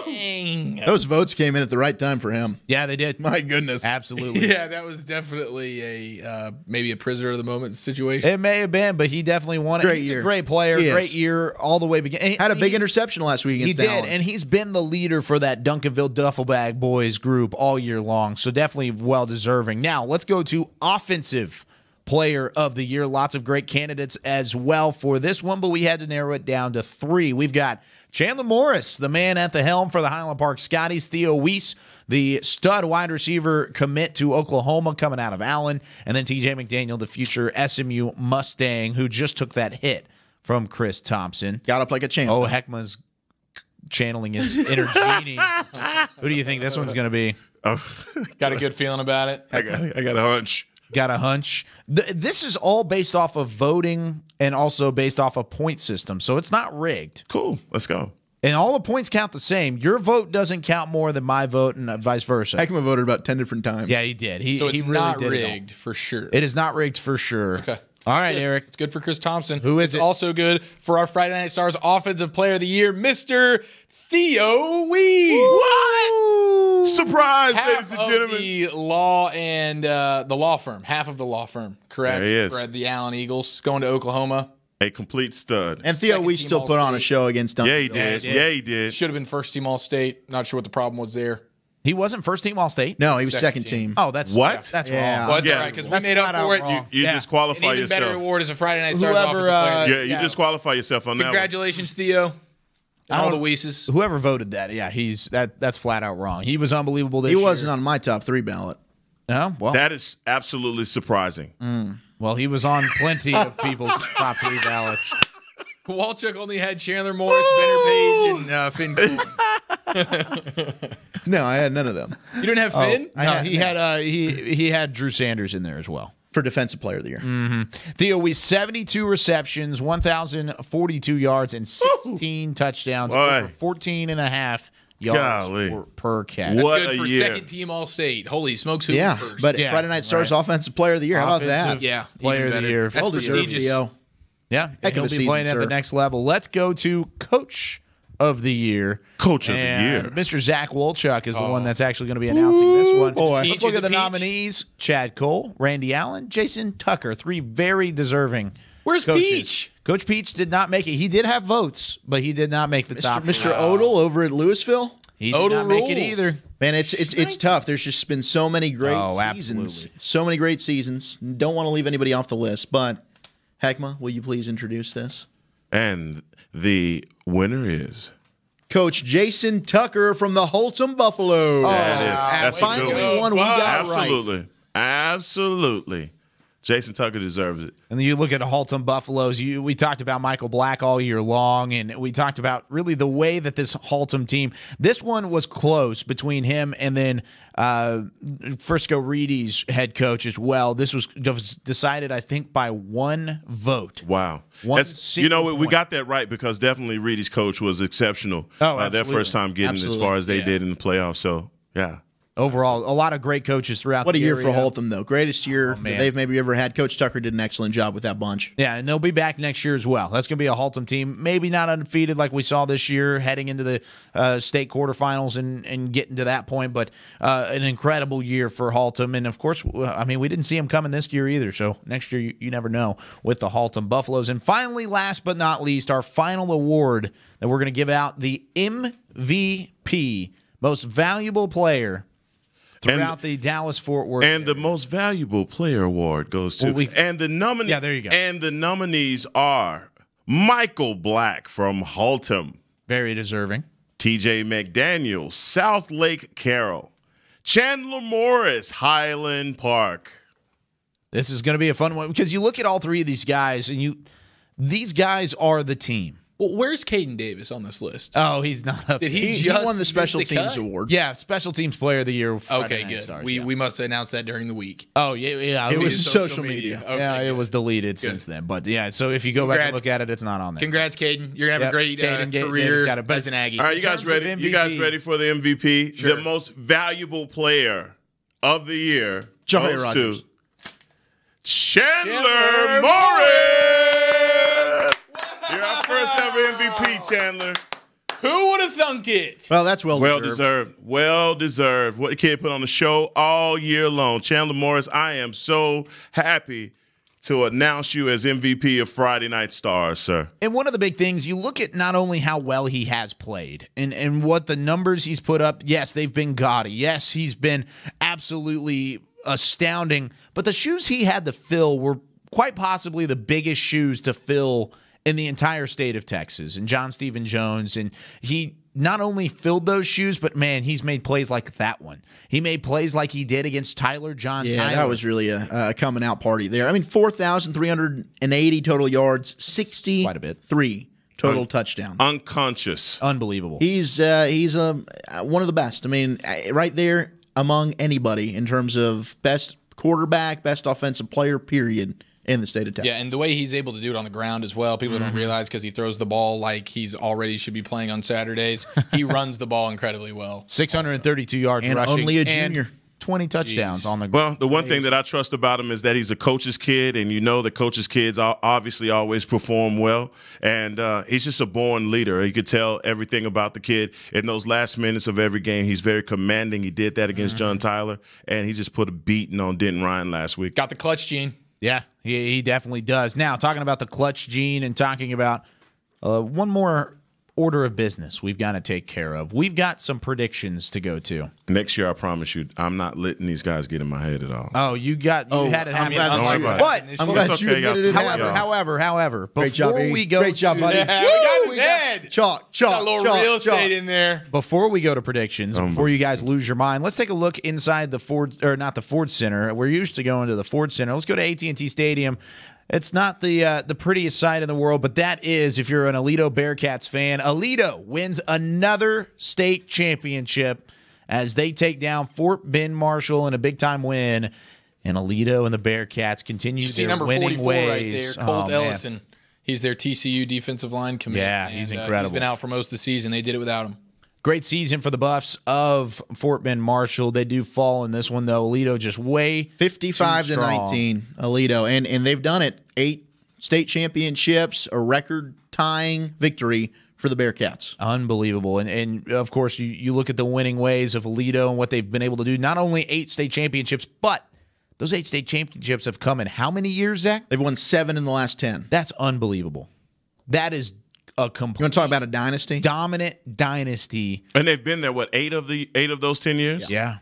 Dang. Those votes came in at the right time for him. Yeah, they did. My goodness. Absolutely. Yeah, that was definitely maybe a prisoner of the moment situation. It may have been, but he definitely won it. He's a great player, great year all the way beginning. Had a big interception last week against Allen. He did, and he's been the leader for that Duncanville Duffelbag Boys group all year long, so definitely well-deserving. Now, let's go to Offensive Player of the Year. Lots of great candidates as well for this one, but we had to narrow it down to 3. We've got Chandler Morris, the man at the helm for the Highland Park Scotties. Theo Weiss, the stud wide receiver commit to Oklahoma coming out of Allen. And then TJ McDaniel, the future SMU Mustang, who just took that hit from Chris Thompson. Got up like a champ. Oh, Heckma's channeling his inner genie. Who do you think this one's going to be? Got a good feeling about it? I got a hunch. Got a hunch. This is all based off of voting and also based off a point system, so it's not rigged. Cool. Let's go. And all the points count the same. Your vote doesn't count more than my vote, and vice versa. Heckma voted about 10 different times. Yeah, he did. So it's he really not did rigged for sure. It is not rigged for sure. Okay. All right, Eric. It's good for Chris Thompson. Who is it's it? Also good for our Friday Night Stars Offensive Player of the Year, Mr. Theo Wees. What? Surprise, Half ladies and gentlemen. the law and the law firm. Half of the law firm, correct? There he is. For the Allen Eagles going to Oklahoma. A complete stud. And Theo, we still put on a show against Duncan. Yeah, he did. Yeah, he did. Should have been first team All State. Not sure what the problem was there. He wasn't first team All State. No, he was second team. Oh, that's What? That's Yeah. wrong. Well, that's Yeah. all right because we That's made up flat for out it. wrong. You Yeah. disqualify An even yourself. better award as a Friday Night Stars Whoever, Offensive Player. You disqualify yourself on that one. Congratulations, Theo. And all the Weeses. Whoever voted that, yeah, that's flat out wrong. He was unbelievable this He year. wasn't on my top 3 ballot. No, well, That is absolutely surprising. well, he was on plenty of people's top 3 ballots. Walchuk only had Chandler Morris, Benner Page, and Finn Cooley. No, I had none of them. You didn't have Finn? No, he had Drew Sanders in there as well. For Defensive Player of the Year. Theo, we 72 receptions, 1,042 yards, and 16 touchdowns, Boy. over 14 and a half yards Golly. per catch. That's What good a for year. second team All State. Holy smokes, who Yeah, was first? but Yeah, Friday Night Stars right. Offensive Player of the Year. How about that? Offensive yeah, Player even of the better. Year. That's Well deserved, prestigious. Theo. Yeah, Heck he'll of a be season, playing at the sir. next level. Let's go to Coach of the Year. Coach of the And year. Mr. Zach Wolchuk is the one that's actually going to be announcing this one. boy. Let's Peach look is at the a peach. nominees. Chad Cole, Randy Allen, Jason Tucker. 3 very deserving Where's coaches. Peach? Coach Peach did not make it. He did have votes, but he did not make the top. Mr. Odell over at Louisville. He did Odell not make it rules. either. Man, it's tough. There's just been so many great Oh, seasons. absolutely. So many great seasons. Don't want to leave anybody off the list, but Heckma, will you please introduce this? And the winner is. Coach Jason Tucker from the Holtom Buffalo. That is. That's a finally good one we got Absolutely. right. Absolutely. Jason Tucker deserves it. And then you look at Haltom Buffaloes. We talked about Michael Black all year long, and we talked about really the way that this Haltom team. This one was close between him and then Frisco Reedy's head coach as well. This was decided, I think, by 1 vote. Wow. One You know, single we point. got that right because definitely Reedy's coach was exceptional. Oh, Their absolutely. first time getting Absolutely. as far as they Yeah. did in the playoffs. So, yeah. Overall, a lot of great coaches throughout What a the year area. for Holtham, though. Greatest year that man. they've maybe ever had. Coach Tucker did an excellent job with that bunch. Yeah, and they'll be back next year as well. That's going to be a Haltom team. Maybe not undefeated like we saw this year, heading into the state quarterfinals and getting to that point, but an incredible year for Haltom. And, of course, I mean, we didn't see him coming this year either, so next year you never know with the Haltom Buffaloes. And finally, last but not least, our final award that we're going to give out, the MVP, Most Valuable Player throughout the Dallas-Fort Worth And the most valuable player award goes to. And the nominee. Yeah, there you go. And the nominees are Michael Black from Haltom. Very deserving. TJ McDaniel, South Lake Carroll. Chandler Morris, Highland Park. This is going to be a fun one because you look at all 3 of these guys, and these guys are the team. Well, where's Caden Davis on this list? Oh, he's not up. Did He just won the miss Special the Teams cut? Award. Yeah, Special Teams Player of the Year. Friday Okay, Night good. Stars, we yeah. must announce that during the week. Oh yeah. It was was social media. Okay, yeah, it good. was deleted since then. But yeah, so if you go back and Congrats. look at it, it's not on there. Congrats, Caden. You're gonna have a great Caden Davis career got it, but as an Aggie. All right, you guys terms of ready? You guys MVP. ready for the MVP? Sure. The most valuable player of the year Joey goes Rogers. to Chandler Morris. You're our first ever MVP, Chandler. Who would have thunk it? Well, that's well deserved. Well deserved. What the kid put on the show all year long. Chandler Morris, I am so happy to announce you as MVP of Friday Night Stars, sir. And one of the big things, you look at not only how well he has played and what the numbers he's put up. Yes, they've been gaudy. Yes, he's been absolutely astounding. But the shoes he had to fill were quite possibly the biggest shoes to fill in the entire state of Texas. And John Stephen Jones, and he not only filled those shoes, but man, he's made plays like that one. He made plays like he did against Tyler John. Yeah, Tyler. that was really a coming out party there. I mean, 4,380 total yards, 63 Quite a bit. total touchdowns. Unconscious. Unbelievable. He's one of the best. I mean, right there among anybody in terms of best quarterback, best offensive player, period, in the state of Texas. Yeah, and the way he's able to do it on the ground as well, people don't realize because he throws the ball like he's already should be playing on Saturdays. He runs the ball incredibly well. 632 yards and rushing. Only a junior. 20 touchdowns on the ground. Well, the one thing that I trust about him is that he's a coach's kid, and the coach's kids obviously always perform well. And he's just a born leader. You could tell everything about the kid in those last minutes of every game. He's very commanding. He did that against John Tyler, and he just put a beating on Denton Ryan last week. Got the clutch gene. Yeah, he definitely does. Now, talking about the clutch gene and talking about one more order of business we've got to take care of. We've got some predictions to go to. Next year, I promise you, I'm not letting these guys get in my head at all. Oh, you had it happen. I'm glad you admitted it. However, great job, before we go, great job, buddy. Yeah, we got his head. Chalk. Got a little real estate in there. Before we go to predictions, before you guys lose your mind, let's take a look inside the Ford, or not the Ford Center. We're used to going to the Ford Center. Let's go to AT&T Stadium. It's not the prettiest sight in the world, but that is, if you're an Aledo Bearcats fan, Aledo wins another state championship as they take down Fort Bend Marshall in a big-time win. And Aledo and the Bearcats continue their number winning 44 ways. right there, Colt Ellison. He's their TCU defensive line committee. Yeah, he's incredible. He's been out for most of the season. They did it without him. Great season for the Buffs of Fort Bend Marshall. They do fall in this one, though. Aledo just way 55-19, Aledo. And they've done it. 8 state championships, a record-tying victory for the Bearcats. Unbelievable. And of course, you look at the winning ways of Aledo and what they've been able to do. Not only 8 state championships, but those 8 state championships have come in how many years, Zach? They've won 7 in the last 10. That's unbelievable. That is a complete. You want to talk about a dynasty? Dominant dynasty. And they've been there, 8 of those 10 years? Yeah.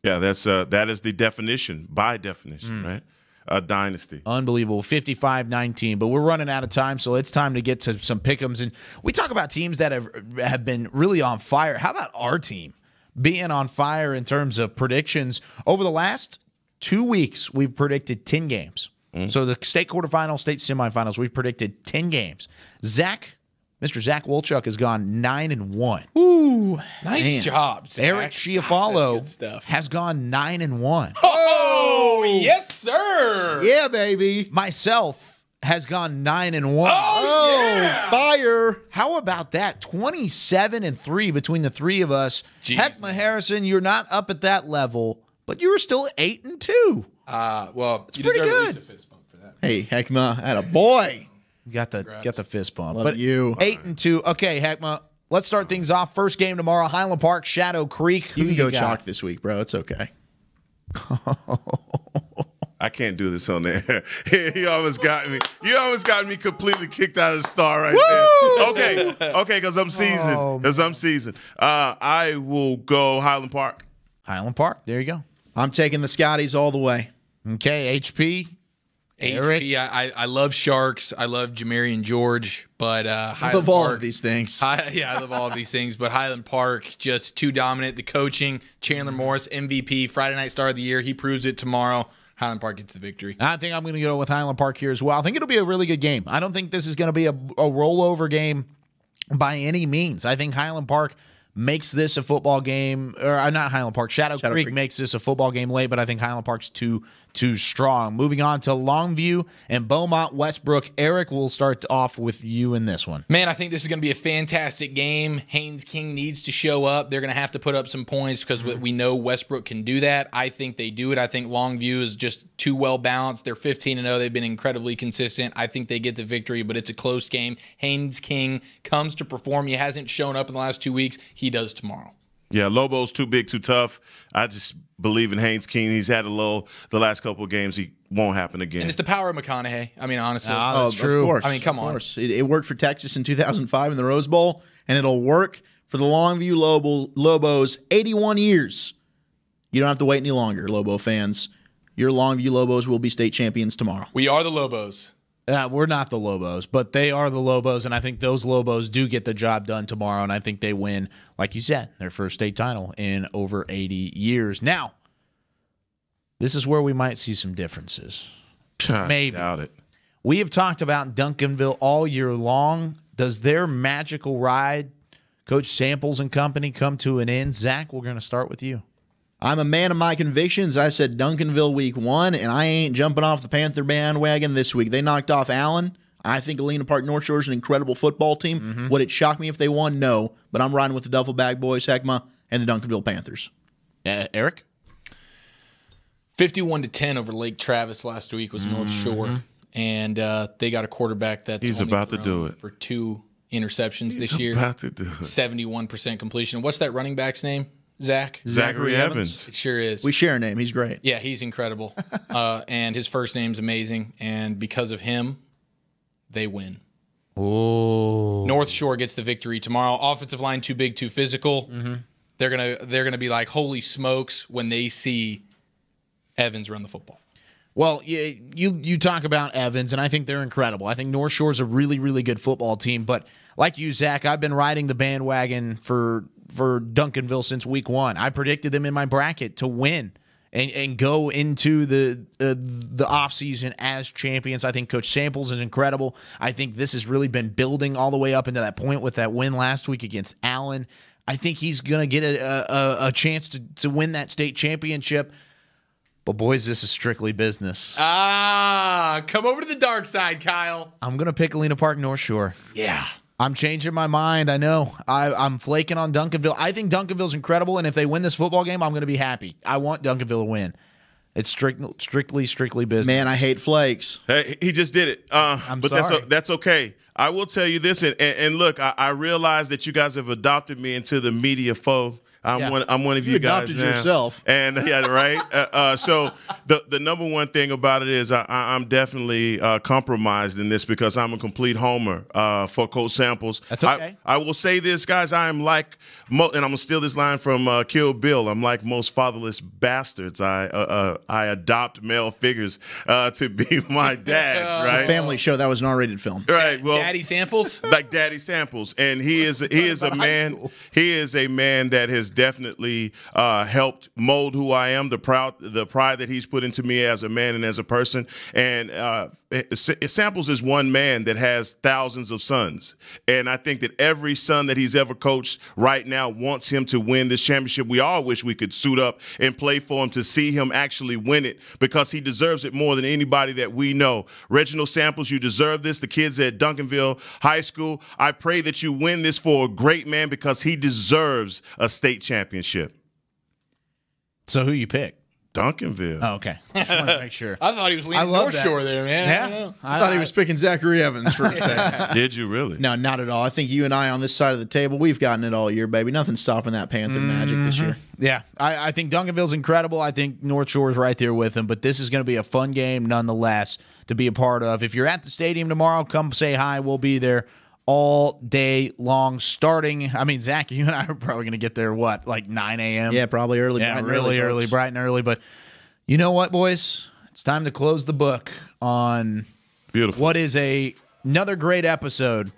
Yeah, that is the definition, by definition, right? A dynasty. Unbelievable. 55-19. But we're running out of time, so it's time to get to some pick'ems. And we talk about teams that have been really on fire. How about our team being on fire in terms of predictions? Over the last 2 weeks, we've predicted 10 games. So the state quarterfinals, state semifinals, we've predicted 10 games. Mr. Zach Wolchuk has gone 9-1. Ooh, nice job, Zach. Eric Schiaffalo has gone 9-1. Oh, yes, sir. Yeah, baby. Myself has gone 9-1. Oh, yeah. Fire. How about that? 27-3 between the three of us. Heckma Harrison, you're not up at that level, but you were still 8-2. Well, it's pretty good. At least a fist bump for that. Hey, Heckma, atta boy. Got the fist bump. Love but you. 8-2. Okay, Heckma, let's start things off. First game tomorrow, Highland Park, Shadow Creek. You can go chalk this week, bro. It's okay. I can't do this on there. He almost got me. You almost got me completely kicked out of the star right there. Okay, because I'm seasoned. I will go Highland Park. Highland Park. There you go. I'm taking the Scotties all the way. Okay, HP. Eric. I love Sharks. I love Jamarian George, but I love all of these things. I love all of these things, but Highland Park just too dominant. The coaching, Chandler Morris, MVP, Friday Night Star of the Year. He proves it tomorrow. Highland Park gets the victory. I think I'm going to go with Highland Park here as well. I think it'll be a really good game. I don't think this is going to be a rollover game by any means. I think Highland Park makes this a football game, or not Highland Park, Shadow Creek makes this a football game late, but I think Highland Park's too strong. Moving on to Longview and Beaumont Westbrook. Eric, we'll start off with you in this one. Man, I think this is going to be a fantastic game. Haynes King needs to show up. They're going to have to put up some points because we know Westbrook can do that. I think they do it. I think Longview is just too well balanced. They're 15-0. They've been incredibly consistent. I think they get the victory, but it's a close game. Haynes King comes to perform. He hasn't shown up in the last 2 weeks. He does tomorrow. Yeah, Lobo's too big, too tough. I just believe in Haynes King. He's had a low the last couple of games. He won't happen again. And it's the power of McConaughey. I mean, honestly. That's true. Of course. I mean, come on. It worked for Texas in 2005 in the Rose Bowl, and it'll work for the Longview Lobos 81 years. You don't have to wait any longer, Lobo fans. Your Longview Lobos will be state champions tomorrow. We are the Lobos. We're not the Lobos, but they are the Lobos, and I think those Lobos do get the job done tomorrow, and I think they win, like you said, their first state title in over 80 years. Now, this is where we might see some differences. Maybe. Doubt it. We have talked about Duncanville all year long. Does their magical ride, Coach Samples and company, come to an end? Zach, we're going to start with you. I'm a man of my convictions. I said Duncanville week 1, and I ain't jumping off the Panther bandwagon this week. They knocked off Allen. I think Galena Park North Shore is an incredible football team. Would it shock me if they won? No. But I'm riding with the Duffel Bag Boys, Heckma, and the Duncanville Panthers. Eric? 51-10 over Lake Travis last week was North Shore. And they got a quarterback that's He's only about to thrown do it. for 2 interceptions this year. About to do it. 71% completion. What's that running back's name? Zach? Zachary Evans. It sure is. We share a name. He's great. Yeah, he's incredible. And his first name's amazing. And because of him, they win. Oh. North Shore gets the victory tomorrow. Offensive line too big, too physical. They're gonna be like, holy smokes, when they see Evans run the football. Well, you talk about Evans, and I think they're incredible. I think North Shore's a really, really good football team. But like you, Zach, I've been riding the bandwagon for Duncanville since week 1. I predicted them in my bracket to win and go into the offseason as champions. I think Coach Samples is incredible. I think this has really been building all the way up into that point with that win last week against Allen. I think he's going to get a chance to win that state championship. But, boys, this is strictly business. Come over to the dark side, Kyle. I'm going to pick Galena Park North Shore. Yeah. I'm changing my mind. I know. I'm flaking on Duncanville. I think Duncanville's incredible, and if they win this football game, I'm going to be happy. I want Duncanville to win. It's strictly business. Man, I hate flakes. Hey, he just did it. But sorry. That's okay. I will tell you this, and look, I realize that you guys have adopted me into the media foe. I'm one of you guys adopted now. yourself. And yeah, right. So the number one thing about it is I'm definitely compromised in this because I'm a complete homer for Coach Samples. That's okay. I will say this, guys. I am like, and I'm gonna steal this line from Kill Bill. I'm like most fatherless bastards. I adopt male figures to be my dads. It's Right. a family show. That was an R-rated film. Right. Well, Daddy Samples? Like Daddy Samples. And he is a man. He is a man that has definitely helped mold who I am, the pride that he's put into me as a man and as a person. And Samples is one man that has thousands of sons. And I think that every son that he's ever coached right now wants him to win this championship. We all wish we could suit up and play for him to see him actually win it because he deserves it more than anybody that we know. Reginald Samples, you deserve this. The kids at Duncanville High School, I pray that you win this for a great man because he deserves a state championship. So who you pick? Duncanville. Oh, okay. Just want to make sure. I thought he was leaning North Shore there, man. Yeah. I thought he was picking Zachary Evans for a second. Did you really? No, not at all. I think you and I on this side of the table, we've gotten it all year, baby. Nothing's stopping that Panther magic this year. Yeah, I think Duncanville's incredible. I think North Shore's right there with him, but this is going to be a fun game nonetheless to be a part of. If you're at the stadium tomorrow, come say hi. We'll be there all day long starting. I mean, Zach, you and I are probably going to get there, like 9 a.m.? Yeah, probably early. Yeah, really early, bright and early. But you know what, boys? It's time to close the book on what is another great episode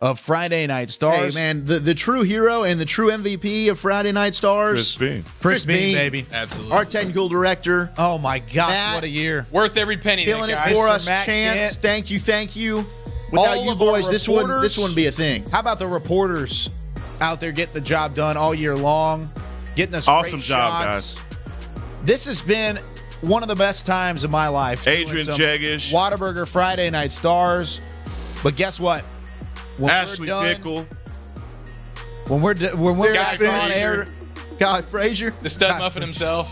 of Friday Night Stars. Hey, man, the true hero and the true MVP of Friday Night Stars. Chris Bean, baby. Absolutely. Our technical director. Oh, my gosh, Matt, what a year. Worth every penny. Killing it guys. for us. Matt Chance, Kent. thank you. Without All you of our boys, this wouldn't be a thing. How about the reporters out there getting the job done all year long, getting us Awesome great job, shots. guys. This has been one of the best times of my life. Adrian Jegish. Whataburger Friday Night Stars. But guess what? When Ashley we're done, Pickle. When we're back Frazier. on air, Guy Frazier. The stud muffin himself.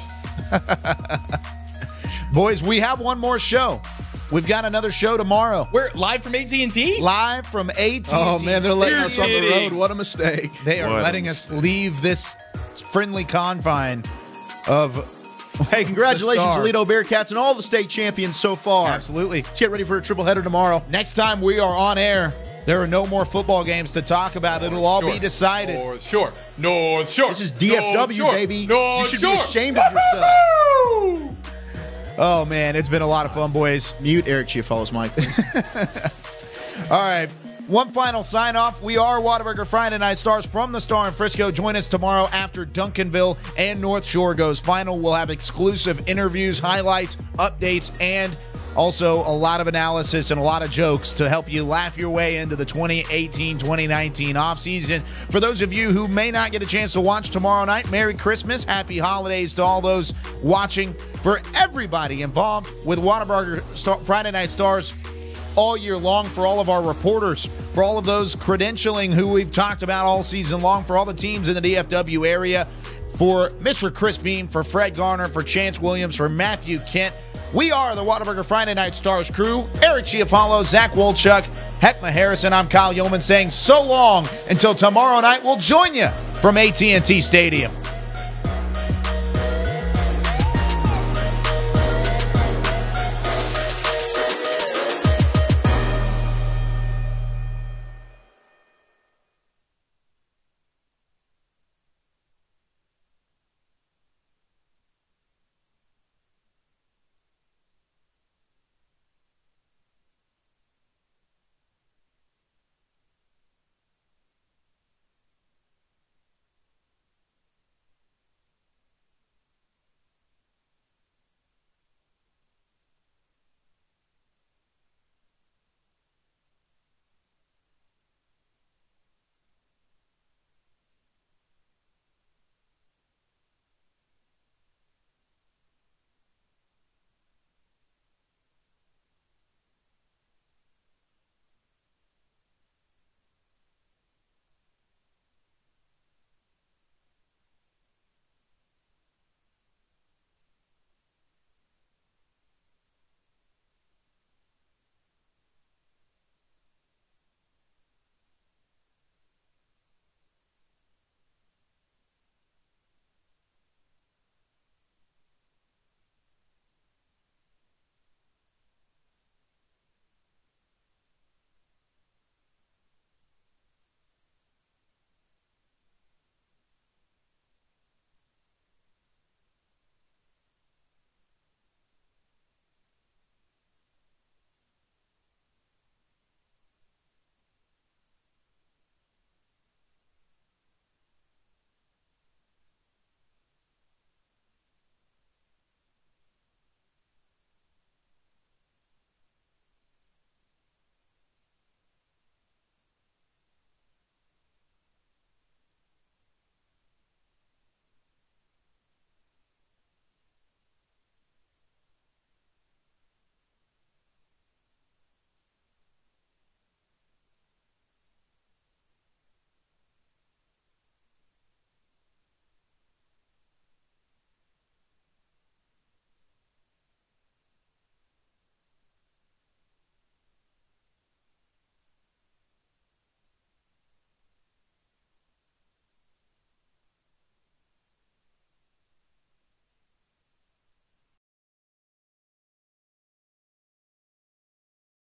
boys, we have one more show. We've got another show tomorrow. We're live from AT&T? Live from AT&T. Oh, man, they're letting us on the kidding. road. What a mistake. They are letting us leave this friendly confine of Hey, congratulations, the Star. Toledo Bearcats and all the state champions so far. Absolutely. Let's get ready for a triple header tomorrow. Next time we are on air, there are no more football games to talk about. It'll all be decided. North Shore. North Shore. This is DFW, North Shore. baby. North You should Shore. be ashamed of yourself. Oh, man, it's been a lot of fun, boys. Mute Eric Chiafalo's mic, please. All right. One final sign-off. We are Whataburger Friday Night Stars from the Star in Frisco. Join us tomorrow after Duncanville and North Shore goes final. We'll have exclusive interviews, highlights, updates, and Also, a lot of analysis and a lot of jokes to help you laugh your way into the 2018-2019 offseason. For those of you who may not get a chance to watch tomorrow night, Merry Christmas, Happy Holidays to all those watching. For everybody involved with Whataburger Friday Night Stars all year long, for all of our reporters, for all of those credentialing who we've talked about all season long, for all the teams in the DFW area, for Mr. Chris Beam, for Fred Garner, for Chance Williams, for Matthew Kent. We are the Whataburger Friday Night Stars crew. Eric Chiafalo, Zach Wolchuk, Heckma Harrison. I'm Kyle Yeoman saying so long until tomorrow night. We'll join you from AT&T Stadium.